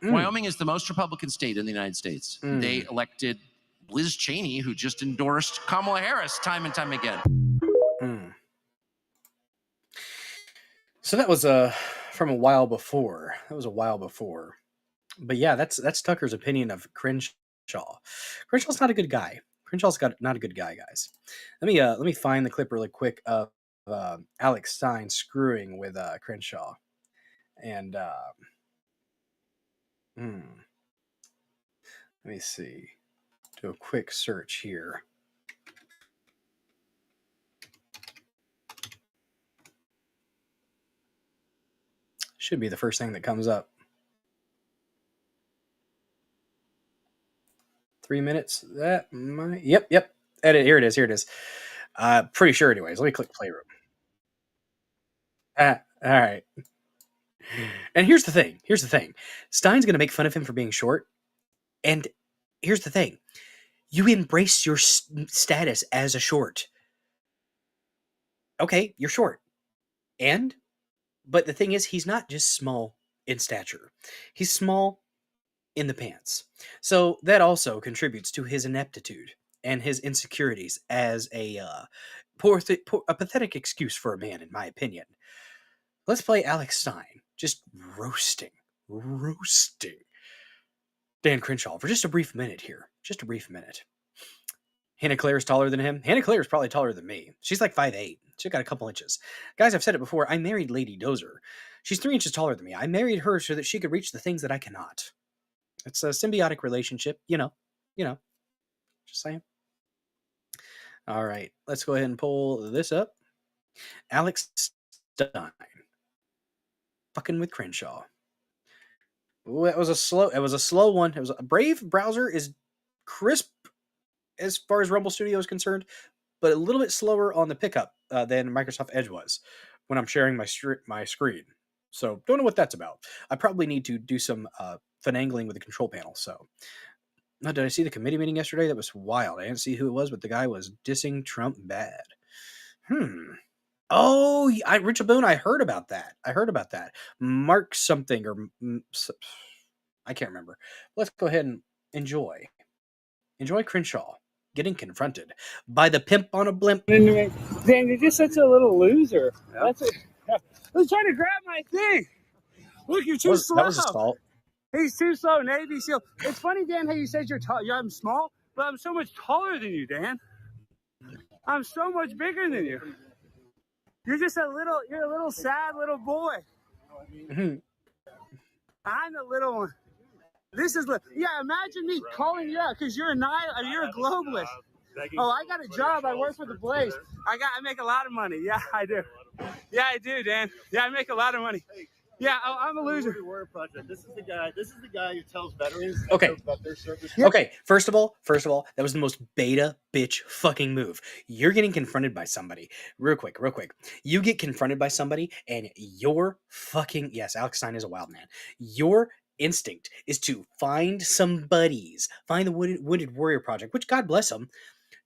Wyoming is the most Republican state in the United States. They elected Liz Cheney, who just endorsed Kamala Harris time and time again. So that was from a while before. But yeah, that's Tucker's opinion of Crenshaw. Crenshaw's not a good guy. Not a good guy, guys. Let me find the clip really quick of Alex Stein screwing with Crenshaw, and let Let me see. Do a quick search here. Should be the first thing that comes up. 3 minutes. That might. Yep. Edit. Here it is. Pretty sure, anyways. Let me click Playroom. All right. And here's the thing. Stein's going to make fun of him for being short. And here's the thing. You embrace your status as a short. Okay, you're short. But the thing is, he's not just small in stature. He's small in the pants. So that also contributes to his ineptitude and his insecurities as a pathetic excuse for a man, in my opinion. Let's play Alex Stein, just roasting Dan Crenshaw for just a brief minute here. Just a brief minute. Hannah Claire's taller than him. Hannah Claire's probably taller than me. She's like 5'8". She's got a couple inches. Guys, I've said it before. I married Lady Dozer. She's 3 inches taller than me. I married her so that she could reach the things that I cannot. It's a symbiotic relationship, you know. Just saying. All right, let's go ahead and pull this up. Alex Stein. Fucking with Crenshaw. Ooh, it was a slow one. It was a Brave browser is crisp as far as Rumble Studio is concerned, but a little bit slower on the pickup than Microsoft Edge was when I'm sharing my screen. So don't know what that's about. I probably need to do some finagling with the control panel. So, now, did I see the committee meeting yesterday? That was wild. I didn't see who it was, but the guy was dissing Trump bad. Oh, Richard Boone. I heard about that. Mark something or I can't remember. Let's go ahead and enjoy Crenshaw getting confronted by the pimp on a blimp. Dan, you're just such a little loser. I was trying to grab my thing. Look, you're too slow. That was his fault. He's too slow, Navy SEAL. It's funny, Dan, how you said you're tall. I'm small, but I'm so much taller than you, Dan. I'm so much bigger than you. You're just a little sad little boy. I'm the little one. This is, imagine me calling you out because you're a globalist. Oh, I got a job. I work for the Blaze. I make a lot of money. Yeah, I do. Yeah, I do, Dan. Yeah, I make a lot of money. Yeah, I'm a loser. This is the guy who tells veterans about their service. Okay, first of all, that was the most beta bitch fucking move. You're getting confronted by somebody. Real quick. You get confronted by somebody and your fucking, yes, Alex Stein is a wild man. Your instinct is to find some buddies, find the Wounded Warrior Project, which God bless them,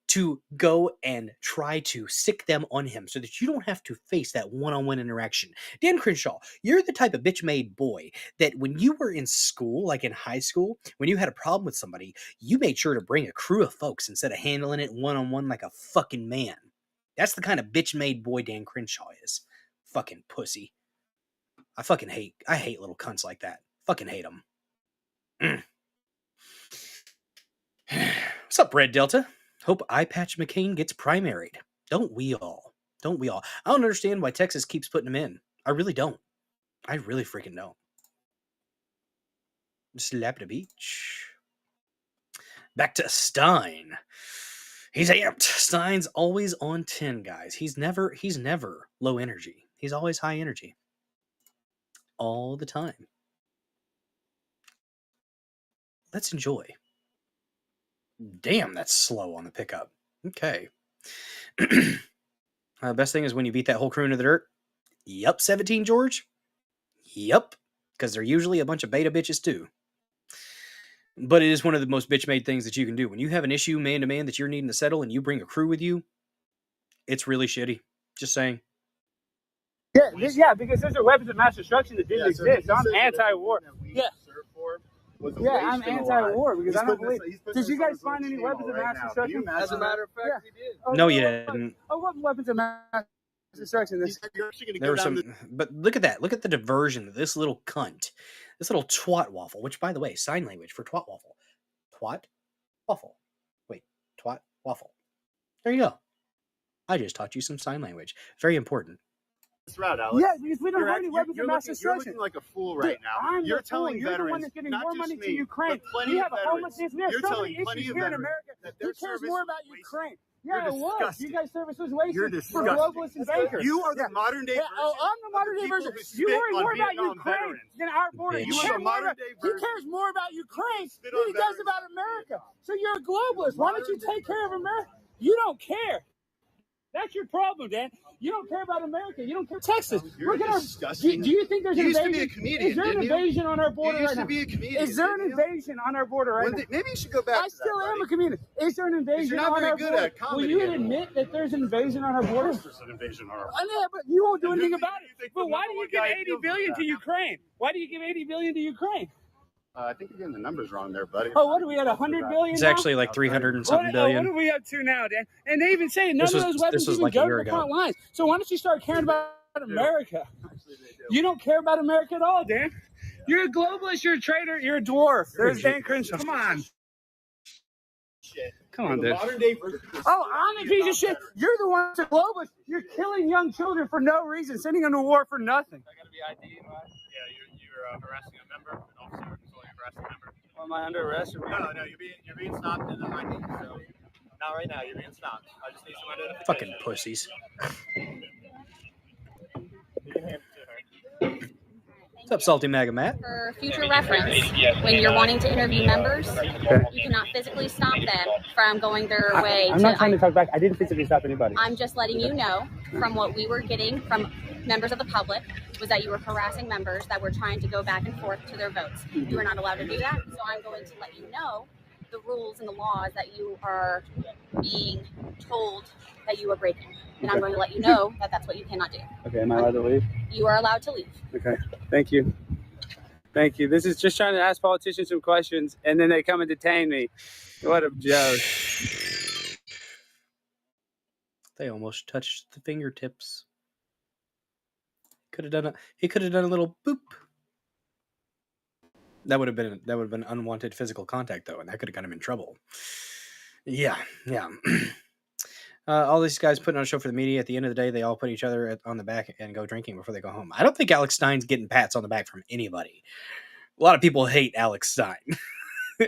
to go and try to sick them on him so that you don't have to face that one-on-one interaction. Dan Crenshaw, you're the type of bitch-made boy that when you were in school, like in high school, when you had a problem with somebody, you made sure to bring a crew of folks instead of handling it one-on-one like a fucking man. That's the kind of bitch-made boy Dan Crenshaw is. Fucking pussy. I hate little cunts like that. Fucking hate them. What's up, Red Delta? Hope Eyepatch McCain gets primaried. Don't we all? I don't understand why Texas keeps putting him in. I really don't. I really freaking don't. Slap the beach. Back to Stein. He's amped. Stein's always on 10, guys. He's never low energy. He's always high energy. All the time. Let's enjoy. Damn, that's slow on the pickup. Okay. Best thing is when you beat that whole crew into the dirt. Yup, 17 George. Yup. Because they're usually a bunch of beta bitches too. But it is one of the most bitch-made things that you can do. When you have an issue man-to-man that you're needing to settle and you bring a crew with you, it's really shitty. Just saying. Yeah, because those are weapons of mass destruction that didn't exist. I'm anti-war. Yeah. I'm anti-war because I don't believe. Did you guys find any weapons of mass destruction? As a matter of fact, we did. No, you didn't. What weapons of mass destruction? There were some, but look at that. Look at the diversion of this little cunt, this little twat waffle. Which, by the way, sign language for twat waffle. Twat waffle. Wait, twat waffle. There you go. I just taught you some sign language. Very important. this route, Alex. Yeah, because we don't You're have act- any weapons you're of mass looking- You're destruction. looking like a fool right Dude, now. I'm You're the fool. telling You're the one veterans, that's giving not more just money to me, Ukraine. but plenty We of have a veterans. homelessness. We have You're so telling many plenty issues of here in veterans America. that Who their cares service more was about wasted. Ukraine? You're Yeah, it was. disgusting. You guys' service was wasted You're for disgusting. globalists and bankers. You are the Yeah. modern day Yeah, version. oh, I'm the modern day people version. who You spit worry on more about Vietnam Ukraine veterans. than our border. Bitch. You You are care the more modern about, day he version. cares more about Ukraine Spit than on he does veterans. about America. So you're a globalist. Why don't you take care of America? You don't care. That's your problem, Dan. You don't care about America. You don't care. Texas. You're disgusting. Do you think there's You an used to be invasion? a comedian, Is there an didn't you? invasion on our border You used right to now? be a comedian, Is there an didn't you? invasion on our border right now? Maybe you should go back I to that, still am buddy. a comedian. Is there an invasion not on very our good border? at Will comedy you anymore. admit that there's an invasion on our border? There's an invasion on our Yeah, but you won't do And anything who do about you it. think But the why do number you one give guy 80 deals with billion that? to Ukraine? Why do you give 80 billion to Ukraine? I think you're getting the numbers wrong there, buddy. Oh, what are we at, 100 billion It's now? actually like 300 and something What billion. are we up to now, Dan? And they even say none This of was- those this weapons was even like a go year to the ago. front lines. So why don't you start caring about America? You don't care about America at all, Dan. You're a globalist. You're a traitor. You're a dwarf. There's Dan Crenshaw. Come on. Come on, dude. Modern day version. Oh, I'm a piece of shit. You're the one that's a globalist. You're killing young children for no reason, sending them to war for nothing. I gotta be ID, right? Yeah, you're harassing a member, an officer, so you're harassing a member. Am I under arrest? No, you're being stopped in the ID, so not right now. You're being stopped. I just need some identification. Fucking pussies. What's up, Salty Maga Matt? For future reference, when you're wanting to interview members, you cannot physically stop them from going their way. I'm not trying to talk back. I didn't physically stop anybody. I'm just letting you know from what we were getting from members of the public was that you were harassing members that were trying to go back and forth to their votes. You are not allowed to do that, so I'm going to let you know the rules and the laws that you are being told that you are breaking. And I'm going to let you know that that's what you cannot do. Okay, am I allowed to leave? You are allowed to leave. Okay, thank you. Thank you. This is just trying to ask politicians some questions, and then they come and detain me. What a joke. They almost touched the fingertips. He could have done a little boop. That would have been unwanted physical contact though, and that could have got him in trouble. Yeah. All these guys putting on a show for the media. At the end of the day, they all put each other on the back and go drinking before they go home. I don't think Alex Stein's getting pats on the back from anybody. A lot of people hate Alex Stein,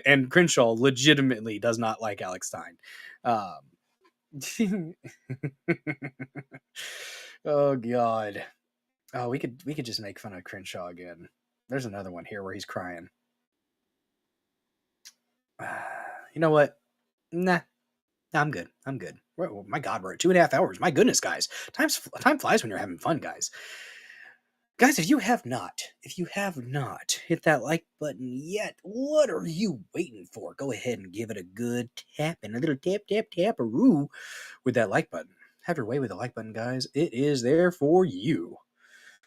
and Crenshaw legitimately does not like Alex Stein. Oh God. Oh, we could just make fun of Crenshaw again. There's another one here where he's crying. You know what? Nah, I'm good. My God, we're at 2.5 hours. My goodness, guys. Time flies when you're having fun, guys. Guys, if you have not hit that like button yet, what are you waiting for? Go ahead and give it a good tap and a little tap-a-roo with that like button. Have your way with the like button, guys. It is there for you.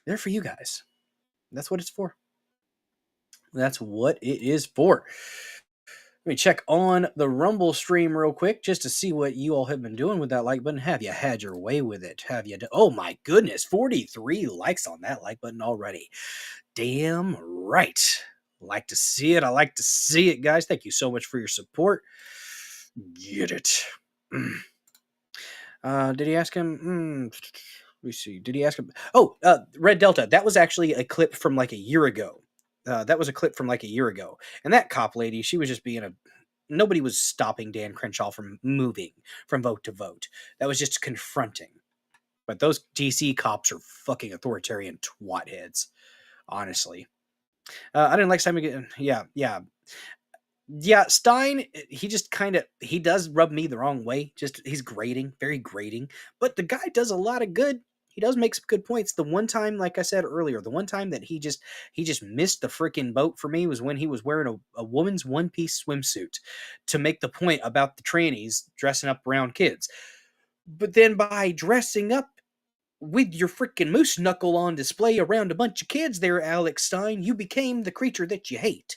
There for you guys. That's what it's for. That's what it is for. Let me check on the Rumble stream real quick just to see what you all have been doing with that like button. Have you had your way with it? Have you? Oh my goodness, 43 likes on that like button already. Damn right. Like to see it. I like to see it, guys. Thank you so much for your support. Get it. Did he ask him? Let me see. Did he ask him? Oh, Red Delta. That was actually a clip from like a year ago. And that cop lady, she was just being nobody was stopping Dan Crenshaw from moving from vote to vote. That was just confronting. But those DC cops are fucking authoritarian twat heads. Honestly. I didn't like Simon again. Yeah, Stein, he does rub me the wrong way. Just, he's grating, very grating. But the guy does a lot of good. He does make some good points. The one time, like I said earlier, the one time that he just missed the freaking boat for me was when he was wearing a woman's one-piece swimsuit to make the point about the trannies dressing up around kids. But then by dressing up with your freaking moose knuckle on display around a bunch of kids there, Alex Stein, you became the creature that you hate.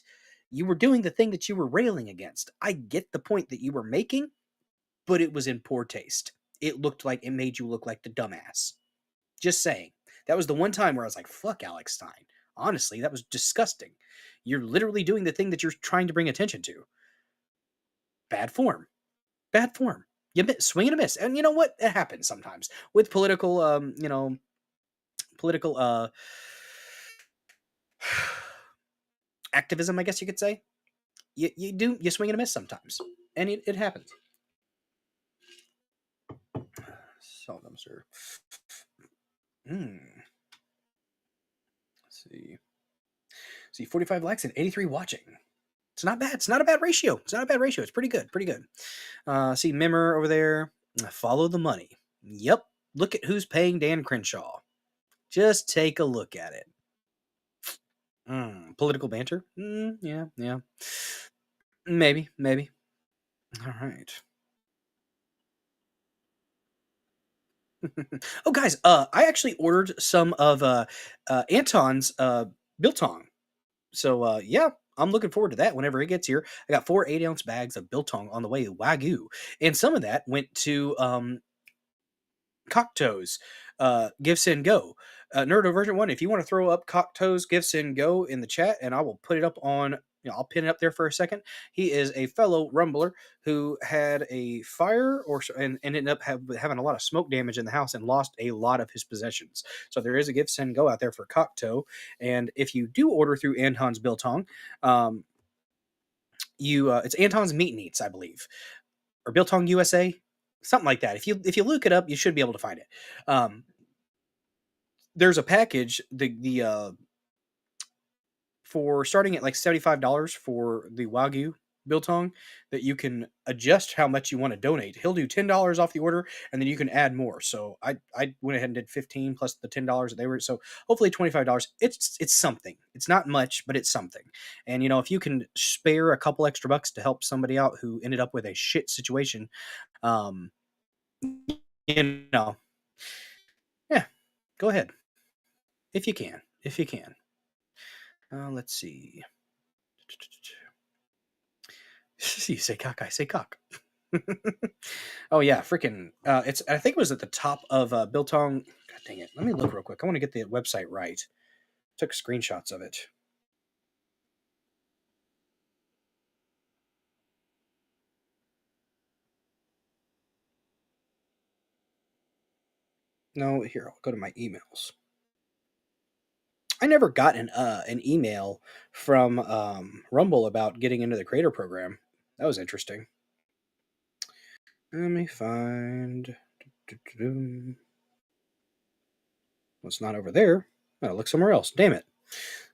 You were doing the thing that you were railing against. I get the point that you were making, but it was in poor taste. It made you look like the dumbass. Just saying. That was the one time where I was like, fuck Alex Stein. Honestly, that was disgusting. You're literally doing the thing that you're trying to bring attention to. Bad form. You swing and a miss. And you know what? It happens sometimes. With political, political activism, I guess you could say. You swing and a miss sometimes, and it happens. Salt dumpster. Let's see, 45 likes and 83 watching. It's not bad. It's not a bad ratio. It's not a bad ratio. It's pretty good. Pretty good. See Mimmer over there. Follow the money. Yep. Look at who's paying Dan Crenshaw. Just take a look at it. Political banter? Yeah. Maybe. All right. Oh, guys, I actually ordered some of Anton's biltong. So, yeah, I'm looking forward to that whenever it gets here. I got 4 8-ounce bags of biltong on the way to Wagyu. And some of that went to Cocktoes Gifts and Go. Nerdo version 1, if you want to throw up Cocktoes Gifts and Go in the chat, and I will put it up on, I'll pin it up there for a second. He is a fellow rumbler who had a fire and ended up having a lot of smoke damage in the house and lost a lot of his possessions. So there is a Gifts and Go out there for Cocktoe. And if you do order through Anton's Biltong, it's Anton's Meat and Eats, I believe, or Biltong USA, something like that. If you look it up, you should be able to find it. There's a package, for starting at like $75 for the Wagyu biltong, that you can adjust how much you want to donate. He'll do $10 off the order, and then you can add more. So I went ahead and did 15 plus the $10 that they were. So hopefully $25. It's something. It's not much, but it's something. And if you can spare a couple extra bucks to help somebody out who ended up with a shit situation, yeah, go ahead if you can. Let's see. You say cock, I say cock. Oh yeah, freaking! I think it was at the top of Biltong. God dang it! Let me look real quick. I want to get the website right. Took screenshots of it. No, here, I'll go to my emails. I never got an email from Rumble about getting into the creator program. That was interesting. Let me find. Well, it's not over there. I'll look somewhere else. Damn it.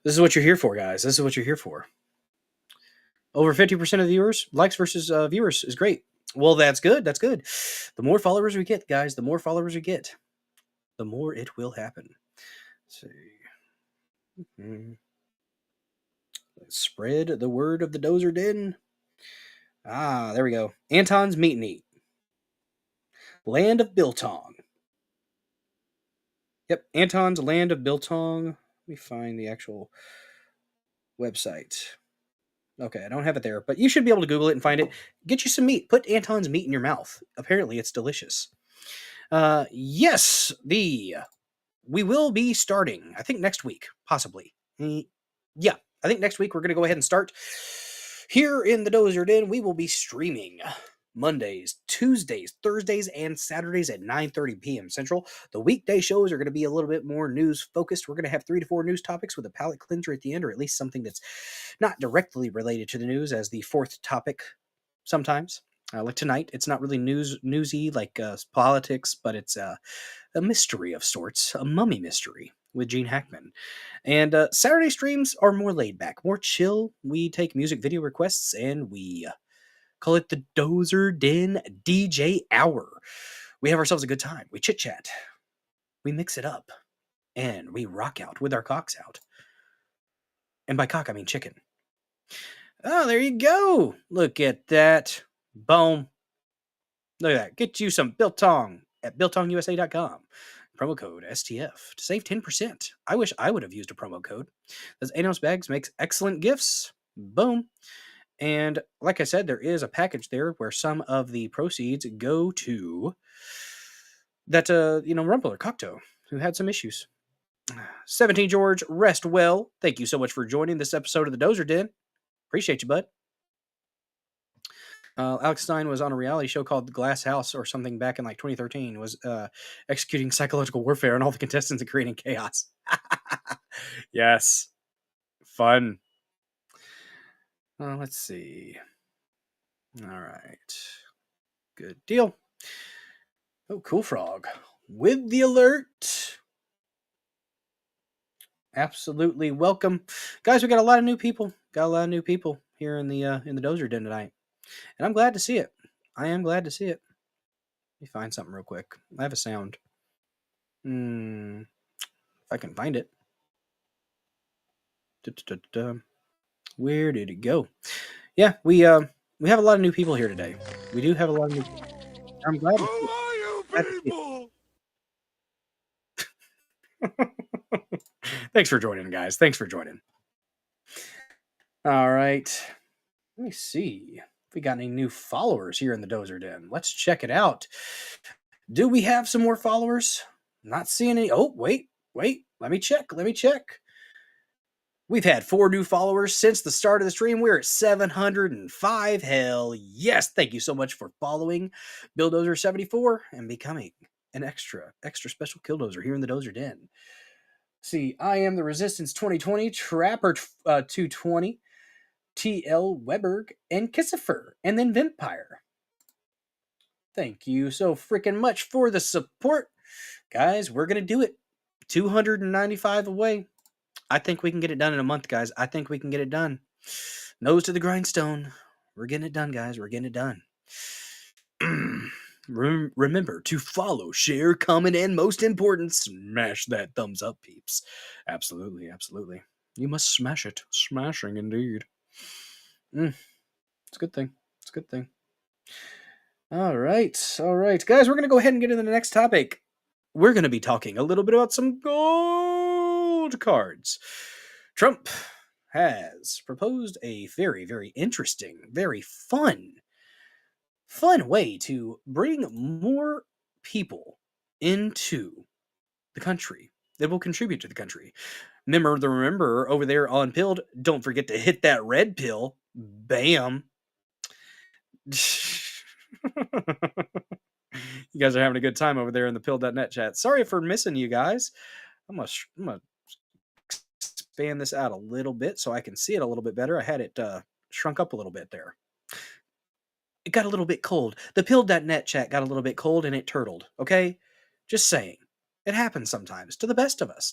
This is what you're here for, guys. This is what you're here for. Over 50% of the viewers, likes versus viewers is great. Well, that's good. That's good. The more followers we get, guys, the more followers we get, the more it will happen. Let's see. Let's spread the word of the Dozer Den. There we go. Anton's Meat and Eat. Land of Biltong. Yep, Anton's Land of Biltong. Let me find the actual website. Okay, I don't have it there, but you should be able to Google it and find it. Get you some meat. Put Anton's meat in your mouth. Apparently, it's delicious. Yes, we will be starting, I think, next week, possibly. Yeah, I think next week we're going to go ahead and start. Here in the Dozer Den, we will be streaming Mondays, Tuesdays, Thursdays, and Saturdays at 9:30 p.m. Central. The weekday shows are going to be a little bit more news focused. We're going to have 3 to 4 news topics with a palate cleanser at the end, or at least something that's not directly related to the news as the 4th topic sometimes. Like tonight, it's not really newsy like politics, but it's a mystery of sorts, a mummy mystery with Gene Hackman. And Saturday streams are more laid back, more chill. We take music video requests and we call it the Dozer Den DJ Hour. We have ourselves a good time. We chit chat. We mix it up. And we rock out with our cocks out. And by cock, I mean chicken. Oh, there you go. Look at that. Boom. Look at that. Get you some biltong at biltongusa.com. Promo code STF to save 10%. I wish I would have used a promo code. Those 8-ounce bags makes excellent gifts. Boom. And like I said, there is a package there where some of the proceeds go to that, Rumble or Cocteau, who had some issues. 17 George, rest well. Thank you so much for joining this episode of the Dozer Den. Appreciate you, bud. Alex Stein was on a reality show called The Glass House or something back in like 2013. Was executing psychological warfare on all the contestants and creating chaos. Yes, fun. Let's see. All right, good deal. Oh, Cool Frog with the alert. Absolutely welcome, guys. We got a lot of new people. Got a lot of new people here in the Dozer Den tonight, and I'm glad to see it. I am glad to see it. Let me find something real quick. I have a sound. If I can find it. Where did it go? Yeah, we have a lot of new people here today. We do have a lot of new people. I'm glad. Who are you people? Thanks for joining, guys. Thanks for joining. All right. Let me see if we got any new followers here in the Dozer Den. Let's check it out. Do we have some more followers? Not seeing any. Oh, wait. Let me check. We've had 4 new followers since the start of the stream. We're at 705. Hell yes. Thank you so much for following Billdozer74 and becoming an extra special killdozer here in the Dozer Den. See, I am the Resistance 2020, Trapper 220, TL Weberg, and Kissifer, and then Vampire. Thank you so freaking much for the support. Guys, we're going to do it. 295 away. I think we can get it done in a month, guys. I think we can get it done. Nose to the grindstone. We're getting it done, guys. We're getting it done. Remember to follow, share, comment, and most important, smash that thumbs up, peeps. Absolutely. You must smash it. Smashing indeed. It's a good thing. All right. Guys, we're going to go ahead and get into the next topic. We're going to be talking a little bit about some gold cards. Trump has proposed a very, very interesting, very fun way to bring more people into the country that will contribute to the country. Remember over there on Pilled, don't forget to hit that red pill. Bam. You guys are having a good time over there in the pill.net chat. Sorry for missing you guys. I'm gonna expand this out a little bit so I can see it a little bit better. I had it shrunk up a little bit there. It got a little bit cold. The pill.net chat got a little bit cold and it turtled. Okay? Just saying. It happens sometimes. To the best of us.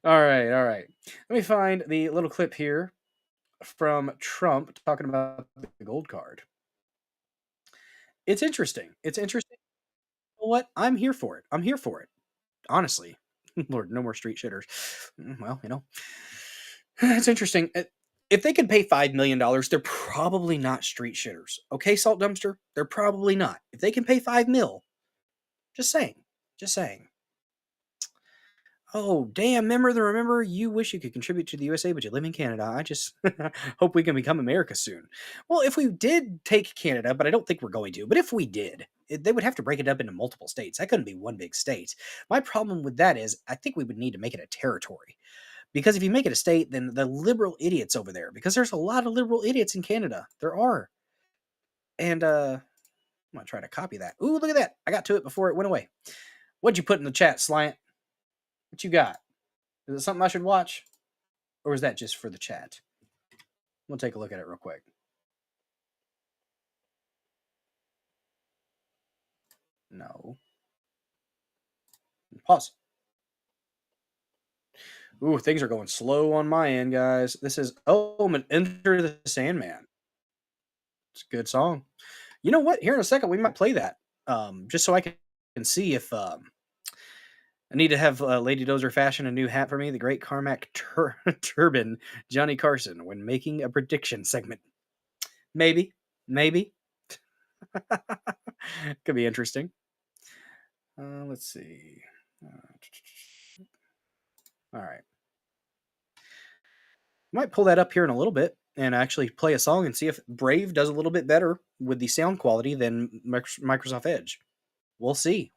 All right. Let me find the little clip here from Trump talking about the gold card. It's interesting. You know what? I'm here for it. Honestly. Lord, no more street shitters. Well, it's interesting. If they could pay $5 million, they're probably not street shitters. Okay, Salt Dumpster? They're probably not. If they can pay $5 million, just saying. Oh, damn, remember, you wish you could contribute to the USA, but you live in Canada. I just hope we can become America soon. Well, if we did take Canada, but I don't think we're going to, but if we did, they would have to break it up into multiple states. That couldn't be one big state. My problem with that is I think we would need to make it a territory. Because if you make it a state, then the liberal idiots over there, because there's a lot of liberal idiots in Canada. There are. And I'm going to try to copy that. Ooh, look at that. I got to it before it went away. What'd you put in the chat, Slant? What you got? Is it something I should watch? Or is that just for the chat? We'll take a look at it real quick. No. Pause. Ooh, things are going slow on my end, guys. This is Enter the Sandman. It's a good song. You know what? Here in a second, we might play that. Just so I can see if I need to have Lady Dozer fashion a new hat for me. The Great Carmack Turban, Johnny Carson, when making a prediction segment. Maybe. Could be interesting. Let's see. All right. Might pull that up here in a little bit and actually play a song and see if Brave does a little bit better with the sound quality than Microsoft Edge. We'll see.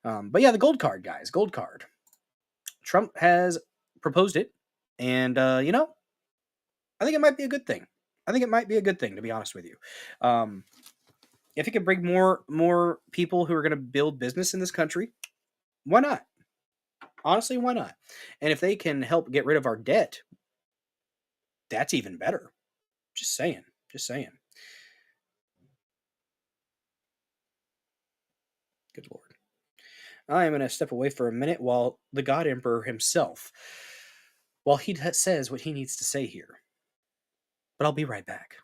But yeah, the gold card, guys. Gold card. Trump has proposed it. And, I I think it might be a good thing. I think it might be a good thing, to be honest with you. If it can bring more people who are going to build business in this country, why not? Honestly, why not? And if they can help get rid of our debt, that's even better. Just saying. Just saying. Good Lord. I am going to step away for a minute while the God Emperor himself, while he says what he needs to say here. But I'll be right back.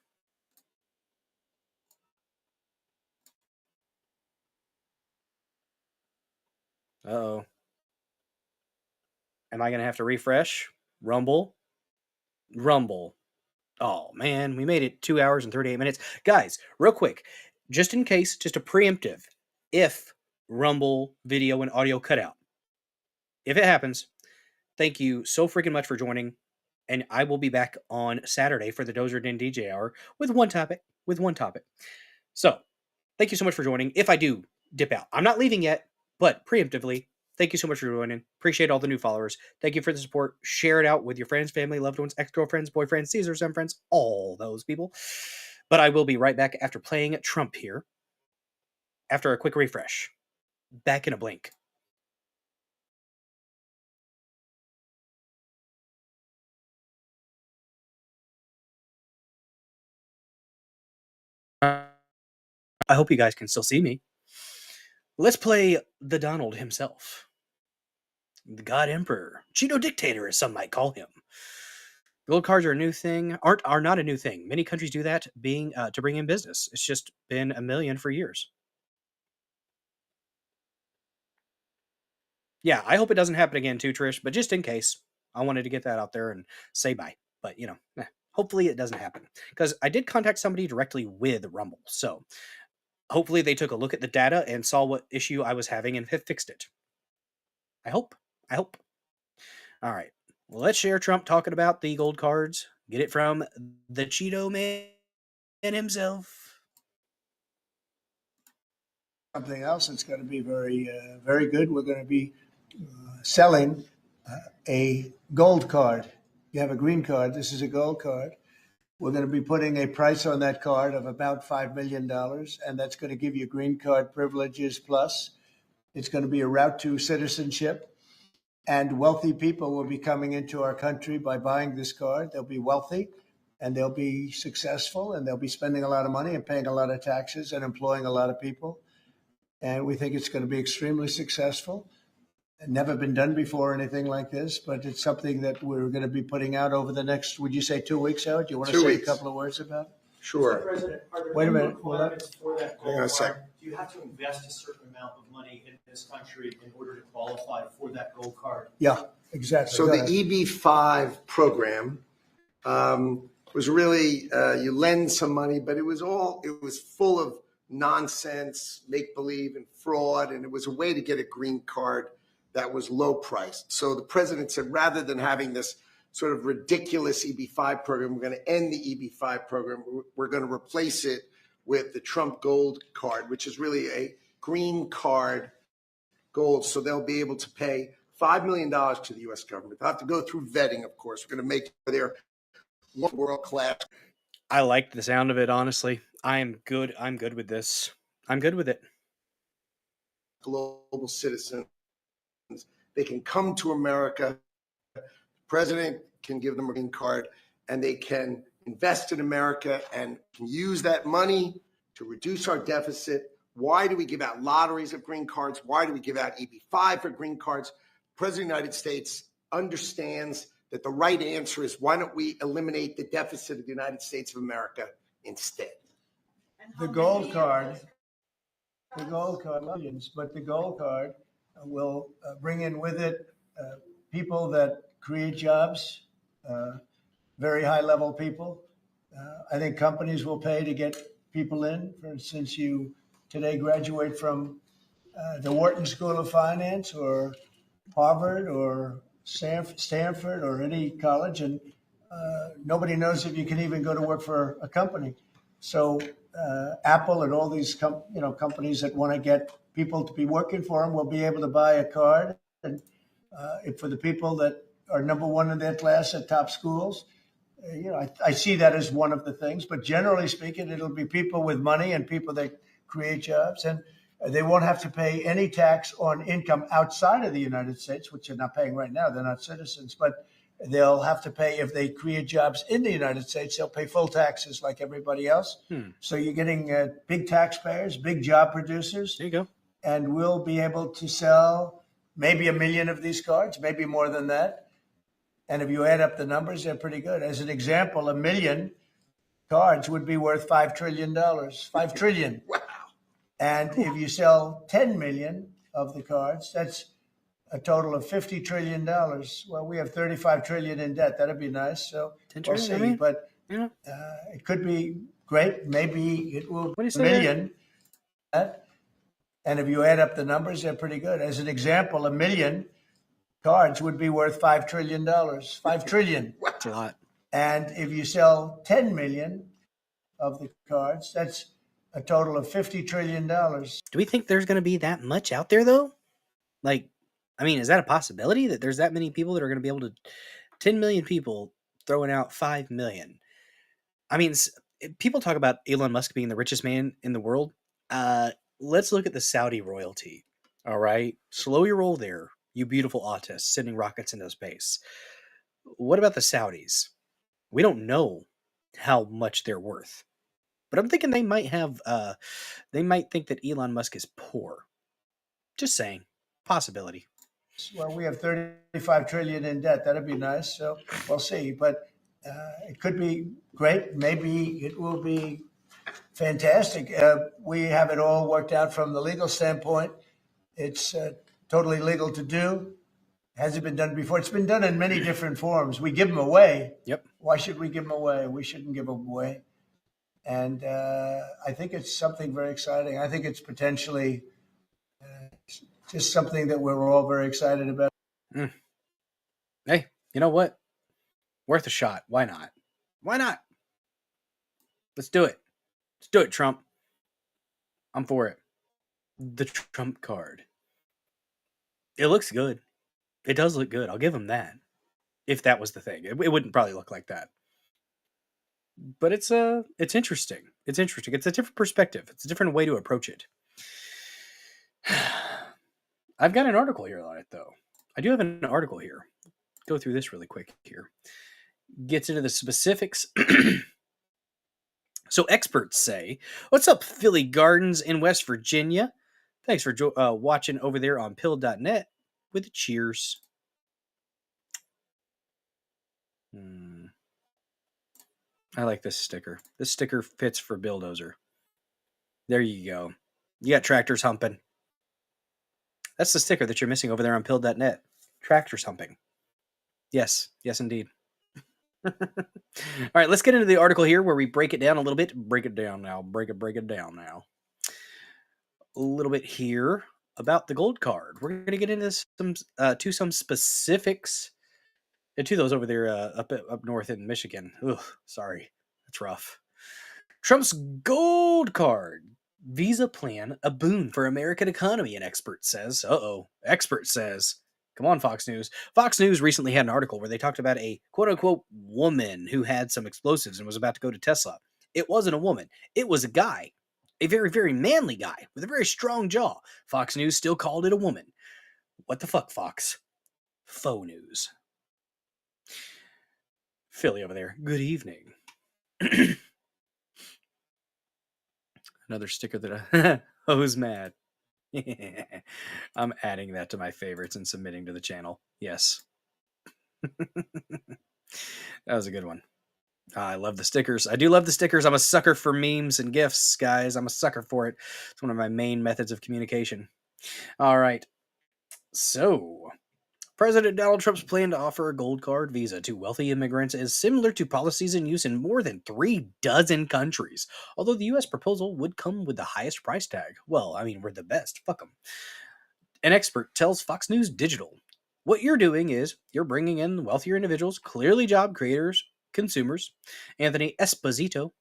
Uh-oh. Am I going to have to refresh? Rumble? Oh, man, we made it 2 hours and 38 minutes. Guys, real quick, just in case, just a preemptive, if Rumble video and audio cut out, if it happens, thank you so freaking much for joining, and I will be back on Saturday for the Dozer Den DJ Hour with one topic. So, thank you so much for joining. If I do dip out, I'm not leaving yet, but preemptively, thank you so much for joining. Appreciate all the new followers. Thank you for the support. Share it out with your friends, family, loved ones, ex-girlfriends, boyfriends, Caesar, some friends, all those people. But I will be right back after playing Trump here, after a quick refresh. Back in a blink. I hope you guys can still see me. Let's play the Donald himself. The God Emperor. Cheeto Dictator, as some might call him. Gold cards are a new thing, are not a new thing. Many countries do that to bring in business. It's just been a million for years. Yeah, I hope it doesn't happen again too, Trish, but just in case, I wanted to get that out there and say bye. But, hopefully it doesn't happen. Because I did contact somebody directly with Rumble, so hopefully they took a look at the data and saw what issue I was having and have fixed it. I hope. All right. Well, let's share Trump talking about the gold cards. Get it from the Cheeto Man himself. Something else that's going to be very, very good. We're going to be selling a gold card. You have a green card. This is a gold card. We're going to be putting a price on that card of about $5 million, and that's going to give you green card privileges plus. It's going to be a route to citizenship. And wealthy people will be coming into our country by buying this card. They'll be wealthy, and they'll be successful, and they'll be spending a lot of money and paying a lot of taxes and employing a lot of people. And we think it's going to be extremely successful. Never been done before, anything like this, but it's something that we're going to be putting out over the next, would you say 2 weeks, Howard? Do you want to 2 say weeks. a couple of words about it? Sure. President, are there Wait a any minute. requirements for that Hang on a gold sec. card? Do you have to invest a certain amount of money in this country in order to qualify for that gold card? Yeah, exactly. So Go the ahead. EB-5 program was really you lend some money, but it was full of nonsense, make believe, and fraud, and it was a way to get a green card that was low priced. So the president said, rather than having this sort of ridiculous EB-5 program, we're going to end the EB-5 program. We're going to replace it with the Trump Gold Card, which is really a green card gold. So they'll be able to pay $5 million to the U.S. government. They'll have to go through vetting, of course. We're going to make their world class. I like the sound of it, honestly. I'm good with this. I'm good with it. Global citizens. They can come to America. The president can give them a green card, and they can invest in America and can use that money to reduce our deficit. Why do we give out lotteries of green cards? Why do we give out EB-5 for green cards? The president of the United States understands that the right answer is, why don't we eliminate the deficit of the United States of America instead? The gold card, millions, but the gold card will bring in with it people that create jobs, very high level people. I think companies will pay to get people in. For instance, you today graduate from the Wharton School of Finance or Harvard or Stanford or any college, and nobody knows if you can even go to work for a company. So Apple and all these companies that want to get people to be working for them will be able to buy a card. And for the people that are number one in their class at top schools, I see that as one of the things. But generally speaking, it'll be people with money and people that create jobs, and they won't have to pay any tax on income outside of the United States, which they're not paying right now. They're not citizens, but they'll have to pay if they create jobs in the United States. They'll pay full taxes like everybody else. So you're getting big taxpayers, big job producers. There you go. And we'll be able to sell maybe 1 million of these cards, maybe more than that. And if you add up the numbers, they're pretty good. As an example, 1 million cards would be worth $5 trillion. $5 trillion. Wow. And if you sell 10 million of the cards, that's a total of $50 trillion. Well, we have 35 trillion in debt. That'd be nice. So 10 we'll trillion, see. I mean, But yeah. it could be great. Maybe it will What do you be say 1 there? million. And if you add up the numbers, they're pretty good. As an example, 1 million cards would be worth $5 trillion. $5 trillion. That's a lot. And if you sell 10 million of the cards, that's a total of $50 trillion. Do we think there's going to be that much out there, though? Like, I mean, is that a possibility that there's that many people that are going to be able to 10 million people throwing out 5 million? I mean, people talk about Elon Musk being the richest man in the world. Let's look at the Saudi royalty. All right. Slow your roll there, you beautiful autists sending rockets into space. What about the Saudis? We don't know how much they're worth. But I'm thinking they might have, they might think that Elon Musk is poor. Just saying. Possibility. Well, we have 35 trillion in debt. That'd be nice. So we'll see. But it could be great. Maybe it will be fantastic. We have it all worked out from the legal standpoint. It's totally legal to do. Hasn't been done before. It's been done in many different forms. We give them away. Yep. Why should we give them away? We shouldn't give them away. And I think it's something very exciting. I think it's potentially just something that we're all very excited about. Hey, you know what? Worth a shot. Why not? Why not? Let's do it. Let's do it, Trump. I'm for it. The Trump card. It looks good. It does look good. I'll give him that. If that was the thing. It wouldn't probably look like that. But it's interesting. It's interesting. It's a different perspective. It's a different way to approach it. I've got an article here on it, though. I do have an article here. Go through this really quick here. Gets into the specifics. So experts say, what's up, Philly Gardens in West Virginia? Thanks for watching over there on pill.net with cheers. I like this sticker. This sticker fits for Bulldozer. There you go. You got tractors humping. That's the sticker that you're missing over there on pill.net. Tractors humping. Yes. Yes, indeed. All right, let's get into the article here where we break it down a little bit. Break it down now. Break it down now. A little bit here about the gold card. We're going to get into some specifics. And to those over there up north in Michigan. Ugh, sorry. That's rough. Trump's gold card. Visa plan, a boon for American economy, an expert says. Expert says. Come on, Fox News. Fox News recently had an article where they talked about a quote-unquote woman who had some explosives and was about to go to Tesla. It wasn't a woman. It was a guy. A very, very manly guy with a very strong jaw. Fox News still called it a woman. What the fuck, Fox? Faux news. Philly over there. Good evening. Another sticker that who's mad. I'm adding that to my favorites and submitting to the channel. Yes. That was a good one. I love the stickers. I do love the stickers. I'm a sucker for memes and GIFs, guys. I'm a sucker for it. It's one of my main methods of communication. All right. So, President Donald Trump's plan to offer a gold card visa to wealthy immigrants is similar to policies in use in more than 36 countries, although the U.S. proposal would come with the highest price tag. Well, I mean, we're the best. Fuck them. An expert tells Fox News Digital, what you're doing is you're bringing in wealthier individuals, clearly job creators, consumers. Anthony Esposito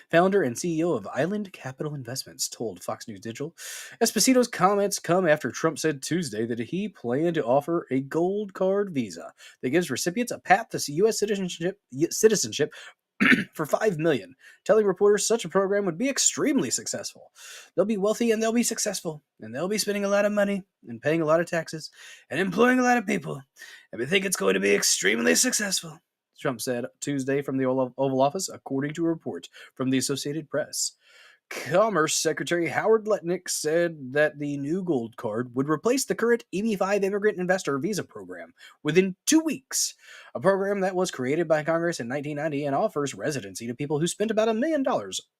founder and CEO of Island Capital Investments, told Fox News Digital. Esposito's comments come after Trump said Tuesday that he planned to offer a gold card visa that gives recipients a path to U.S. citizenship for $5 million, telling reporters such a program would be extremely successful. They'll be wealthy and they'll be successful, and they'll be spending a lot of money and paying a lot of taxes and employing a lot of people, and we think it's going to be extremely successful, Trump said Tuesday from the Oval Office, according to a report from the Associated Press. Commerce Secretary Howard Lutnick said that the new gold card would replace the current EB-5 immigrant investor visa program within 2 weeks, a program that was created by Congress in 1990 and offers residency to people who spent about $1 million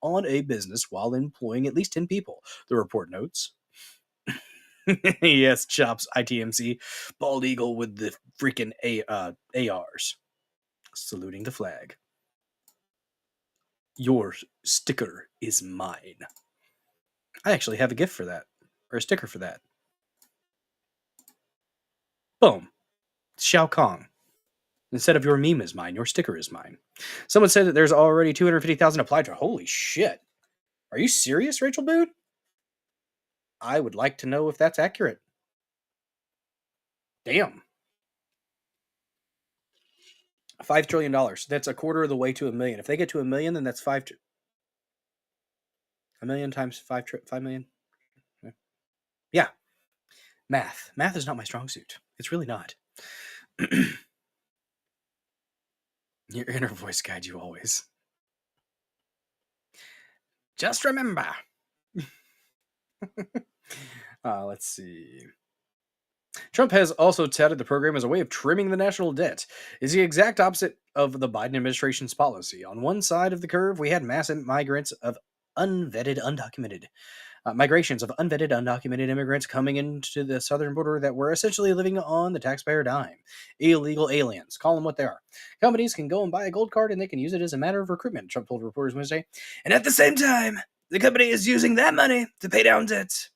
on a business while employing at least 10 people, the report notes. Yes, chops, ITMC, bald eagle with the freaking ARs. Saluting the flag. Your sticker is mine. I actually have a gift for that, or a sticker for that. Boom. Shao Kahn. Instead of your meme is mine, your sticker is mine. Someone said that there's already 250,000 applied to. Holy shit. Are you serious, Rachel Boone? I would like to know if that's accurate. Damn. $5 trillion. That's a quarter of the way to $1 million. If they get to $1 million, then that's $1 million times 5 million. Yeah. Math. Math is not my strong suit. It's really not. Your inner voice guides you always. Just remember. Let's see. Trump has also touted the program as a way of trimming the national debt. Is the exact opposite of the Biden administration's policy. On one side of the curve, we had massive migrations of unvetted, undocumented immigrants coming into the southern border that were essentially living on the taxpayer dime. Illegal aliens. Call them what they are. Companies can go and buy a gold card and they can use it as a matter of recruitment, Trump told reporters Wednesday. And at the same time, the company is using that money to pay down debt.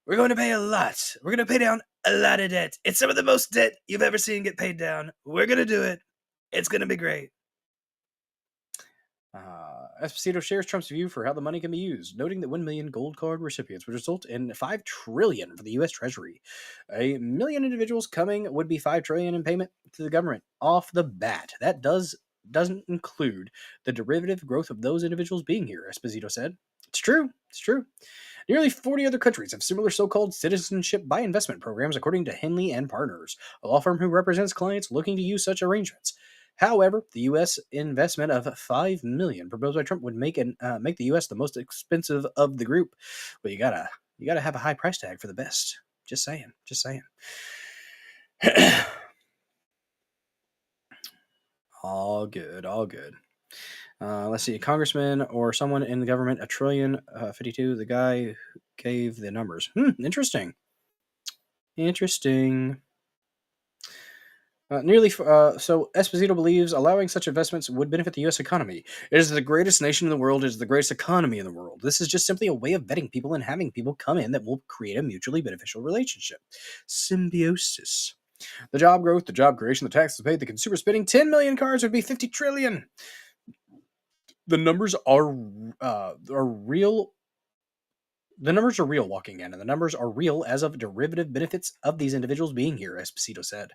We're going to pay a lot. We're going to pay down a lot of debt. It's some of the most debt you've ever seen get paid down. We're going to do it. It's going to be great. Esposito shares Trump's view for how the money can be used, noting that 1 million gold card recipients would result in $5 trillion for the U.S. Treasury. 1 million individuals coming would be $5 trillion in payment to the government off the bat. That doesn't include the derivative growth of those individuals being here, Esposito said. It's true. It's true. Nearly 40 other countries have similar so-called citizenship by investment programs, according to Henley and Partners, a law firm who represents clients looking to use such arrangements. However, the U.S. investment of $5 million proposed by Trump would make the U.S. the most expensive of the group. But you gotta have a high price tag for the best. Just saying. Just saying. All good. All good. Let's see, a congressman or someone in the government, $1 trillion, 52. The guy who gave the numbers. Interesting. Interesting. So Esposito believes allowing such investments would benefit the U.S. economy. It is the greatest nation in the world. It is the greatest economy in the world. This is just simply a way of vetting people and having people come in that will create a mutually beneficial relationship. Symbiosis. The job growth, the job creation, the taxes paid, the consumer spending. 10 million cars would be $50 trillion. The numbers are real. The numbers are real walking in, and the numbers are real as of derivative benefits of these individuals being here, Esposito said.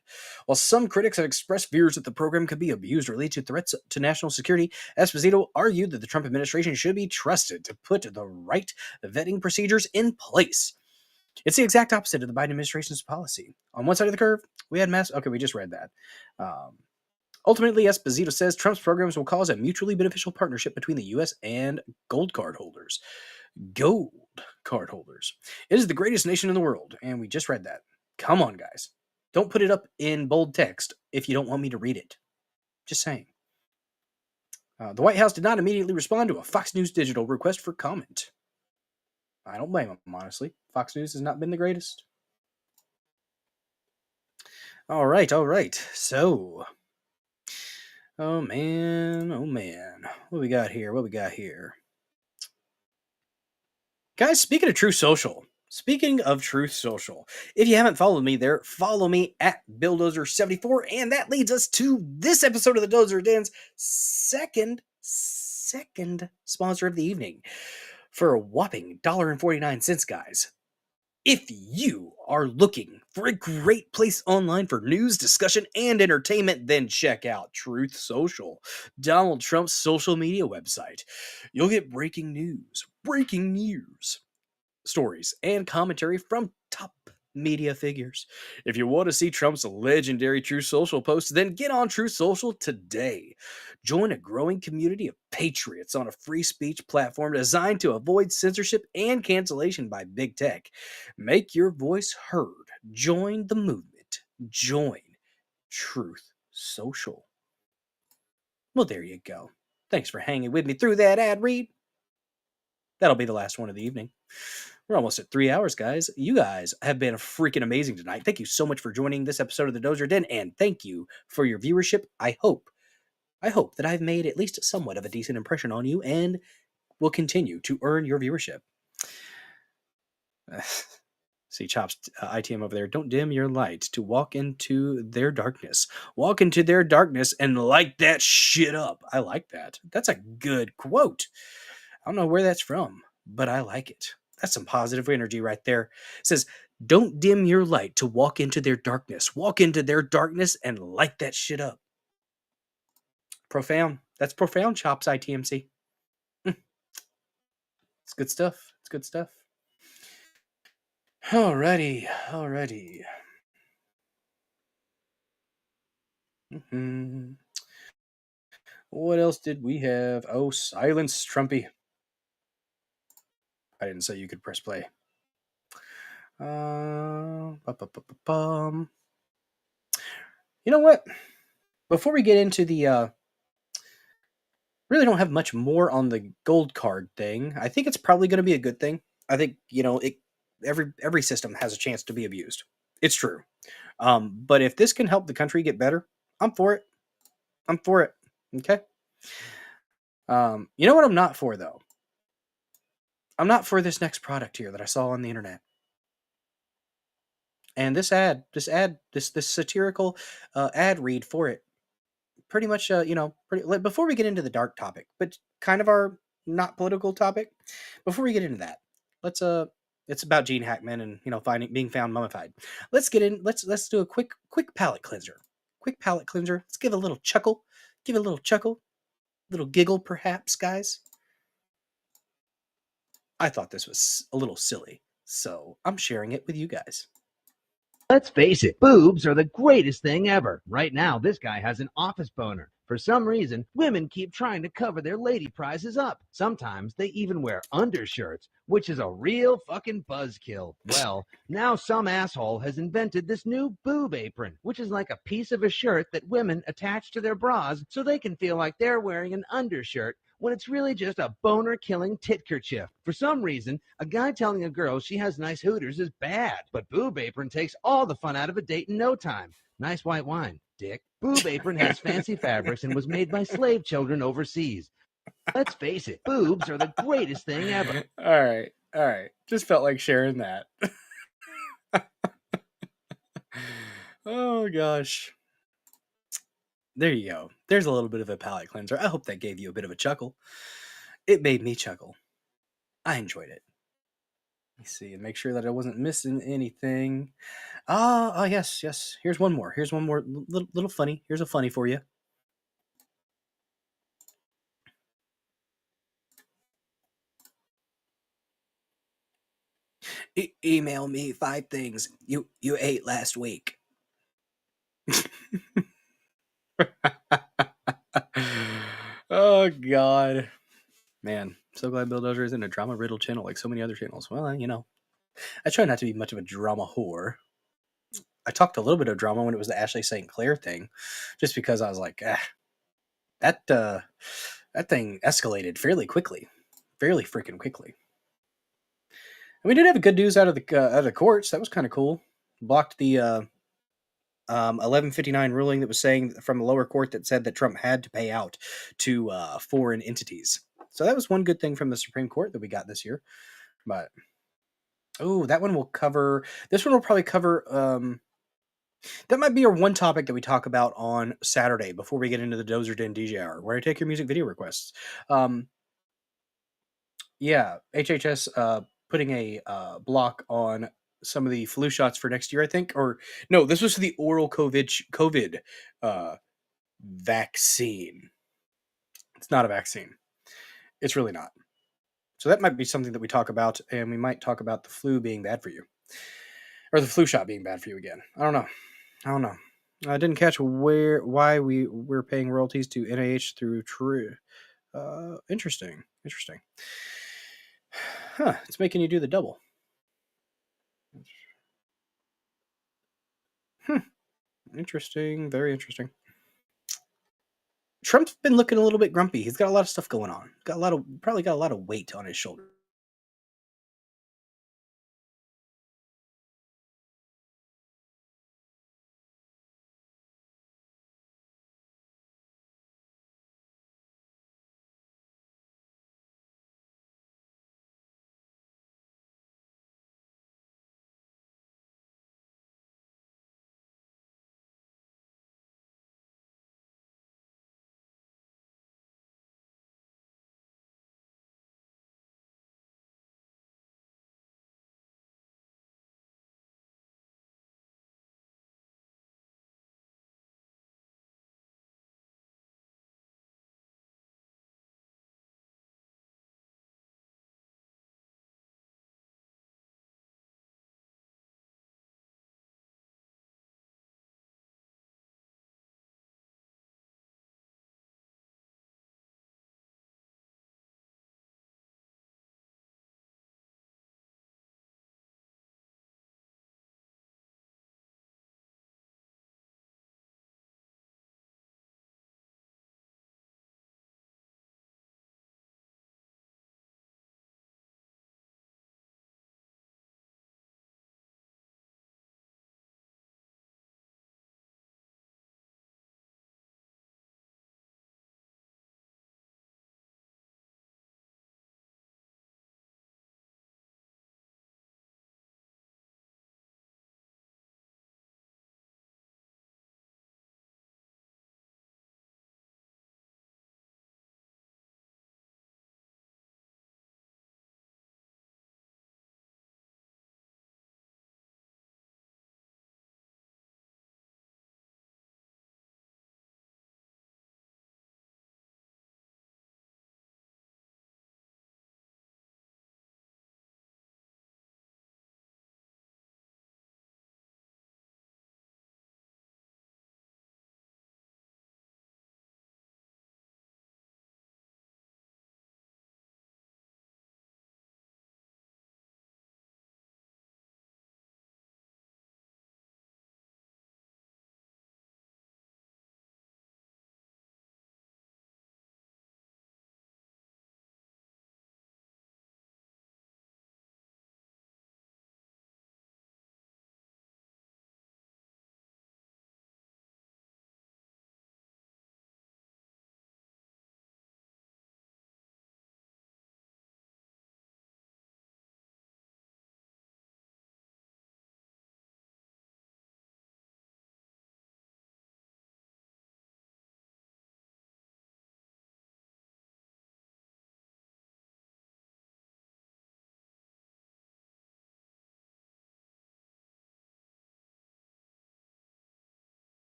While some critics have expressed fears that the program could be abused or lead to threats to national security, Esposito argued that the Trump administration should be trusted to put the right vetting procedures in place. It's the exact opposite of the Biden administration's policy. On one side of the curve, we had we just read that. Ultimately, Esposito says Trump's programs will cause a mutually beneficial partnership between the U.S. and gold card holders. Gold card holders. It is the greatest nation in the world, and we just read that. Come on, guys. Don't put it up in bold text if you don't want me to read it. Just saying. The White House did not immediately respond to a Fox News Digital request for comment. I don't blame them, honestly. Fox News has not been the greatest. All right. So... Oh man. What we got here? Guys, speaking of Truth Social, if you haven't followed me there, follow me at BillDozer74, and that leads us to this episode of the Dozer Den's second second sponsor of the evening for a whopping $1.49, guys. If you are looking for a great place online for news, discussion, and entertainment, then check out Truth Social, Donald Trump's social media website. You'll get breaking news, stories, and commentary from top media figures. If you want to see Trump's legendary Truth Social posts, then get on Truth Social today. Join a growing community of patriots on a free speech platform designed to avoid censorship and cancellation by big tech. Make your voice heard. Join the movement. Join Truth Social. Well, there you go. Thanks for hanging with me through that ad read. That'll be the last one of the evening. We're almost at 3 hours, guys. You guys have been freaking amazing tonight. Thank you so much for joining this episode of the Dozer Den, and thank you for your viewership. I hope that I've made at least somewhat of a decent impression on you and will continue to earn your viewership. See Chops ITM over there. Don't dim your light to walk into their darkness. Walk into their darkness and light that shit up. I like that. That's a good quote. I don't know where that's from, but I like it. That's some positive energy right there. It says, don't dim your light to walk into their darkness. Walk into their darkness and light that shit up. Profound. That's profound, Chops ITMC. It's good stuff. It's good stuff. Alrighty. What else did we have? Oh, silence, Trumpy. I didn't say you could press play. You know what? Before we get into the really don't have much more on the gold card thing. I think it's probably going to be a good thing. I think, every system has a chance to be abused. It's true. But if this can help the country get better, I'm for it. Okay? You know what I'm not for, though? I'm not for this next product here that I saw on the internet. And this satirical ad read for it, pretty much, before we get into the dark topic, but kind of our not political topic, before we get into that, it's about Gene Hackman and, being found mummified. Let's get in, let's do a quick palate cleanser. Let's give a little chuckle, little giggle perhaps, guys. I thought this was a little silly, so I'm sharing it with you guys. Let's face it, boobs are the greatest thing ever. Right now, this guy has an office boner. For some reason, women keep trying to cover their lady prizes up. Sometimes they even wear undershirts, which is a real fucking buzzkill. Well, now some asshole has invented this new boob apron, which is like a piece of a shirt that women attach to their bras so they can feel like they're wearing an undershirt when it's really just a boner-killing tit kerchief. For some reason, a guy telling a girl she has nice hooters is bad, but boob apron takes all the fun out of a date in no time. Nice white wine, dick. Boob apron has fancy fabrics and was made by slave children overseas. Let's face it, boobs are the greatest thing ever. All right. Just felt like sharing that. Oh, gosh. There you go. There's a little bit of a palate cleanser. I hope that gave you a bit of a chuckle. It made me chuckle. I enjoyed it. Let me see and make sure that I wasn't missing anything. Yes. Here's one more. Little funny. Here's a funny for you. Email me 5 things you ate last week. Oh, God. Man, so glad Bill Dozer isn't a drama-riddled channel like so many other channels. Well, I try not to be much of a drama whore. I talked a little bit of drama when it was the Ashley St. Clair thing, just because I was like, that thing escalated fairly freaking quickly. And we did have good news out of the courts. That was kind of cool. Blocked the 1159 ruling that was saying from the lower court that said that Trump had to pay out to foreign entities. So that was one good thing from the Supreme Court that we got this year. But this one will probably cover That might be our one topic that we talk about on Saturday before we get into the Dozer Den DJ hour, where I take your music video requests. Yeah, HHS putting a block on some of the flu shots for next year, I think. Or no, this was the oral COVID vaccine. It's not a vaccine. It's really not. So that might be something that we talk about, and we might talk about the flu being bad for you, or the flu shot being bad for you again. I don't know. I didn't catch why we're paying royalties to NIH through True. Interesting. Huh? It's making you do the double. Interesting. Very interesting. Trump's been looking a little bit grumpy. He's got a lot of stuff going on. Probably got a lot of weight on his shoulders.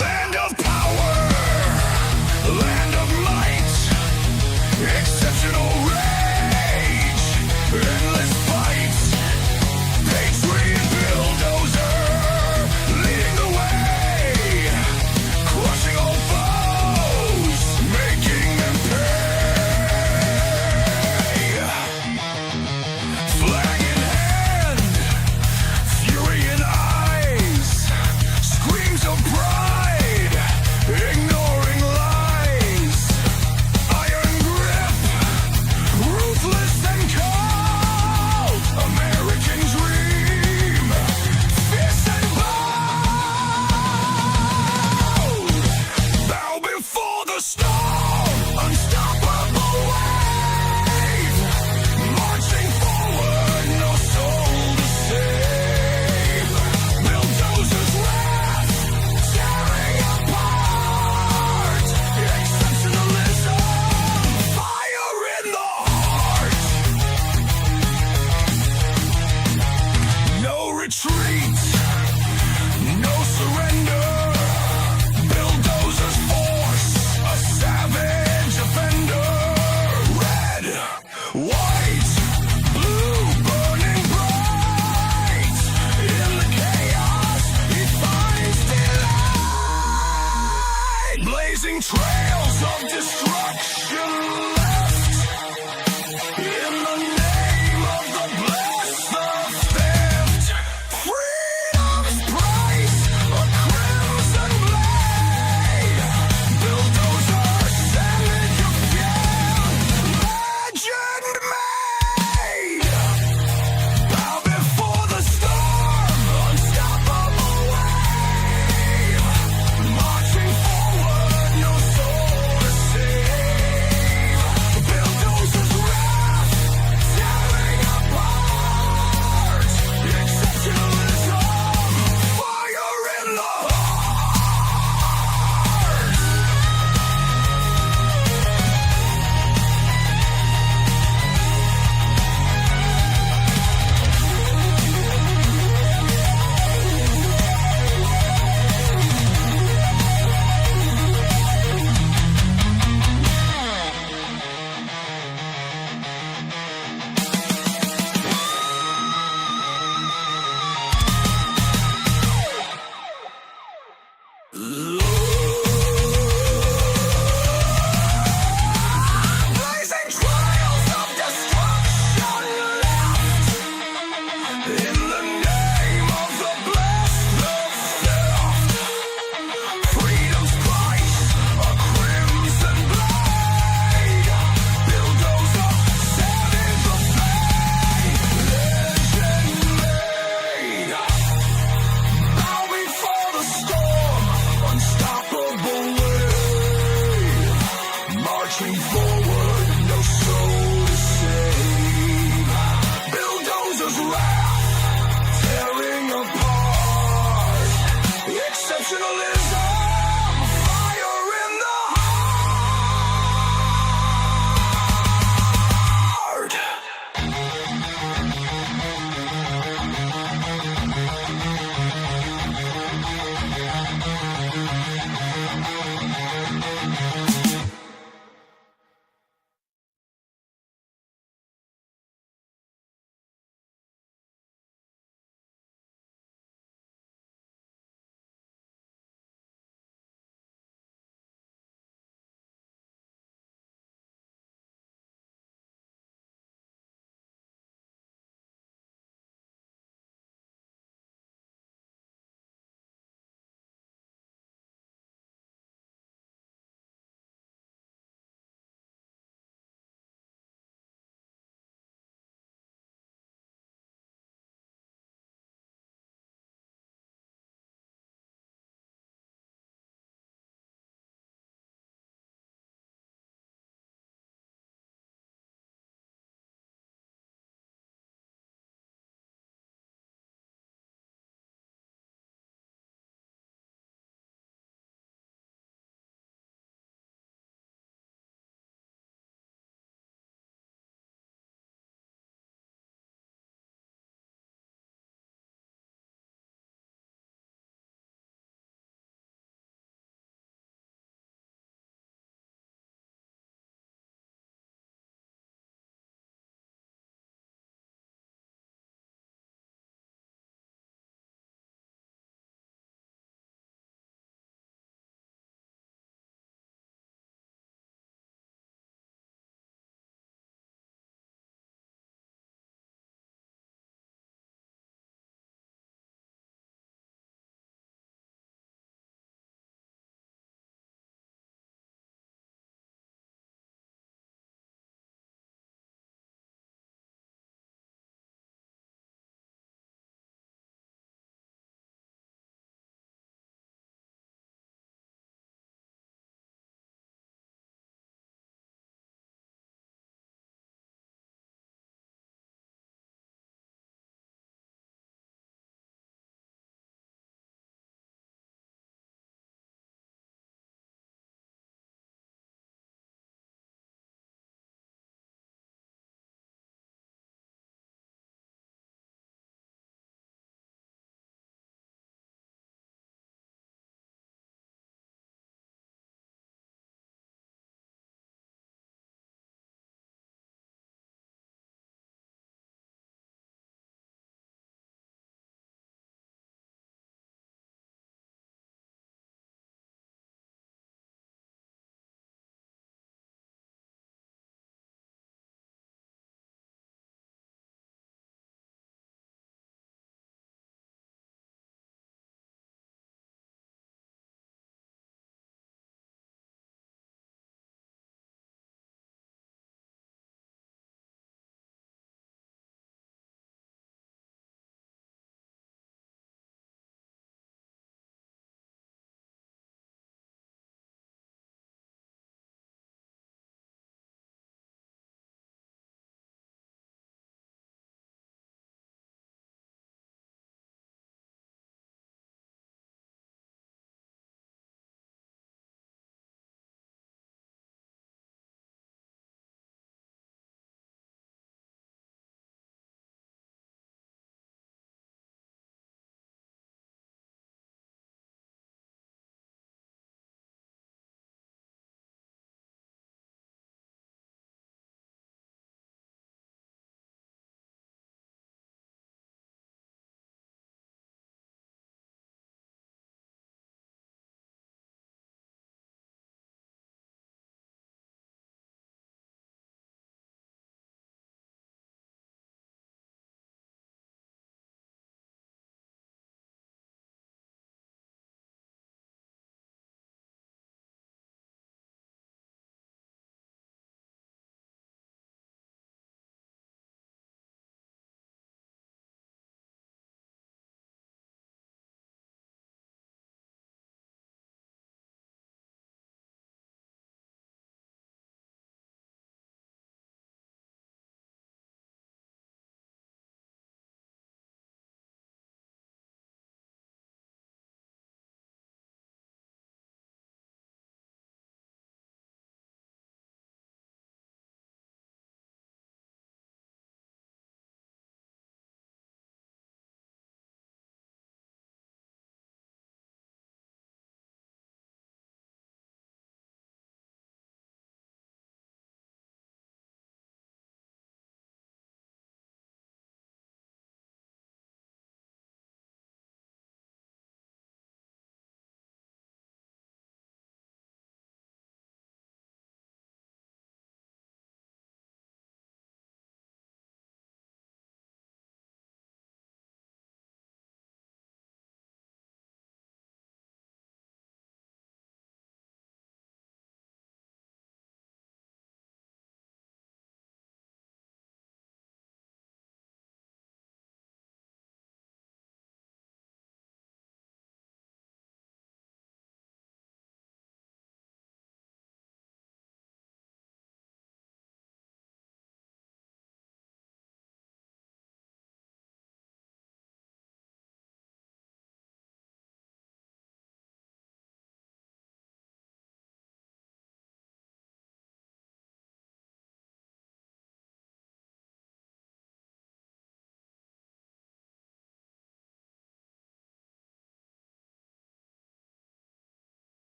Land of power, land of might, exceptional rage, endless fight, patriot bulldozer, leading the way, crushing all foes, making them pay. Flag in hand, fury in eyes, screams of pride, ignoring lies, iron grip, ruthless and cold, American dream, fierce and bold, bow before the storm, unstoppable wave, marching forward, no soul to save, bulldozers wrath, tearing apart, exceptionalism, fire in the heart, no retreat, no surrender, bulldozers force, a savage offender, red, white,